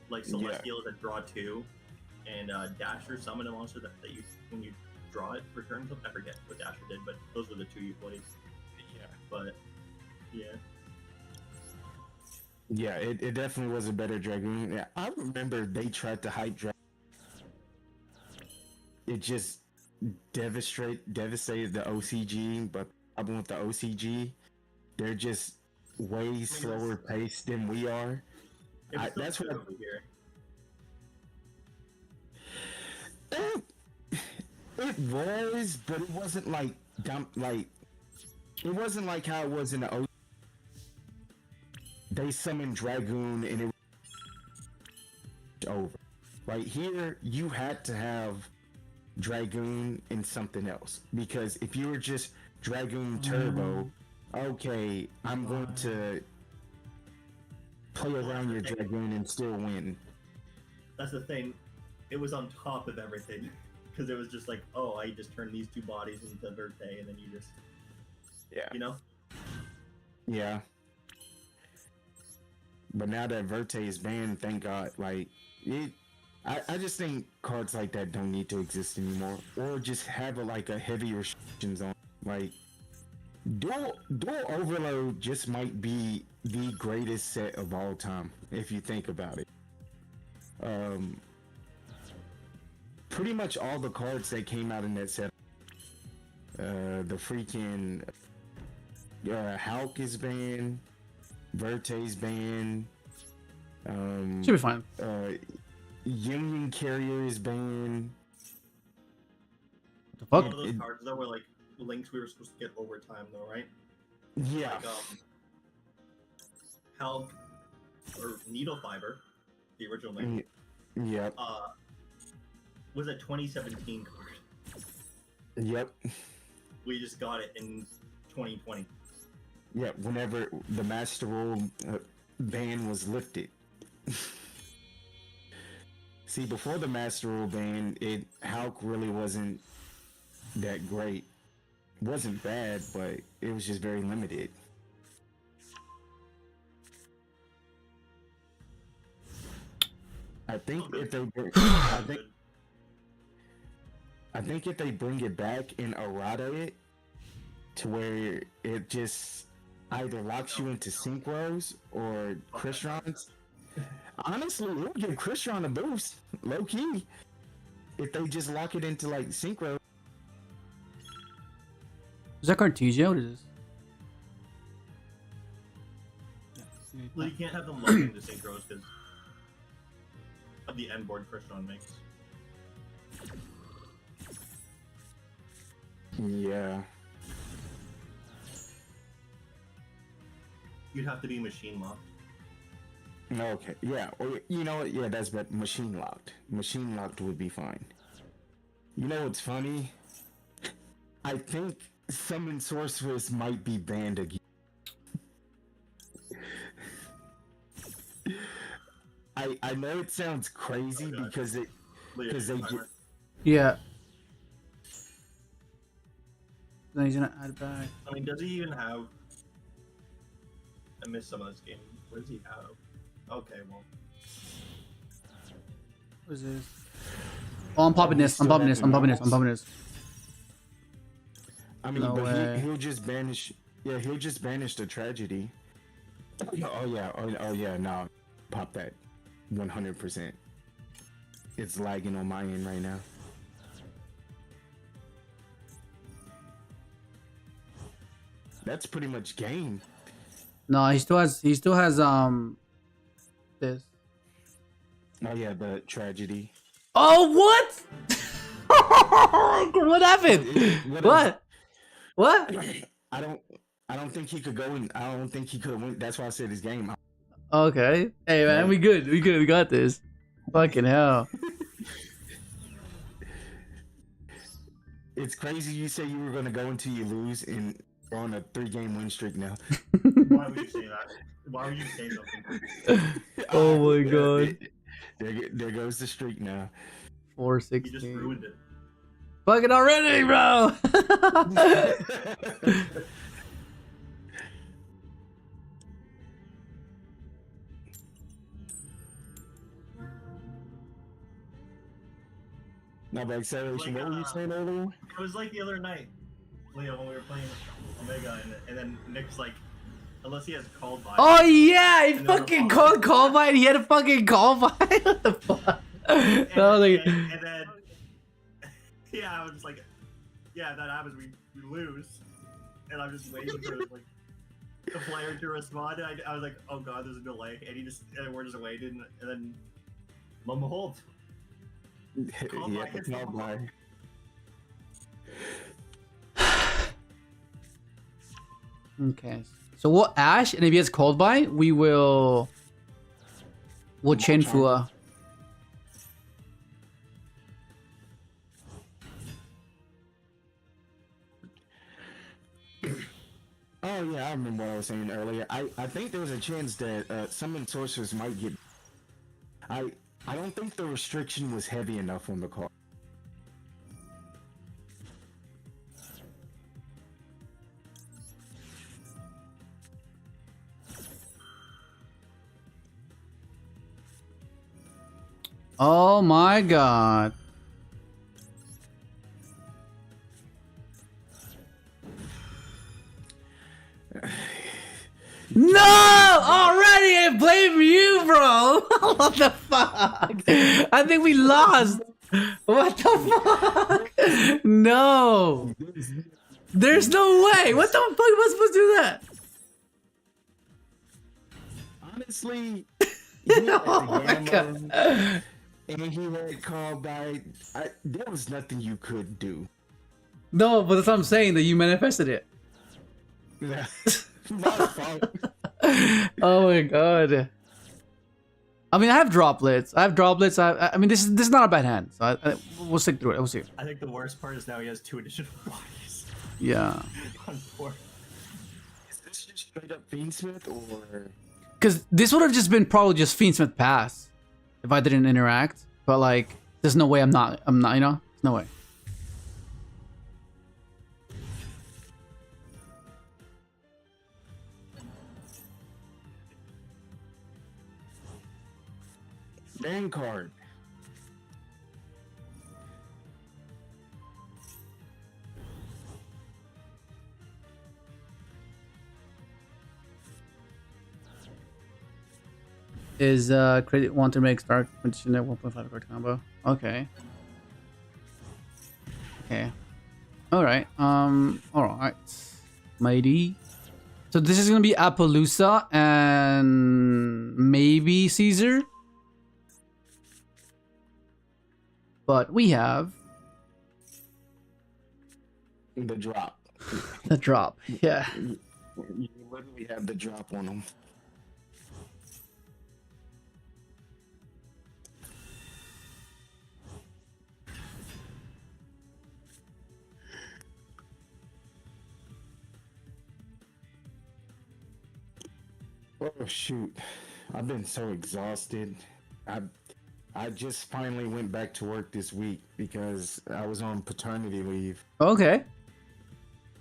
Like Celestial is a draw 2, and Dasher summon a monster that you, when you draw it, returns them. I forget what Dasher did, but those were the 2 you played. Yeah. But yeah, it definitely was a better Dragoon. Yeah, I remember they tried to hype Dragoon. It just devastated the OCG, but the problem with the OCG, they're just way slower paced than we are. That's what over here. It was, but it wasn't like it wasn't like how it was in the OCG. They summoned Dragoon and it was over. Right here, you had to have Dragoon and something else, because if you were just Dragoon Turbo, okay, I'm going to play around your Dragoon and still win. That's the thing. It was on top of everything, because it was just like, oh, I just turned these 2 bodies into Verte, and then you just, you know? Yeah. But now that Verte is banned, thank God. Like it, I just think cards like that don't need to exist anymore, or just have a heavy restrictions on. Like Dual Overload just might be the greatest set of all time if you think about it. Pretty much all the cards that came out in that set. The freaking Hulk is banned. Verte's banned. Should be fine. Union Carrier is banned. What the fuck? One of those cards that were like links we were supposed to get over time, though, right? Yeah. Like, Hulk or Needle Fiber, the original link. Yep. Was a 2017 card. Yep. We just got it in 2020. Yeah, whenever the Master Duel ban was lifted. See, before the Master Duel ban, Hulk really wasn't that great. It wasn't bad, but it was just very limited. I think if they I think if they bring it back and errata it to where it just either locks you into synchros or Crystrons. Honestly, it would give Crystron a boost, low key. If they just lock it into like synchro. Is that Cartesia? What is this? Well, you can't have them lock into synchros because of the end board Crystron makes. Yeah. You'd have to be machine locked. Okay. Yeah. Or you know what? Yeah, that's but machine locked. Machine locked would be fine. You know what's funny? I think Summon Sorceress might be banned again. I know it sounds crazy because they Yeah. Then he's gonna add it back. I mean, does he even have? I missed some of this game. What does he have? Okay, well. What is this? Oh, I'm popping this. I'm popping this. I'm popping this. I'm popping this. I mean, No but way. he'll just banish. Yeah, he'll just banish the tragedy. Oh yeah. Oh yeah. No, pop that. 100%. It's lagging on my end right now. That's pretty much game. No, he still has this. Oh yeah, the tragedy. Oh, what? What happened? What? I don't think he could go in. I don't think he could win. That's why I said his game. Okay. Hey man, we good. We good. We got this. Fucking hell. It's crazy you say you were gonna go until you lose and you're on a 3-game win streak now. Why would you say that? Why would you say something? Oh my god. There goes the streak now. You just 416. ruined it. Fucking already, bro. Now, by acceleration, what were you saying earlier? It was like the other night, Leo, when we were playing Omega, and then Nick's like, unless he has called by. Oh yeah, he And then fucking the- called call by. He had a fucking call by. What the fuck? And, I was like, and then, yeah, I was just like, yeah, that happens. We lose, and I'm just waiting for like the player to respond. And I was like, oh god, there's a delay, and we're just waiting, and then lo and behold, call by Yeah, hits call the by. okay. So we'll Ash, and if he gets called by, we'll chain FUWA. Oh yeah, I remember what I was saying earlier. I think there was a chance that Summon Sorcerers might get. I don't think the restriction was heavy enough on the card. Oh my god. No! Already I blame you, bro! What the fuck? I think we lost! What the fuck? No! There's no way! What the fuck am I supposed to do that? Honestly, he had Oh the my game God. mode, and he had called by. There was nothing you could do. No, but that's what I'm saying, that you manifested it. My fault. Oh my god. I mean, I have droplets. I mean, this is not a bad hand. So we'll stick through it. We'll see. I think the worst part is now he has 2 additional bodies Yeah. on 4. Is this just straight up fiendsmith or? Because this would have just been probably just fiendsmith pass if I didn't interact. But like, there's no way I'm not, you know? There's no way. Ban card. Is credit want to make start condition at 1.5 card combo. Okay. Okay. Alright. Alright. Mighty. So this is gonna be Appaloosa and maybe Caesar. But we have The drop. the drop. Yeah. You literally have the drop on them. Oh shoot. I've been so exhausted. I just finally went back to work this week because I was on paternity leave. Okay.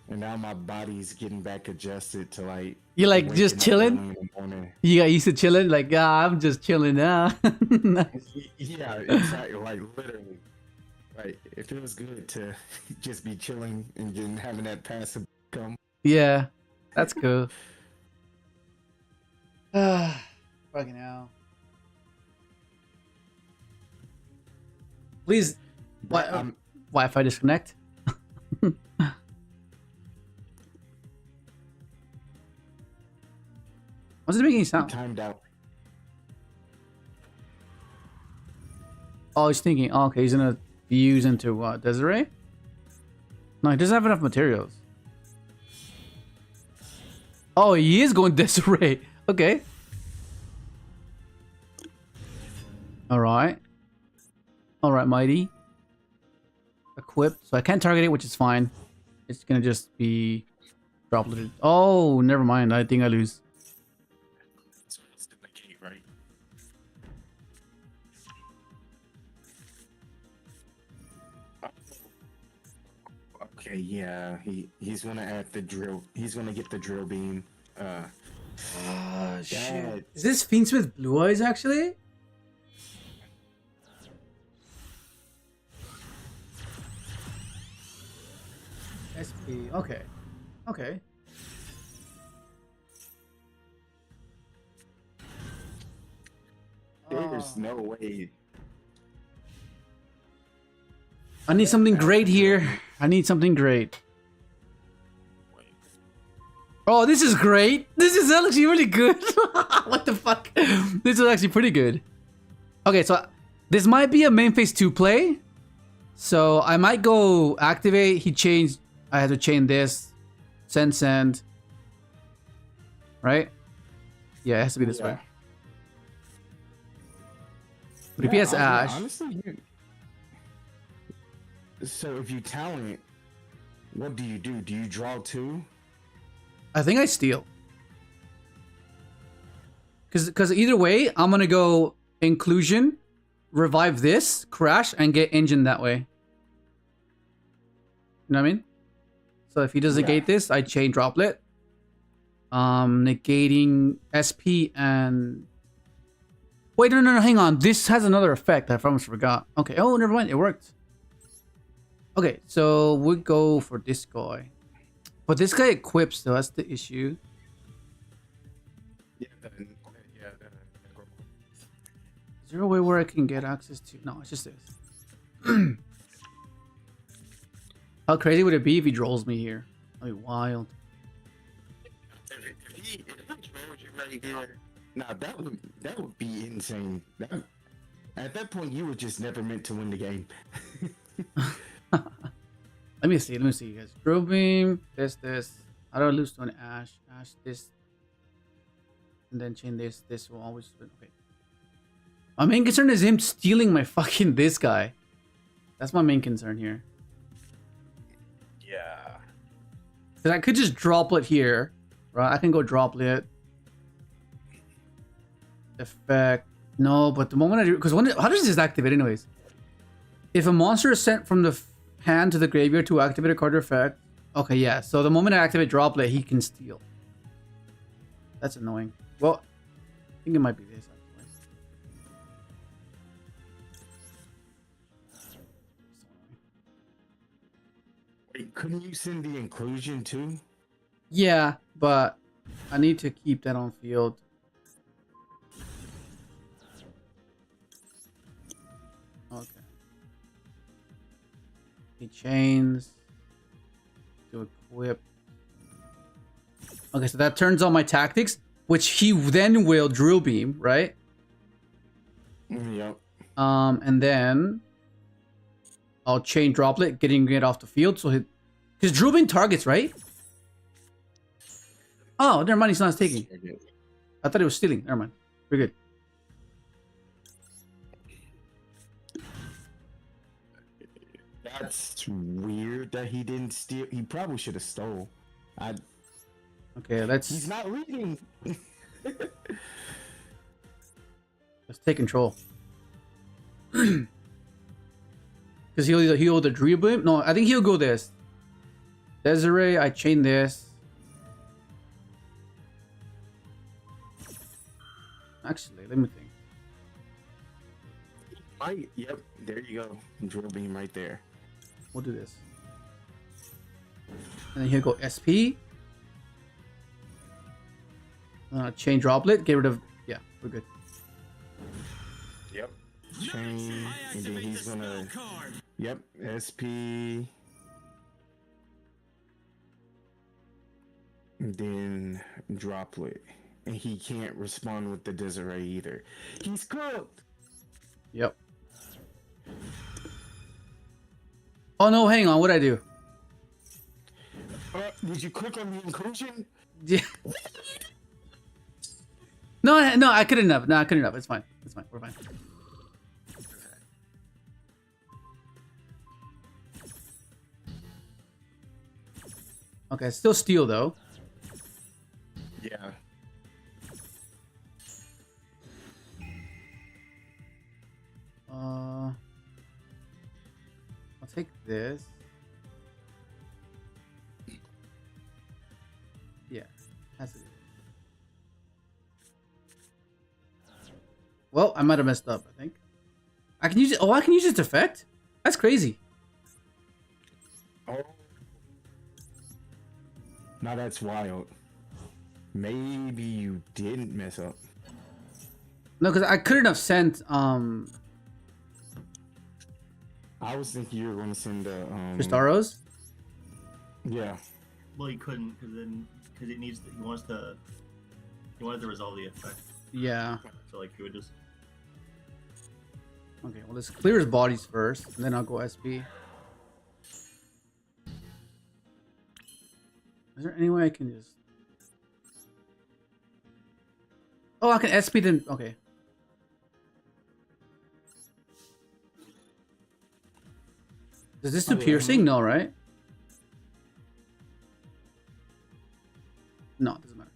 And now my body's getting back adjusted to like You like waking just up chilling? early in the morning. You got used to chilling? Like, yeah, I'm just chilling now. Yeah, exactly. Like literally, like it feels good to just be chilling and then having that passive come. Yeah, that's cool. Fucking hell. Please, Wi-Fi disconnect. What's it making sound? Timed out. Oh, he's thinking. Oh, okay, he's gonna fuse into what? Desiree? No, he doesn't have enough materials. Oh, he is going Desiree. Okay. Alright. Alright, Mighty. Equipped. So I can't target it, which is fine. It's gonna just be dropleted. Oh, never mind. I think I lose. It's the negate, right? Okay, yeah, he's gonna add the drill. He's gonna get the drill beam. Shit. Is this Fiendsmith Blue Eyes actually? SP. Okay. Okay. There's no way. I need something great here. I need something great. Oh, this is great. This is actually really good. What the fuck? This is actually pretty good. Okay, so this might be a main phase 2 play. So I might go activate. He changed. I had to chain this. Send. Right? Yeah, it has to be this way. But if he has Ash. Honestly, so if you talent, what do? Do you draw 2? I think I steal. Because either way, I'm going to go inclusion, revive this, crash, and get engine that way. You know what I mean? So if he does negate this, I chain droplet. Negating SP and... Wait, no, hang on. This has another effect I almost forgot. Okay, oh, never mind. It worked. Okay, so we go for this guy. But this guy equips, though. That's the issue. Yeah, Is there a way where I can get access to... No, it's just this. How crazy would it be if he drolls me here? That'd be wild. if he drove you right there, nah, that would be insane. At that point, you were just never meant to win the game. Let me see, guys. Drill beam, this. How do I lose to an ash? Ash, this. And then chain this. This will always win. Okay. My main concern is him stealing my fucking this guy. That's my main concern here. Yeah. Because I could just droplet here. Right? I can go droplet. Effect. No, but the moment I do... Because how does this activate anyways? If a monster is sent from the hand to the graveyard to activate a card effect. Okay, yeah. So the moment I activate droplet, he can steal. That's annoying. Well, I think it might be this. Wait, couldn't you send the inclusion too? Yeah, but I need to keep that on field. Okay. He chains to equip. Okay, so that turns on my tactics, which he then will drill beam, right? Yep. And then I'll chain droplet, getting it off the field. So his drill beam targets, right? Oh, never mind. He's not taking. I thought he was stealing. Never mind. We're good. That's weird that he didn't steal. He probably should have stole. Okay, let's. He's not reading. Let's take control. Because he'll the drill beam. No, I think he'll go this. Desiree, I chain this. Actually, let me think. Yep, there you go. Drill beam right there. We'll do this. And then he'll go SP. Chain droplet. Get rid of. Yeah, we're good. Yep. Chain, and then he's gonna. Yep, SP. And then droplet. And he can't respond with the Desiree either. He's cooked! Yep. Oh no, hang on, what'd I do? Did you click on the inclusion? Yeah. No, I couldn't have. No, I couldn't have. It's fine. It's fine. We're fine. Okay, still steal though. Yeah. I'll take this. Yeah, has to be. Well, I might have messed up, I think. I can use it. Oh, I can use its effect? That's crazy. Oh. Now that's wild. Maybe you didn't mess up. No, because I couldn't have sent I was thinking you were going to send the Cristaros. Yeah. Well, he couldn't because it needs. He wanted to resolve the effect. Yeah. So like he would just. Okay, well let's clear his bodies first, and then I'll go SP. Is there any way I can just... Oh, I can SP then... Okay. Does this do piercing? No, right? No, it doesn't matter.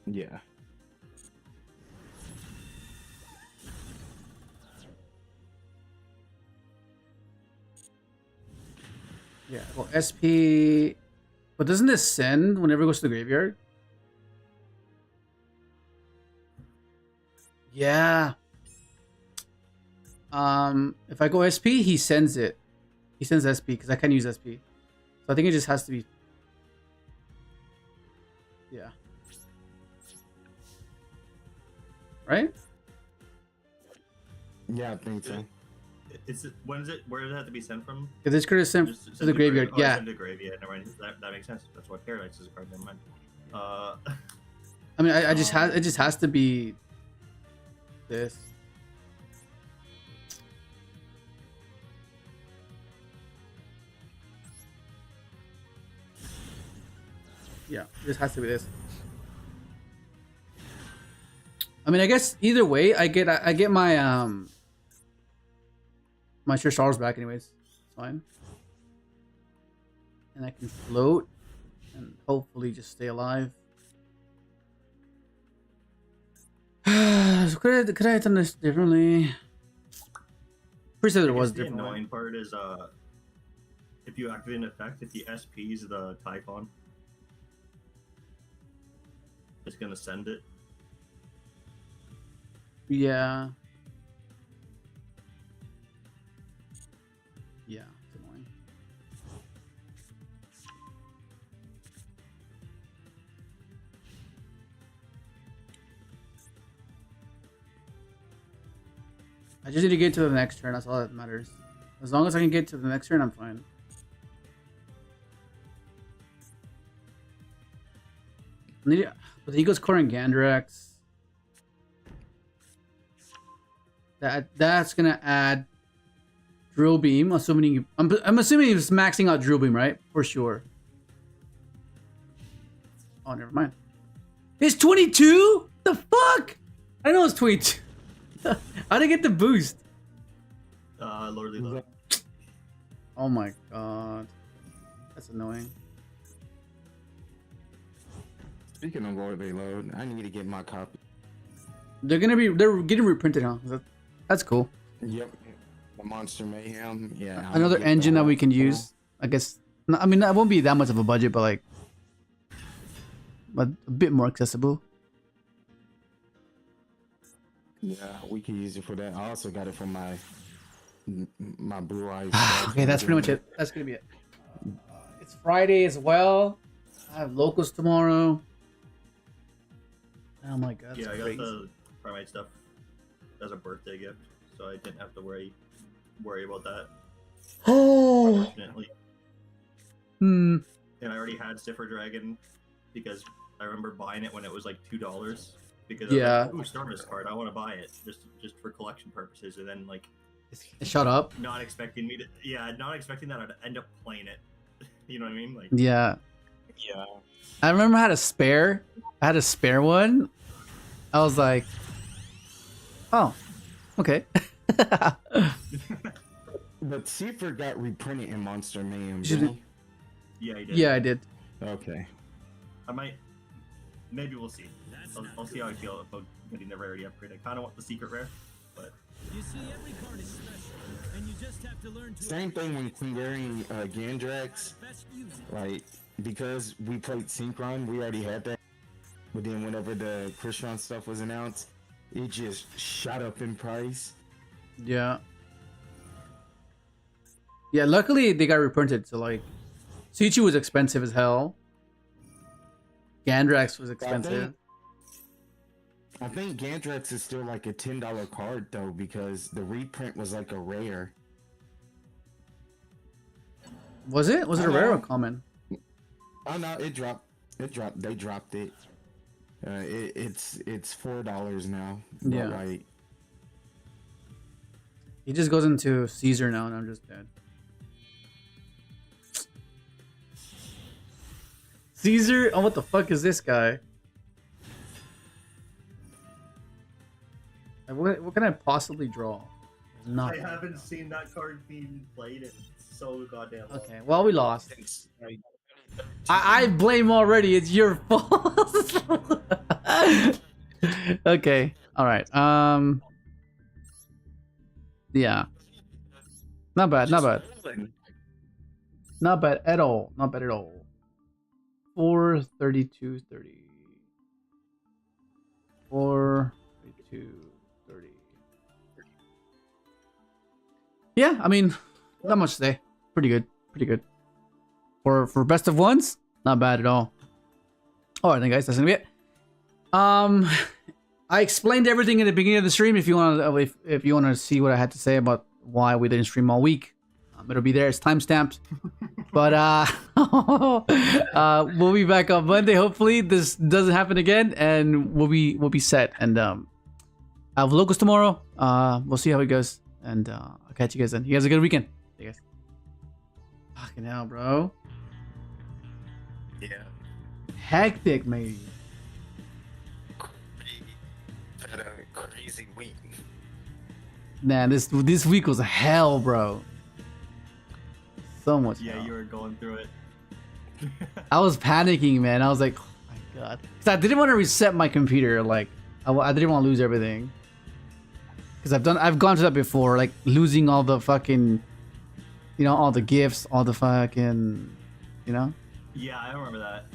Yeah. Yeah, well, SP... But doesn't this send whenever it goes to the graveyard? Yeah. If I go SP, he sends it. He sends SP because I can't use SP. So I think it just has to be. Yeah. Right? Yeah, I think so. When is it? Where does it have to be sent from? Because this card is sent Just to the graveyard. Oh, Yeah. send to the graveyard. Never mind. That makes sense. That's why Paradise is a card. Never mind. I mean, I just it just has to be this. Yeah, this has to be this. I mean, I guess either way, I get my my sure stars back anyways. It's fine. And I can float and hopefully just stay alive. So could I have done this differently? Pretty sure there was the different. annoying part is if you activate an effect, if you SPs the Typhon, it's gonna send it. Yeah. Yeah, it's annoying. I just need to get to the next turn. That's all that matters. As long as I can get to the next turn, I'm fine. But he goes Korin Gandrax. That's gonna add drill beam. Assuming I'm assuming he's maxing out drill beam, right? For sure. Oh, never mind. It's 22. The fuck? I know it's 22. How did I get the boost? Lordly Love. Oh my god, that's annoying. Speaking of Lordly Load, I need to get my copy. They're getting reprinted, huh? That's cool. Yep. The Monster Mayhem. Yeah. Another engine that we can use. I guess. I mean, that won't be that much of a budget, but like, but a bit more accessible. Yeah, we can use it for that. I also got it for my Blue Eyes. Okay, that's pretty much it. That's gonna be it. It's Friday as well. I have locals tomorrow. Oh my god. Yeah, I got crazy. the Primate stuff as a birthday gift, so I didn't have to worry about that. Oh. Unfortunately. Hmm. And I already had Stiffer Dragon because I remember buying it when it was like $2 because Yeah. I was like, ooh, Stardust card, I want to buy it just for collection purposes, and then like Shut up. not expecting that I'd end up playing it. You know what I mean? Like Yeah. Yeah. I remember I had a spare. I had a spare one. I was like, oh, okay. But Cipher got reprinted in Monster Mayhem. Should Didn't yeah, he did. Yeah, I did. he? Okay. I might. Maybe we'll see. I'll see how I feel about getting the rarity upgrade. I kind of want the secret rare, but You see, every card is special, and you just have to learn to Same thing when Quingarian Gandrax. best use it. Like, because we played Synchron, we already had that. But then whenever the Crystron stuff was announced, it just shot up in price. Yeah. Yeah, luckily they got reprinted, so like CITREE was expensive as hell. Gandrax was expensive. I think Gandrax is still like a $10 card though, because the reprint was like a rare. Was it? Was it a rare or common? Oh no, it dropped. It dropped. They dropped it. It's $4 now. But, Yeah. like, He just goes into Caesar now and I'm just dead. Caesar? Oh, what the fuck is this guy? Like, what can I possibly draw? I Nothing. haven't seen that card being played in so goddamn long. Okay, well, we lost. I blame already. It's your fault. Okay. All right. Yeah. Not bad. Not bad. Not bad at all. Not bad at all. 432.30. 432. Yeah, I mean, not much to say. Pretty good. Pretty good. For best of ones, not bad at all. Alright then guys, that's gonna be it. I explained everything in the beginning of the stream. If you want to see what I had to say about why we didn't stream all week, it'll be there. It's timestamped. But we'll be back on Monday. Hopefully this doesn't happen again, and we'll be set. And I have locals tomorrow. We'll see how it goes, and I'll catch you guys then. You guys have a good weekend. See you guys. Fucking hell, bro. Yeah. Hectic, maybe. Had a crazy week. Man, this week was hell, bro. So much. Yeah, hell. you were going through it. I was panicking, man. I was like, oh my god, because I didn't want to reset my computer. Like, I didn't want to lose everything. Because I've gone through that before, like losing all the fucking, all the gifts, all the fucking, Yeah, I remember that.